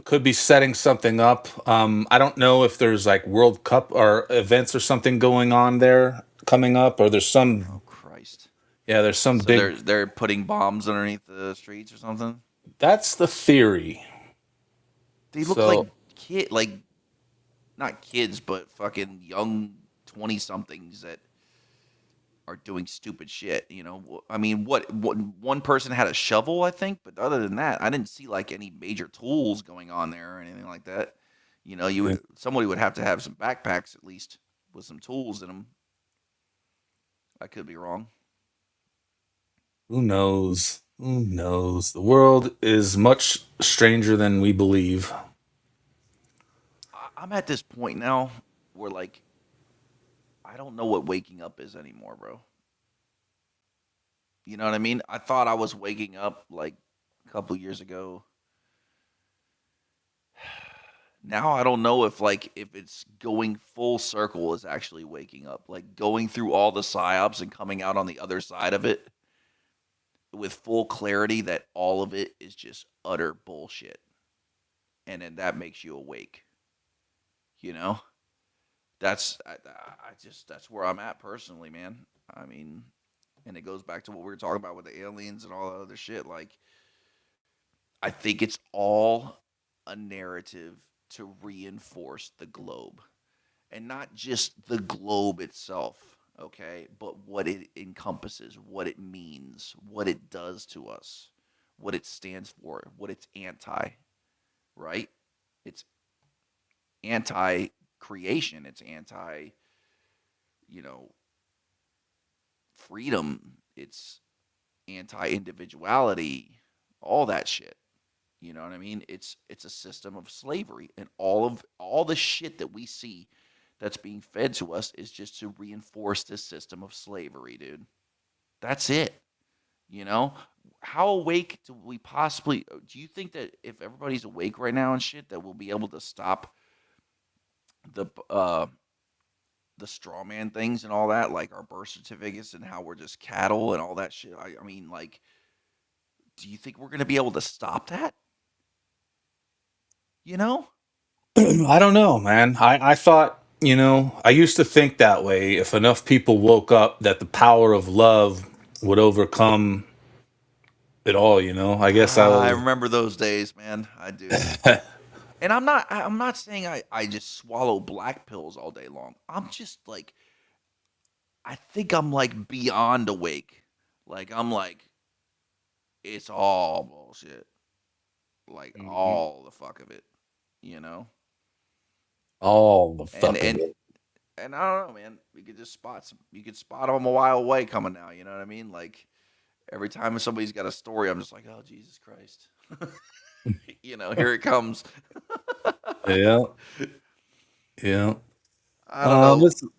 could be setting something up. I don't know if there's like World Cup or events or something going on there coming up, or there's some. Oh Christ! Yeah, there's some So big. they're putting bombs underneath the streets or something. That's the theory. They look like not kids, but fucking young 20-somethings that are doing stupid shit. You know, I mean, what one person had a shovel, I think, but other than that, I didn't see like any major tools going on there or anything like that. You know, somebody would have to have some backpacks at least with some tools in them. I could be wrong. Who knows? Who knows? The world is much stranger than we believe. I'm at this point now where like I don't know what waking up is anymore, bro. You know what I mean? I thought I was waking up like a couple years ago. Now I don't know if it's going full circle is actually waking up, like going through all the psyops and coming out on the other side of it with full clarity that all of it is just utter bullshit. And then that makes you awake. You know? That's where I'm at personally, man. I mean, and it goes back to what we were talking about with the aliens and all that other shit. Like, I think it's all a narrative to reinforce the globe. And not just the globe itself, okay? But what it encompasses, what it means, what it does to us, what it stands for, what it's anti, right? It's anti-creation. It's anti, freedom. It's anti-individuality, all that shit. You know what I mean? It's a system of slavery, and all the shit that we see that's being fed to us is just to reinforce this system of slavery, dude. That's it. You know? How awake do we possibly... Do you think that if everybody's awake right now and shit, that we'll be able to stop the straw man things and all that, like our birth certificates and how we're just cattle and all that shit? I mean, like, do you think we're going to be able to stop that? You know? I don't know, man. I thought, I used to think that way. If enough people woke up, that the power of love would overcome it all, I guess I remember those days, man. I do. And I'm not saying I just swallow black pills all day long. I'm just like, I think I'm like beyond awake. Like I'm like, it's all bullshit. Like all the fuck of it, you know. All the And fucking. and I don't know, man. You could just you could spot them a while away coming now. You know what I mean? Like every time somebody's got a story, I'm just like, oh Jesus Christ. You know, here it comes. Yeah. Yeah. I don't know. Listen,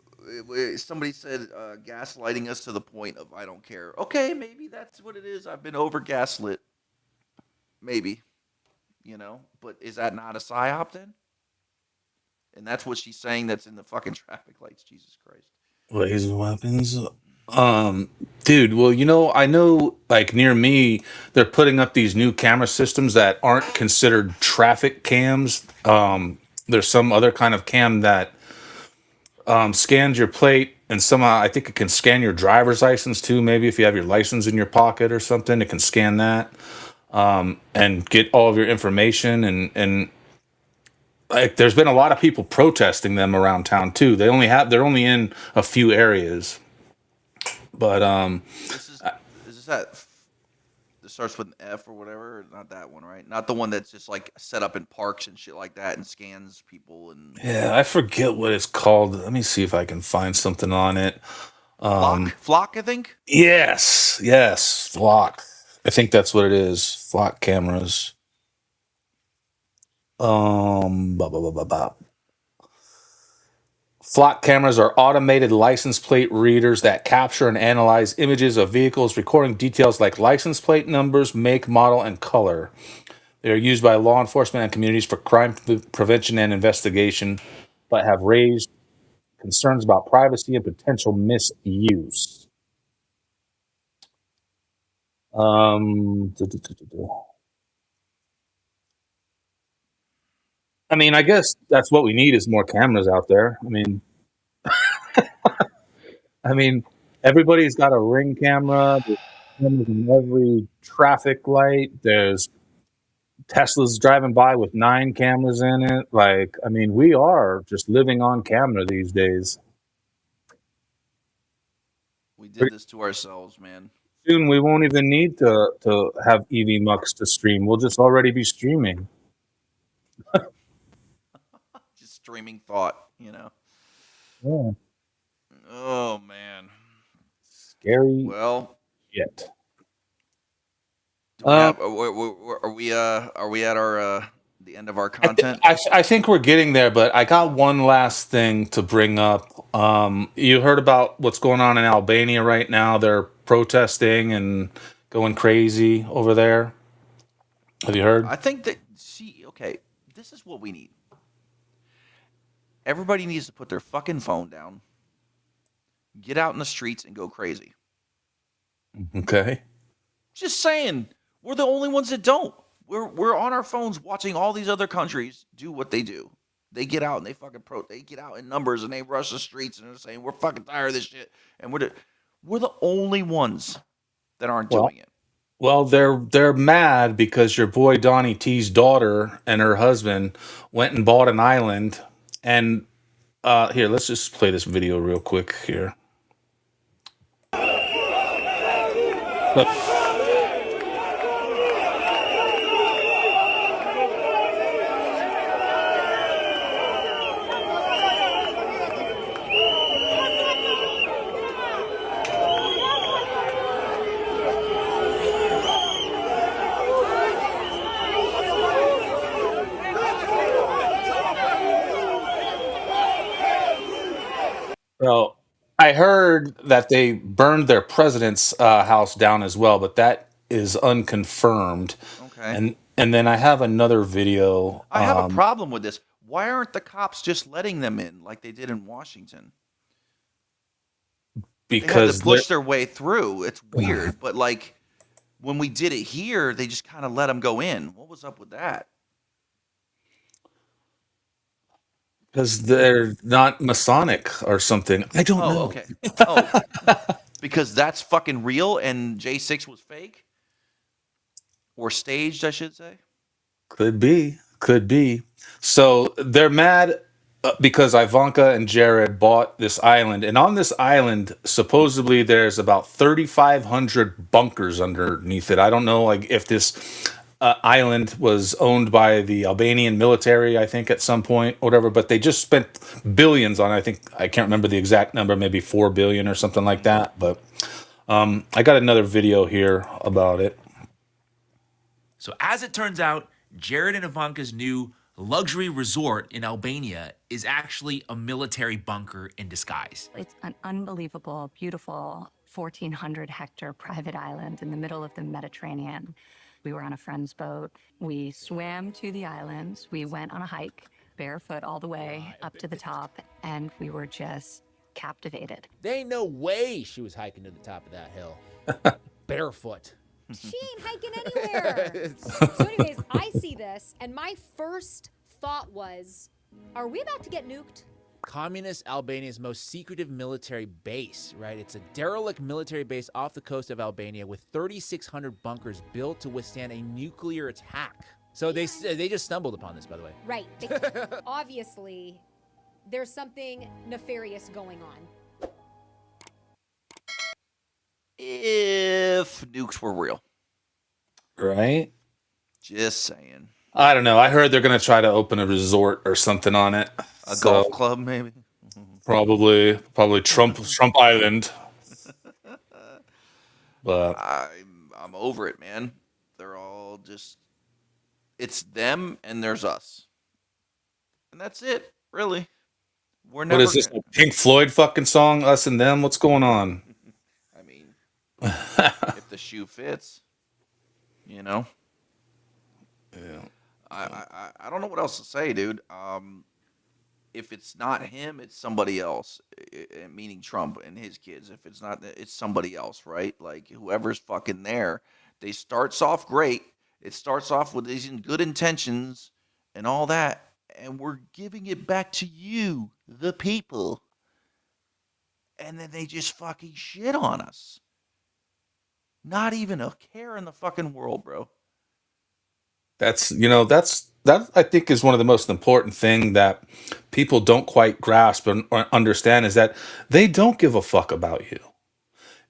Somebody said gaslighting us to the point of I don't care. Okay, maybe that's what it is. I've been over gaslit. Maybe, you know, but is that not a psyop then? And that's what she's saying. That's in the fucking traffic lights. Jesus Christ. laser weapons. Dude, well, you know, I know like near me, they're putting up these new camera systems that aren't considered traffic cams. There's some other kind of cam that scans your plate, and somehow I think it can scan your driver's license too. Maybe if you have your license in your pocket or something, it can scan that and get all of your information. And like, there's been a lot of people protesting them around town too. They're only in a few areas, but Is this that? This starts with an F or whatever. Not that one, right? Not the one that's just like set up in parks and shit like that and scans people and. yeah, I forget what it's called. Let me see if I can find something on it. Flock, I think. Yes, Flock. I think that's what it is. Flock cameras. Flock cameras are automated license plate readers that capture and analyze images of vehicles, recording details like license plate numbers, make, model, and color. They are used by law enforcement and communities for crime prevention and investigation, but have raised concerns about privacy and potential misuse. I mean, I guess that's what we need is more cameras out there. I mean, everybody's got a Ring camera. There's cameras in every traffic light. There's Tesla's driving by with 9 cameras in it. Like, I mean, we are just living on camera these days. We did this to ourselves, man. Soon we won't even need to have EV Mux to stream. We'll just already be streaming. Just streaming thought, you know. Yeah. Oh man. Scary. Well. Shit. Are we at our the end of our content? I think we're getting there, but I got one last thing to bring up. You heard about what's going on in Albania right now? They're protesting and going crazy over there. Have you heard? I think that okay, this is what we need. Everybody needs to put their fucking phone down, get out in the streets, and go crazy. Okay. Just saying, we're the only ones that don't. We're on our phones watching all these other countries do what they do. They get out and they fucking they get out in numbers and they rush the streets and they're saying we're fucking tired of this shit. And we're the only ones that aren't doing it. Well, they're mad because your boy Donnie T's daughter and her husband went and bought an island. And here, let's just play this video real quick here. Look. So I heard that they burned their president's house down as well, but that is unconfirmed. Okay. And then I have another video. I have a problem with this. Why aren't the cops just letting them in like they did in Washington? Because they had to push their way through. It's weird, but like when we did it here, they just kind of let them go in. What was up with that? Because they're not Masonic or something. I don't know. Okay. Oh, because that's fucking real and J6 was fake? Or staged, I should say? Could be. So they're mad because Ivanka and Jared bought this island, and on this island, supposedly there's about 3,500 bunkers underneath it. I don't know, like if this island was owned by the Albanian military, I think at some point, or whatever. But they just spent billions on. I think I can't remember the exact number, maybe 4 billion or something like that. But I got another video here about it. So as it turns out, Jared and Ivanka's new luxury resort in Albania is actually a military bunker in disguise. It's an unbelievable, beautiful 1,400 hectare private island in the middle of the Mediterranean. We were on a friend's boat. We swam to the islands. We went on a hike, barefoot all the way up to the top, and we were just captivated. There ain't no way she was hiking to the top of that hill. Barefoot. She ain't hiking anywhere. So anyways, I see this, and my first thought was, are we about to get nuked? Communist Albania's most secretive military base, right? It's a derelict military base off the coast of Albania with 3,600 bunkers built to withstand a nuclear attack. So they just stumbled upon this, by the way. Right. Obviously, there's something nefarious going on. If nukes were real. Right? Just saying. I don't know. I heard they're going to try to open a resort or something on it. A golf club, maybe? Probably Trump Island. But I'm over it, man. They're all just, it's them and there's us. And that's it, really. We're never what is this? A Pink Floyd fucking song? Us and them? What's going on? I mean, if the shoe fits, you know? Yeah. I don't know what else to say, dude. If it's not him, it's somebody else, meaning Trump and his kids. If it's not, it's somebody else, right? Like whoever's fucking there. They starts off great. It starts off with these good intentions and all that, and we're giving it back to you, the people. And then they just fucking shit on us. Not even a care in the fucking world, bro. That I think is one of the most important thing that people don't quite grasp or understand is that they don't give a fuck about you.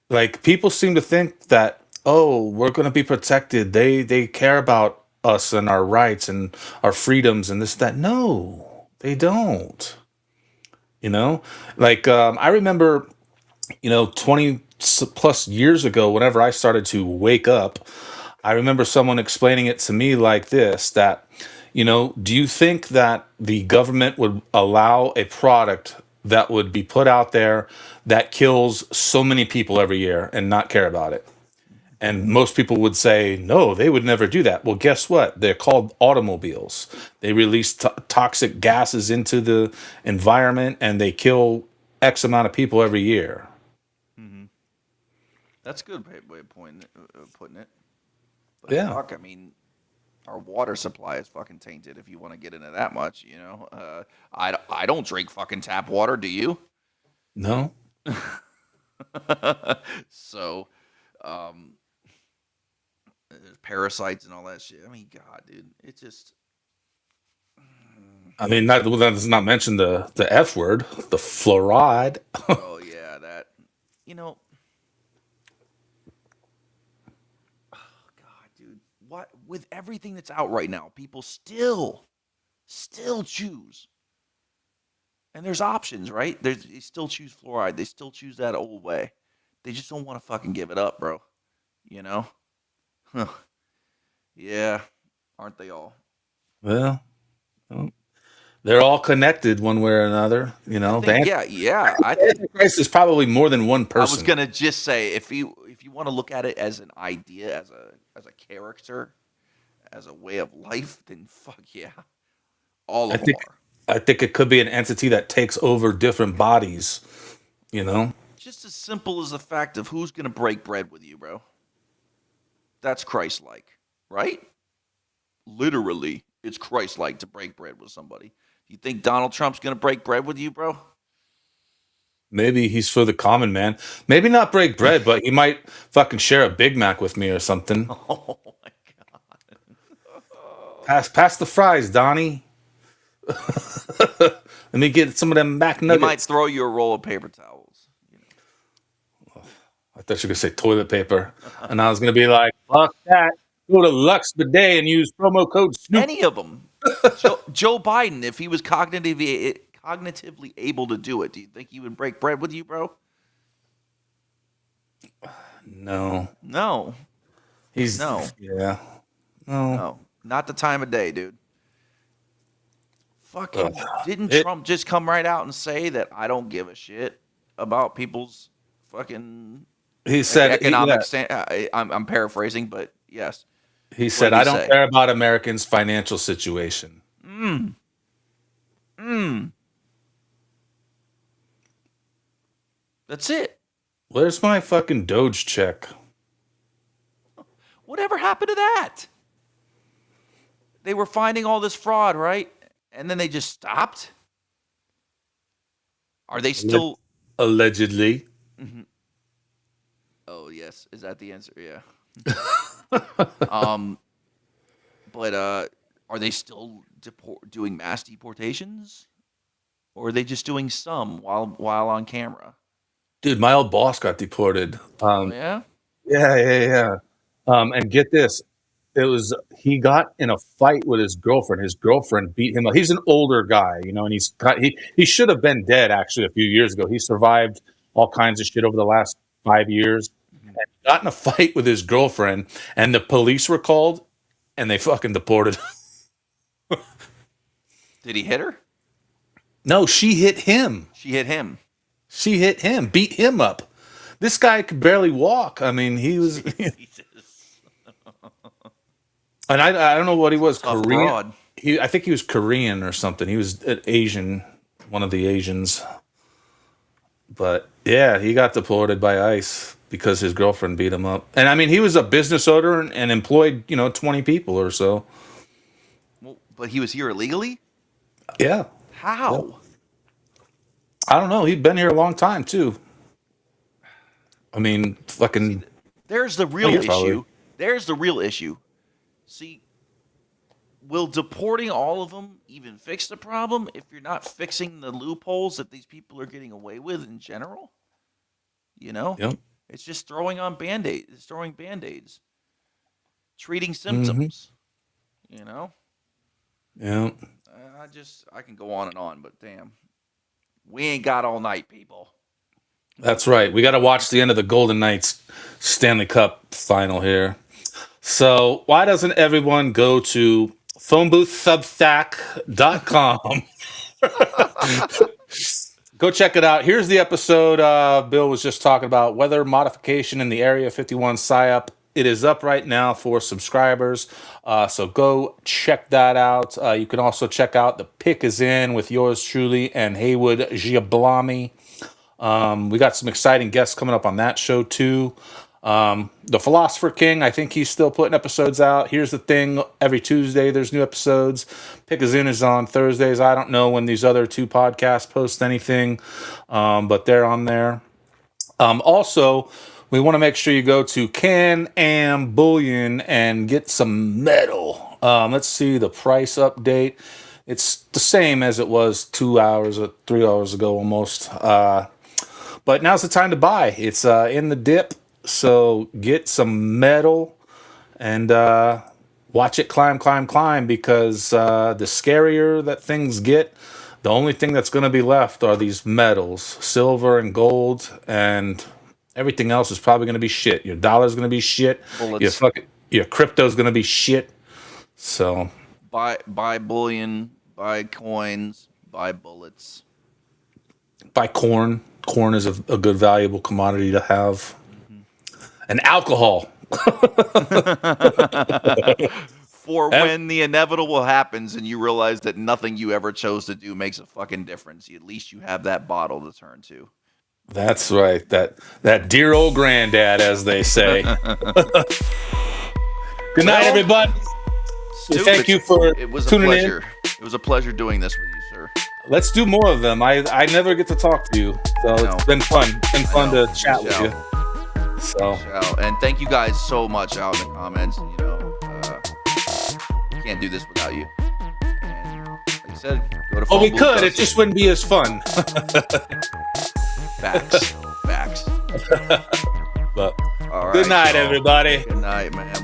Like people seem to think that, oh, we're going to be protected. They care about us and our rights and our freedoms and this, that. No, they don't. I remember, 20 plus years ago, whenever I started to wake up, I remember someone explaining it to me like this, that, do you think that the government would allow a product that would be put out there that kills so many people every year and not care about it? And most people would say, no, they would never do that. Well, guess what? They're called automobiles. They release toxic gases into the environment and they kill X amount of people every year. Mm-hmm. That's a good way of putting it. But Yeah. fuck, I mean, our water supply is fucking tainted if you want to get into that much, I don't drink fucking tap water, do you? No. So, there's parasites and all that shit. I mean, God, dude, it just... I mean, that does not mention the F word, the fluoride. Oh, yeah, that... What with everything that's out right now, people still choose. And there's options, right? They still choose fluoride. They still choose that old way. They just don't want to fucking give it up, bro. Huh. Yeah, aren't they all? Well, they're all connected one way or another. Yeah. I think Antichrist is probably more than one person. I was gonna just say if you want to look at it as an idea, as a character, as a way of life, then fuck yeah, all of them are. I think it could be an entity that takes over different bodies. Just as simple as the fact of who's gonna break bread with you, bro. That's Christ-like, right? Literally, it's Christ-like to break bread with somebody. You think Donald Trump's gonna break bread with you, bro? Maybe he's for the common man. Maybe not break bread, but he might fucking share a Big Mac with me or something. Oh my God. Pass the fries, Donnie. Let me get some of them back He nuggets. might throw you a roll of paper towels. I thought you were gonna say toilet paper, and I was gonna be like, "Fuck that! Go to Lux Bidet and use promo code Snoop." Any of them. Joe Biden, if he was cognitively able to do it, do you think he would break bread with you, bro? No. No. He's no. Yeah. No. Not the time of day, dude. Fucking didn't Trump just come right out and say that I don't give a shit about people's fucking He said economic I'm paraphrasing, but yes. He said, "I don't care about Americans' financial situation." That's it. Where's my fucking Doge check? Whatever happened to that? They were finding all this fraud, right? And then they just stopped? Are they still allegedly? Mm-hmm. Oh, yes. Is that the answer? Yeah. But are they still doing mass deportations? Or are they just doing some while on camera? Dude, my old boss got deported. Yeah? Yeah. And get this. He got in a fight with his girlfriend. His girlfriend beat him up. He's an older guy, and he should have been dead actually a few years ago. He survived all kinds of shit over the last 5 years. And he got in a fight with his girlfriend, and the police were called, and they fucking deported him. Did he hit her? No, she hit him. She hit him. She hit him, beat him up. This guy could barely walk. I mean, he was. And I don't know what he was. Tough Korean. broad. I think he was Korean or something. He was an Asian, one of the Asians. But yeah, he got deported by ICE because his girlfriend beat him up. And I mean, he was a business owner and employed 20 people or so. Well, but he was here illegally? Yeah. How? Yeah. I don't know. He'd been here a long time too. I mean, fucking. There's the real issue. Probably. There's the real issue. See, will deporting all of them even fix the problem if you're not fixing the loopholes that these people are getting away with in general? Yep. It's just throwing on Band-Aids. It's throwing Band-Aids. Treating symptoms. Yeah. I can go on and on, but damn. We ain't got all night, people. That's right. We got to watch the end of the Golden Knights Stanley Cup final here. So why doesn't everyone go to phoneboothsubstack.com? Go check it out. Here's the episode Bill was just talking about, weather modification in the Area 51 PSYOP. It is up right now for subscribers. So go check that out. You can also check out The Pick is In with yours truly and Haywood Giablami. We got some exciting guests coming up on that show too. The Philosopher King, I think he's still putting episodes out. Here's the thing, every Tuesday there's new episodes. Pick is In is on Thursdays. I don't know when these other two podcasts post anything, but they're on there. Also, we want to make sure you go to Can-Am Bullion and get some metal. Let's see the price update. It's the same as it was 2 hours or 3 hours ago almost. But now's the time to buy. It's in the dip. So get some metal and watch it climb, because the scarier that things get, the only thing that's going to be left are these metals, silver and gold, and everything else is probably going to be shit. Your dollar's going to be shit. Your crypto's going to be shit. So buy bullion, buy coins, buy bullets. Buy corn. Corn is a good, valuable commodity to have. And alcohol. For when the inevitable happens and you realize that nothing you ever chose to do makes a fucking difference, at least you have that bottle to turn to. That's right. That dear old granddad, as they say. Good night, everybody. Thank you for tuning in. It was a pleasure doing this with you, sir. Let's do more of them. I never get to talk to you, so it's been fun. It's been fun to chat with you. So, and thank you guys so much out in the comments. Can't do this without you. And like I said, go to Oh, we phone could. booth. It just wouldn't be as fun. Facts. But All good right, night, y'all. everybody. Good night, man.